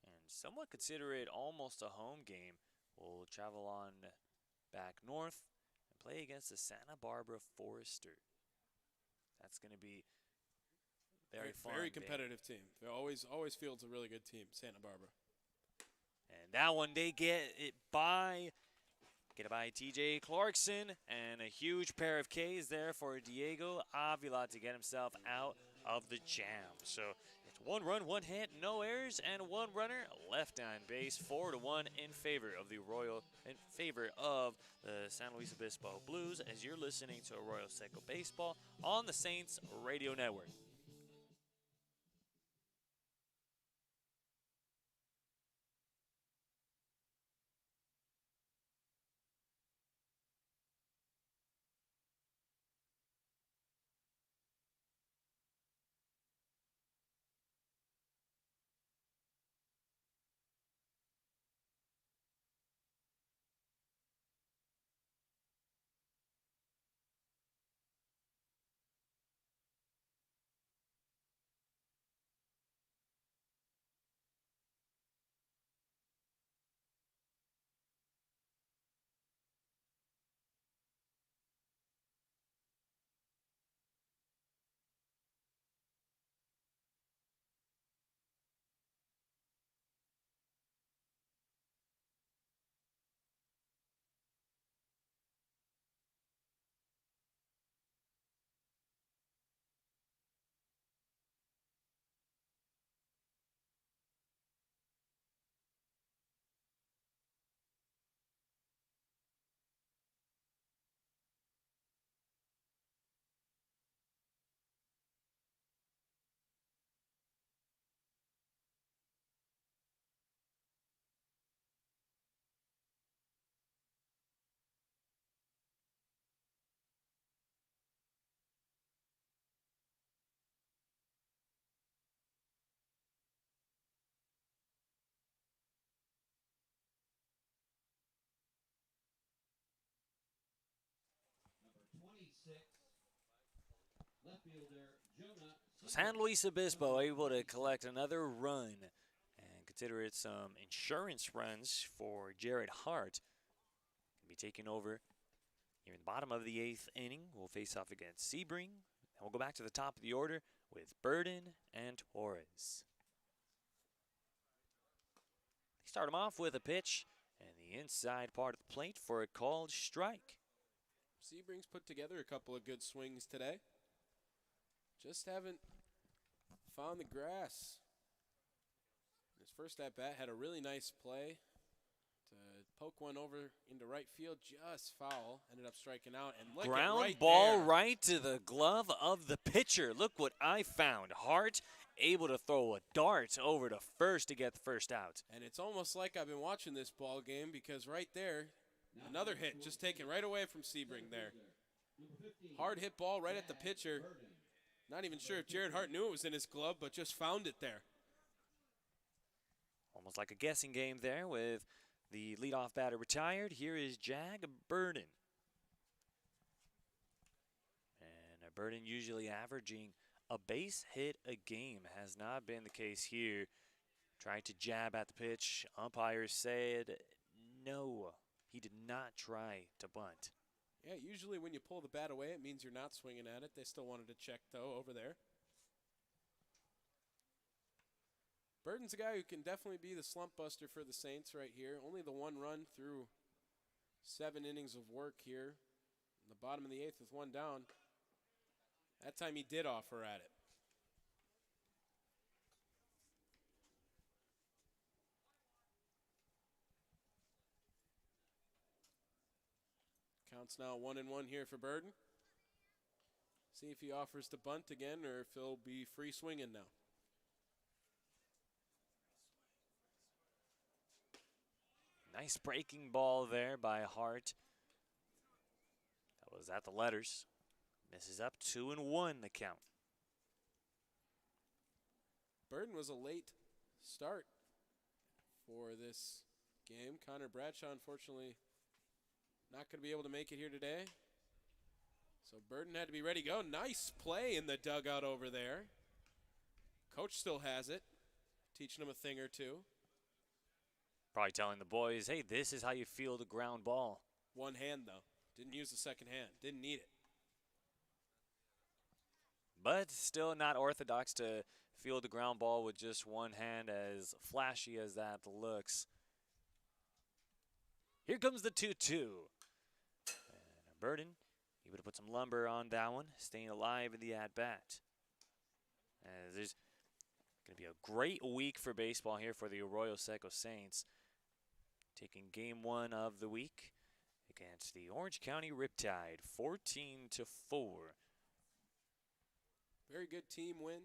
and somewhat consider it almost a home game. We'll travel on back north and play against the Santa Barbara Forester. That's going to be very fun. Very competitive team. They always fields a really good team, Santa Barbara. And that one, they get it by T.J. Clarkson, and a huge pair of Ks there for Diego Avila to get himself out of the jam. So it's 1 run, 1 hit, no errors, and 1 runner left on base. 4-1 in favor of the San Luis Obispo Blues, as you're listening to Arroyo Seco Baseball on the Saints Radio Network. Left fielder Jonah. San Luis Obispo able to collect another run and consider it some insurance runs for Jared Hart. Be taking over here in the bottom of the 8th inning. We'll face off against Sebring. And we'll go back to the top of the order with Burden and Torres. They start him off with a pitch and the inside part of the plate for a called strike. Sebring's put together a couple of good swings today. Just haven't found the grass. His first at bat had a really nice play to poke one over into right field, just foul. Ended up striking out, and look Ground at right ball there. right to the glove of the pitcher. Look what I found. Hart able to throw a dart over to first to get the first out. And it's almost like I've been watching this ball game, because right there, another hit just taken right away from Sebring there. Hard hit ball right at the pitcher. Not even sure if Jared Hart knew it was in his glove, but just found it there. Almost like a guessing game there with the leadoff batter retired. Here is Jag Burden. And Burden usually averaging a base hit a game. Has not been the case here. Tried to jab at the pitch. Umpires said no. He did not try to bunt. Yeah, usually when you pull the bat away, it means you're not swinging at it. They still wanted to check, though, over there. Burden's a guy who can definitely be the slump buster for the Saints right here. Only the one run through 7 innings of work here. In the bottom of the 8th with one down. That time he did offer at it. Counts now 1-1 here for Burden. See if he offers to bunt again or if he'll be free swinging now. Nice breaking ball there by Hart. That was at the letters. Misses up 2-1 the count. Burden was a late start for this game. Connor Bradshaw, unfortunately, not going to be able to make it here today. So Burden had to be ready to go. Nice play in the dugout over there. Coach still has it, teaching him a thing or two. Probably telling the boys, hey, this is how you field a ground ball. One hand, though. Didn't use the second hand. Didn't need it. But still not orthodox to field a ground ball with just one hand, as flashy as that looks. Here comes the 2-2. And Burden able to put some lumber on that one, staying alive in the at-bat. As there's going to be a great week for baseball here for the Arroyo Seco Saints. Taking game 1 of the week against the Orange County Riptide, 14-4. Very good team win.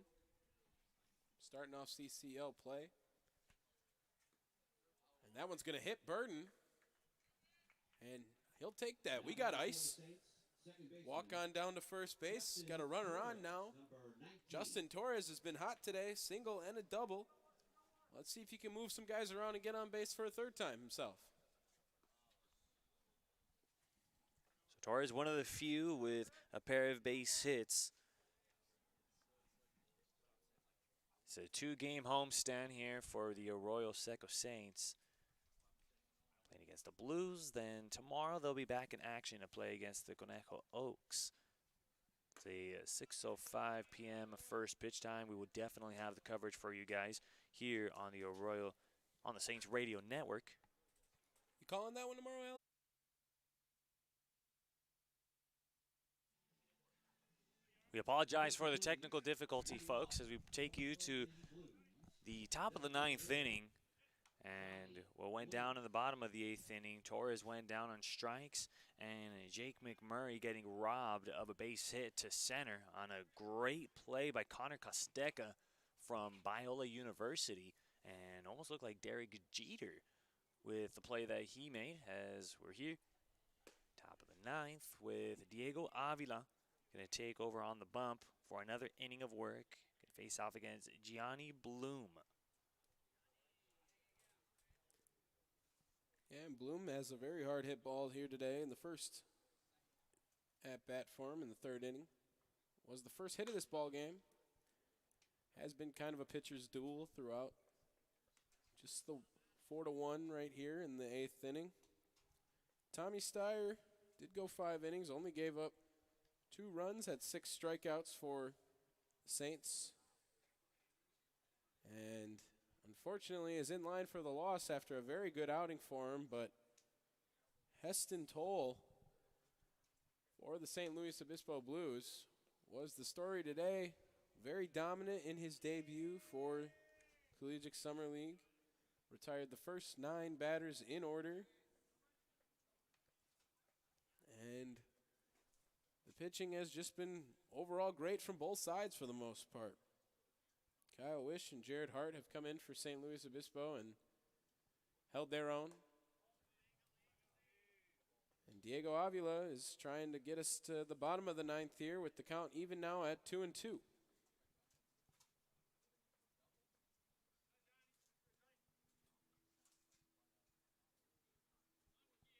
Starting off CCL play. And that one's going to hit Burden. And he'll take that. We got ice. Walk on down to first base. Got a runner on now. Justin Torres has been hot today. Single and a double. Let's see if he can move some guys around and get on base for a third time himself. So Torres, one of the few with a pair of base hits. It's a 2-game homestand here for the Arroyo Seco Saints. Playing against the Blues. Then tomorrow they'll be back in action to play against the Conejo Oaks. It's a 6:05 p.m. first pitch time. We will definitely have the coverage for you guys here on the Arroyo, on the Saints Radio Network. You calling that one tomorrow, Al? We apologize for the technical difficulty, folks, as we take you to the top of the 9th inning. And what went down in the bottom of the 8th inning, Torres went down on strikes, and Jake McMurray getting robbed of a base hit to center on a great play by Connor Costeca from Biola University, and almost looked like Derek Jeter with the play that he made. As we're here, top of the 9th, with Diego Avila going to take over on the bump for another inning of work. Going to face off against Gianni Bloom. Yeah, and Bloom has a very hard hit ball here today in the first at bat for him in the third inning. Was the first hit of this ball game. Has been kind of a pitcher's duel throughout. Just the 4-1 right here in the 8th inning. Tommy Steyer did go 5 innings, only gave up 2 runs, had 6 strikeouts for the Saints. And unfortunately is in line for the loss after a very good outing for him, but Heston Toll for the St. Louis Obispo Blues was the story today. Very dominant in his debut for Collegiate Summer League. Retired the first 9 batters in order. And the pitching has just been overall great from both sides for the most part. Kyle Wish and Jared Hart have come in for St. Louis Obispo and held their own. And Diego Avila is trying to get us to the bottom of the 9th here with the count even now at 2-2.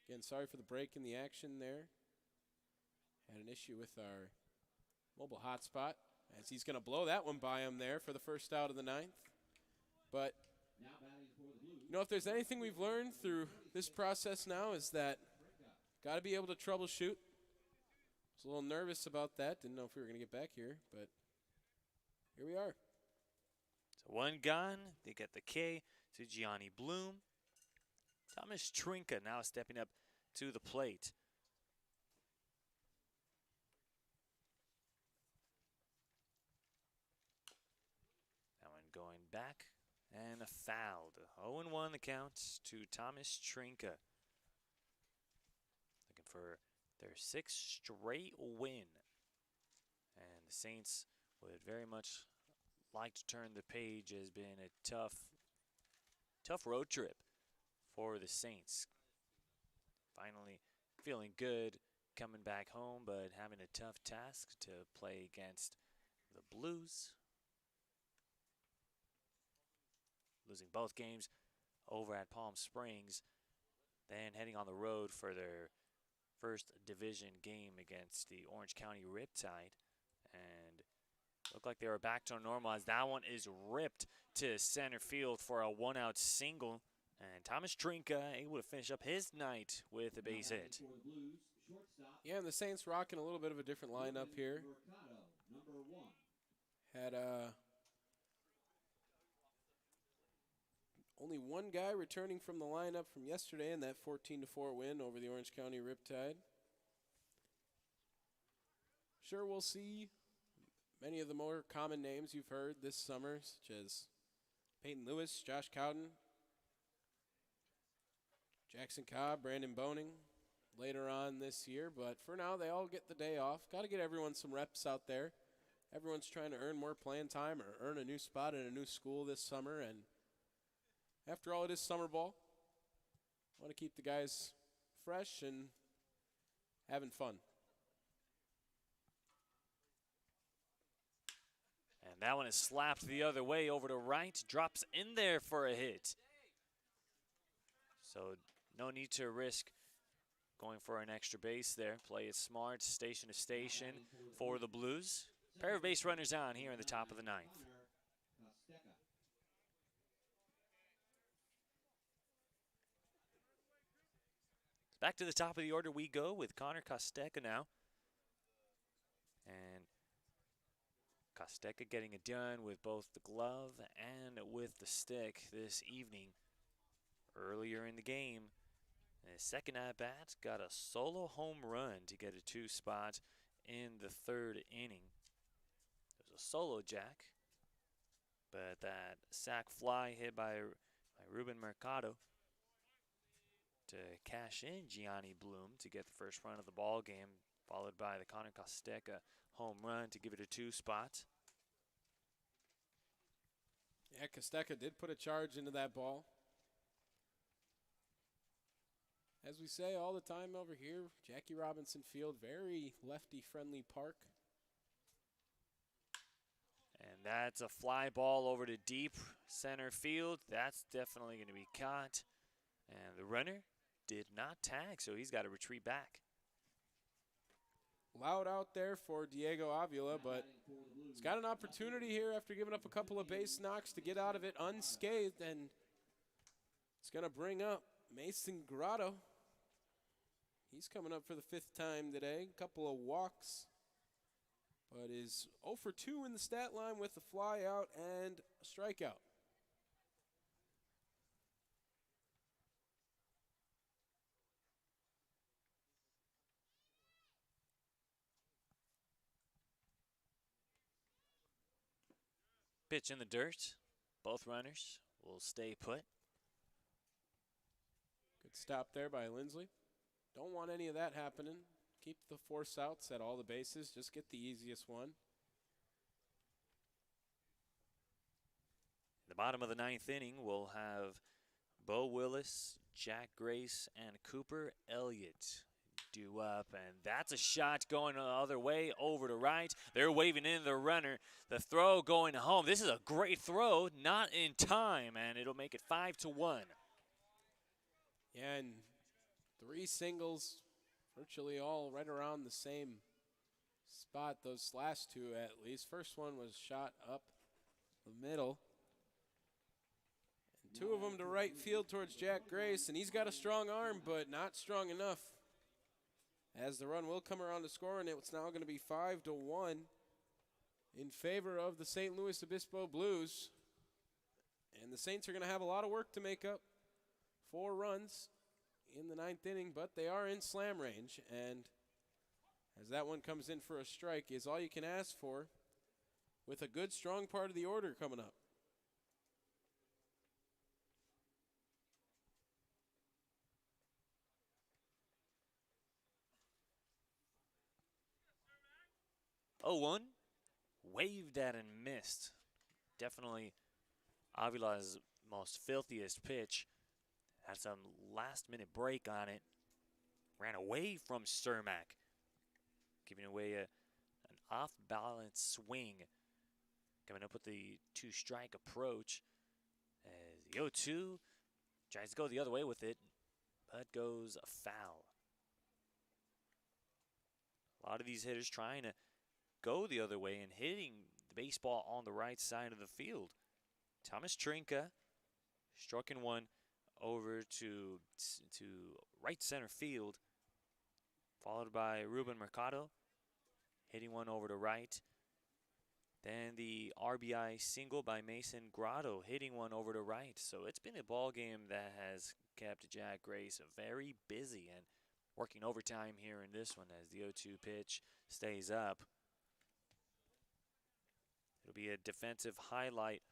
Again, sorry for the break in the action there. Had an issue with our mobile hotspot as he's going to blow that one by him there for the first out of the 9th. But, you know, if there's anything we've learned through this process now is that got to be able to troubleshoot. I was a little nervous about that. Didn't know if we were going to get back here, but here we are. So 1 gone. They get the K to Gianni Bloom. Thomas Trinka now stepping up to the plate. That one going back and a foul. 0-1 the count to Thomas Trinka. Looking for their 6th straight win. And the Saints would very much like to turn the page. It has been a tough road trip for the Saints. Finally feeling good coming back home, but having a tough task to play against the Blues. Losing both games over at Palm Springs, then heading on the road for their first division game against the Orange County Riptide. And looked like they were back to normal as that one is ripped to center field for a 1-out single. And Thomas Trinka able to finish up his night with a base hit. Yeah, and the Saints rocking a little bit of a different lineup here. Had only 1 guy returning from the lineup from yesterday in that 14-4 win over the Orange County Riptide. Sure, we'll see many of the more common names you've heard this summer, such as Peyton Lewis, Josh Cowden, Jackson Cobb, Brandon Boning later on this year. But for now, they all get the day off. Got to get everyone some reps out there. Everyone's trying to earn more playing time or earn a new spot in a new school this summer. And after all, it is summer ball. Want to keep the guys fresh and having fun. And that one is slapped the other way over to right. Drops in there for a hit. So no need to risk going for an extra base there. Play it smart, station to station for the Blues. Pair of base runners on here in the top of the 9th. Back to the top of the order we go with Connor Costeca now. And Costeca getting it done with both the glove and with the stick this evening. Earlier in the game, his second at-bat got a solo home run to get a 2 spot in the 3rd inning. It was a solo jack, but that sac fly hit by Ruben Mercado to cash in Gianni Bloom to get the first run of the ball game, followed by the Connor Costeca home run to give it a 2 spot. Yeah, Costeca did put a charge into that ball. As we say all the time over here, Jackie Robinson Field, very lefty-friendly park. And that's a fly ball over to deep center field. That's definitely going to be caught. And the runner did not tag, so he's got to retreat back. loud out there for Diego Avila, but he's got an opportunity here after giving up a couple of base knocks to get out of it unscathed, and it's going to bring up Mason Grotto. He's coming up for the 5th time today. A couple of walks, but is 0 for 2 in the stat line with a fly out and a strikeout. Pitch in the dirt. Both runners will stay put. Good stop there by Lindsley. Don't want any of that happening. Keep the force outs at all the bases. Just get the easiest one. The bottom of the 9th inning, we'll have Bo Willis, Jack Grace, and Cooper Elliott due up. And that's a shot going the other way over to right. They're waving in the runner. The throw going home. This is a great throw, not in time, and it'll make it 5-1. Yeah, and 3 singles, virtually all right around the same spot. Those last 2 at least. First one was shot up the middle. And 2 of them to right field towards Jack Grace, and he's got a strong arm, but not strong enough. As the run will come around to score, and it's now going to be 5-1 in favor of the St. Louis Obispo Blues. And the Saints are going to have a lot of work to make up 4 runs in the 9th inning, but they are in slam range, and as that one comes in for a strike is all you can ask for with a good, strong part of the order coming up. Oh, 1 waved at and missed. Definitely Avila's most filthiest pitch. Had some last-minute break on it. Ran away from Cermak, giving away an off-balance swing. Coming up with the 2-strike approach. As the 0-2 tries to go the other way with it, but goes foul. A lot of these hitters trying to go the other way and hitting the baseball on the right side of the field. Thomas Trinka striking one over to right center field, followed by Ruben Mercado hitting one over to right. Then the RBI single by Mason Grotto hitting one over to right. So it's been a ball game that has kept Jack Grace very busy and working overtime here in this one as the 0-2 pitch stays up. It'll be a defensive highlight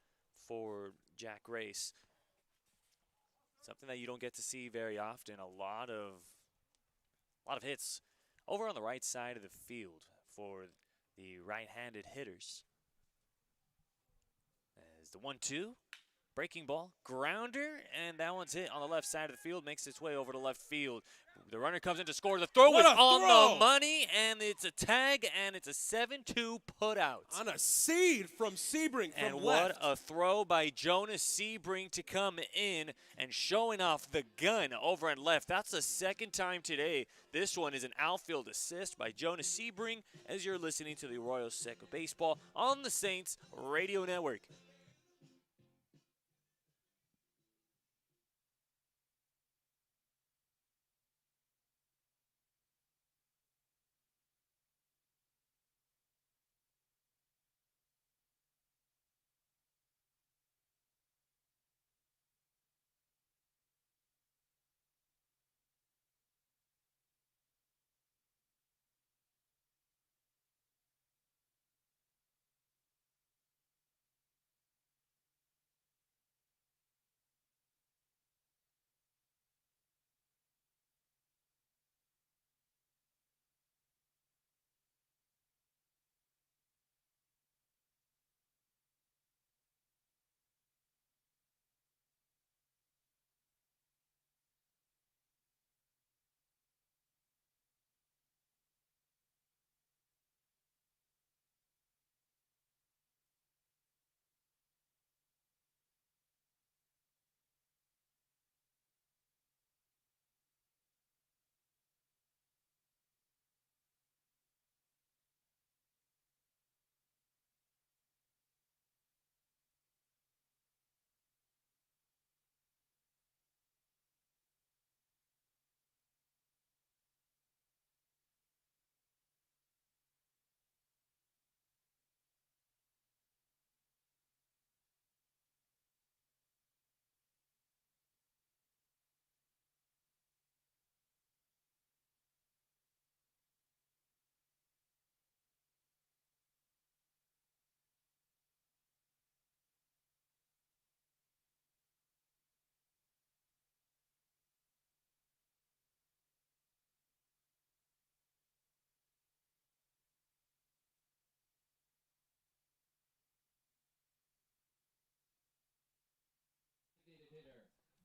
for Jack Grace. Something that you don't get to see very often. A lot of hits over on the right side of the field for the right-handed hitters. As the 1-2, breaking ball, grounder, and that one's hit on the left side of the field, makes its way over to left field. The runner comes in to score. The throw is on the money, and it's a tag, and it's a 7-2 putout. On a seed from Sebring from and left. what a throw by Jonas Sebring to come in and showing off the gun over and left. That's the 2nd time today. This one is an outfield assist by Jonas Sebring as you're listening to the Arroyo Seco Baseball on the Saints Radio Network.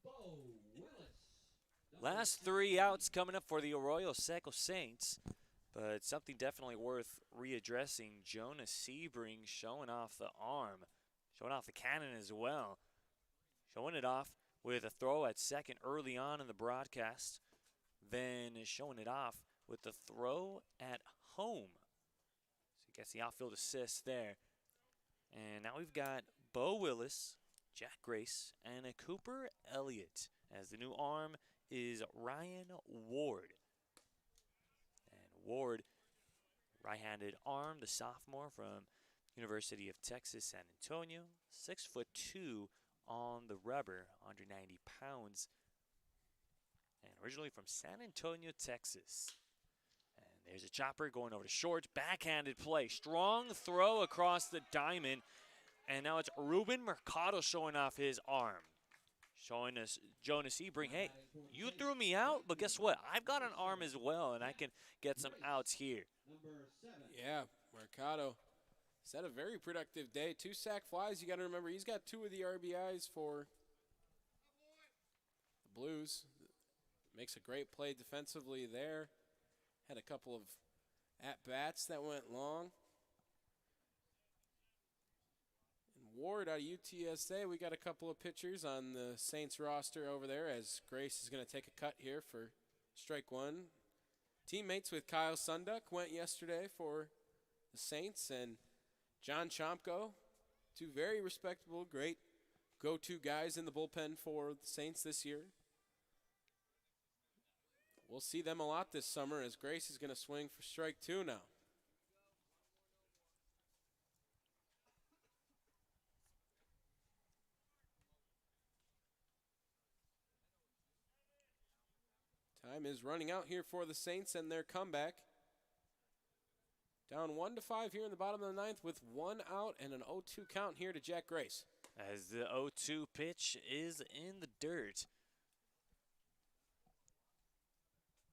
Bo Willis. Last 3 outs coming up for the Arroyo Seco Saints, but something definitely worth readdressing. Jonas Sebring showing off the arm, showing off the cannon as well. Showing it off with a throw at second early on in the broadcast, then showing it off with the throw at home. So he gets the outfield assist there. And now we've got Bo Willis, Jack Grace, and a Cooper Elliott, as the new arm is Ryan Ward. And Ward, right-handed arm, the sophomore from University of Texas, San Antonio, 6'2" on the rubber, 190 pounds, and originally from San Antonio, Texas. And there's a chopper going over to short, backhanded play, strong throw across the diamond, and now it's Ruben Mercado showing off his arm. Showing us Jonas Sebring, hey, you threw me out, but guess what? I've got an arm as well, and I can get some outs here. Yeah, Mercado. He's had a very productive day. 2 sack flies. You got to remember, he's got 2 of the RBIs for the Blues. Makes a great play defensively there. Had a couple of at-bats that went long. And Ward out of UTSA, we got a couple of pitchers on the Saints roster over there, as Grace is going to take a cut here for strike 1. Teammates with Kyle Sunduck went yesterday for the Saints, and John Chomko, 2 very respectable, great go-to guys in the bullpen for the Saints this year. We'll see them a lot this summer, as Grace is going to swing for strike 2 now. Time is running out here for the Saints and their comeback. Down 1-5 here in the bottom of the 9th with 1 out and an 0-2 count here to Jack Grace. As the 0-2 pitch is in the dirt.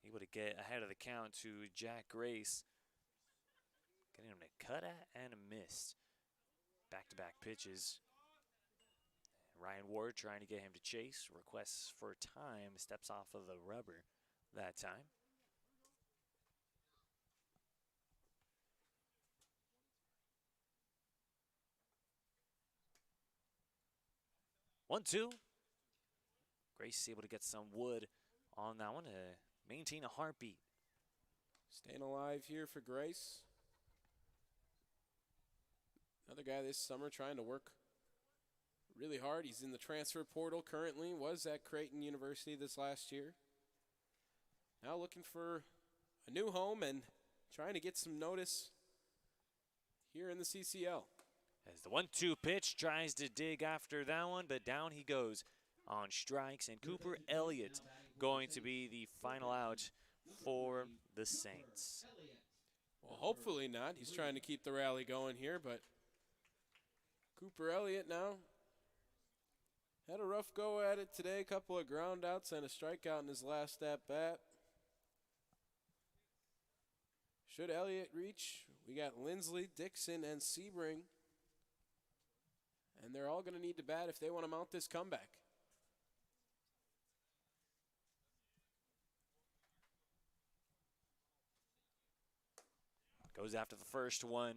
Able to get ahead of the count to Jack Grace. Getting him to cut at and a miss. Back-to-back pitches. Ryan Ward trying to get him to chase. Requests for time. Steps off of the rubber that time. One, two. Grace is able to get some wood on that one to maintain a heartbeat. Staying alive here for Grace. Another guy this summer trying to work really hard. He's in the transfer portal currently. Was at Creighton University this last year. Now looking for a new home and trying to get some notice here in the CCL. As the 1-2 pitch tries to dig after that one, but down he goes on strikes. And Cooper Elliott going to be the final out for the Saints. Well, hopefully not. He's trying to keep the rally going here, but Cooper Elliott now had a rough go at it today. A couple of ground outs and a strikeout in his last at-bat. Should Elliott reach, we got Lindsley, Dixon, and Sebring. And they're all going to need to bat if they want to mount this comeback. Goes after the first one.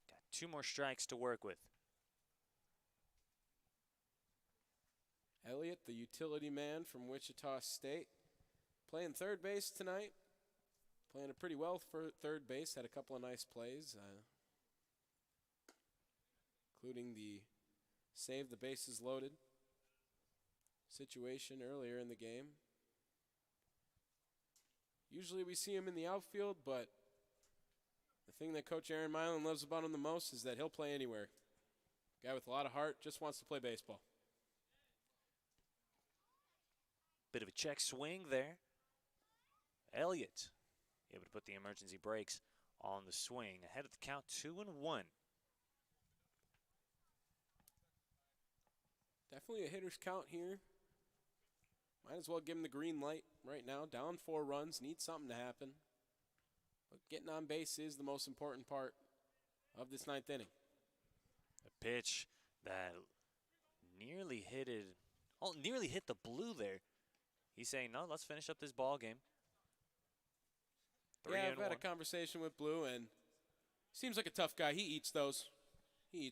Got 2 more strikes to work with. Elliott, the utility man from Wichita State, playing third base tonight. Playing it pretty well for third base. Had a couple of nice plays, including the save the bases loaded situation earlier in the game. Usually we see him in the outfield, but the thing that Coach Aaron Milan loves about him the most is that he'll play anywhere. Guy with a lot of heart, just wants to play baseball. Bit of a check swing there. Elliott able to put the emergency brakes on the swing. Ahead of the count, 2-1. Definitely a hitter's count here. Might as well give him the green light right now. Down 4 runs, needs something to happen. But getting on base is the most important part of this 9th inning. A pitch that nearly hit it Oh, nearly hit the blue there. He's saying, no, let's finish up this ball game. Yeah, I've had a conversation with Blue, and seems like a tough guy. He eats those. He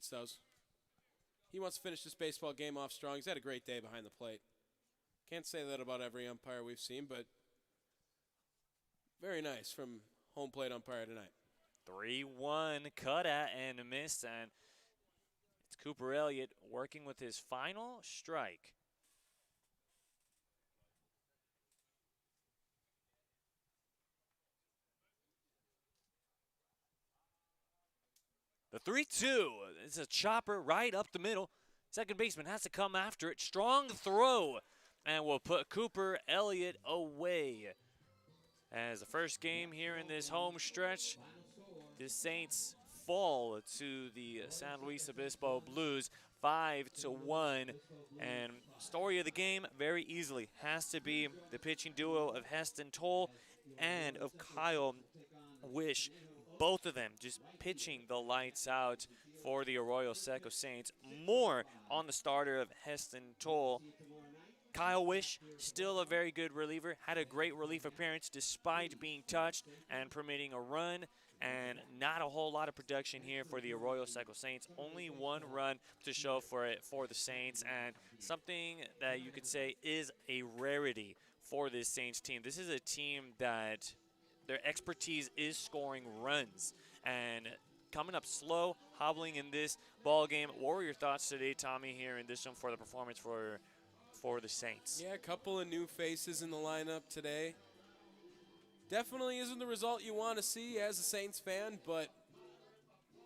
wants to finish this baseball game off strong. He's had a great day behind the plate. Can't say that about every umpire we've seen, but very nice from home plate umpire tonight. 3-1 cut at and missed, and it's Cooper Elliott working with his final strike. The 3-2 is a chopper right up the middle. Second baseman has to come after it. Strong throw, and will put Cooper Elliott away. As the first game here in this home stretch, the Saints fall to the San Luis Obispo Blues 5-1. And story of the game, very easily, has to be the pitching duo of Heston Toll and of Kyle Wish. Both of them just pitching the lights out for the Arroyo Seco Saints. More on the starter of Heston Toll. Kyle Wish, still a very good reliever, had a great relief appearance despite being touched and permitting a run, and not a whole lot of production here for the Arroyo Seco Saints. Only one run to show for it for the Saints, and something that you could say is a rarity for this Saints team. This is a team that their expertise is scoring runs, and coming up slow, hobbling in this ball game. What were your thoughts today, Tommy, here in this one for the performance for the Saints? Yeah, a couple of new faces in the lineup today. Definitely isn't the result you want to see as a Saints fan, but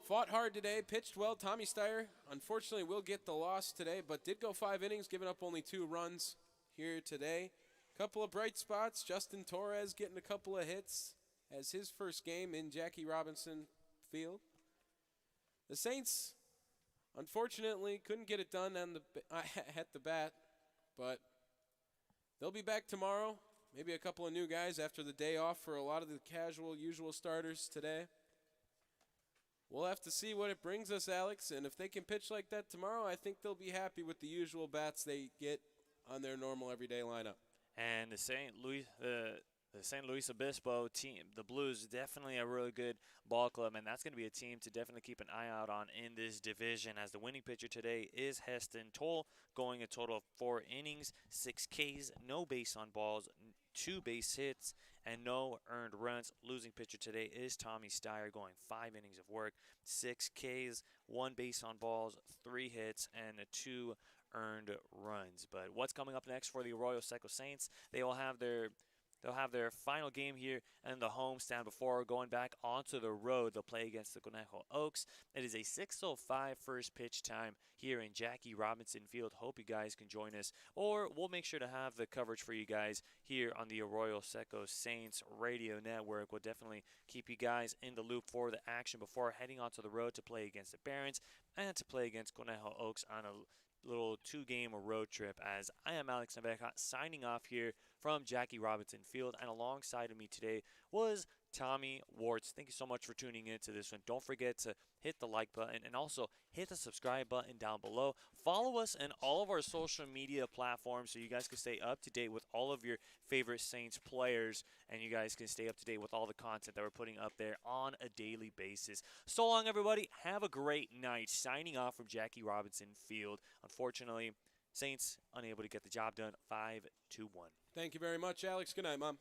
fought hard today, pitched well. Tommy Steyer, unfortunately, will get the loss today, but did go 5 innings, giving up only 2 runs here today. Couple of bright spots. Justin Torres getting a couple of hits as his first game in Jackie Robinson Field. The Saints, unfortunately, couldn't get it done on at the bat, but they'll be back tomorrow. Maybe a couple of new guys after the day off for a lot of the casual, usual starters today. We'll have to see what it brings us, Alex, and if they can pitch like that tomorrow, I think they'll be happy with the usual bats they get on their normal everyday lineup. And the St. Luis Obispo team, the Blues, definitely a really good ball club, and that's going to be a team to definitely keep an eye out on in this division, as the winning pitcher today is Heston Toll, going a total of 4 innings, 6 Ks, no base on balls, 2 base hits, and no earned runs. Losing pitcher today is Tommy Steyer, going 5 innings of work, 6 Ks, 1 base on balls, 3 hits, and 2 earned runs. But what's coming up next for the Arroyo Seco Saints? They'll have their final game here in the homestand before going back onto the road. They'll play against the Conejo Oaks. It is a 6:05 first pitch time here in Jackie Robinson Field. Hope you guys can join us, or we'll make sure to have the coverage for you guys here on the Arroyo Seco Saints radio network. We'll definitely keep you guys in the loop for the action before heading onto the road to play against the Barons and to play against Conejo Oaks on a little 2-game road trip. As I am Alex Naveja, signing off here from Jackie Robinson Field, and alongside of me today was Tommy Warts. Thank you so much for tuning in to this one. Don't forget to hit the like button and also hit the subscribe button down below. Follow us in all of our social media platforms so you guys can stay up to date with all of your favorite Saints players, and you guys can stay up to date with all the content that we're putting up there on a daily basis. So long, everybody. Have a great night. Signing off from Jackie Robinson Field. Unfortunately, Saints unable to get the job done, 5-1. Thank you very much, Alex. Good night, Mom.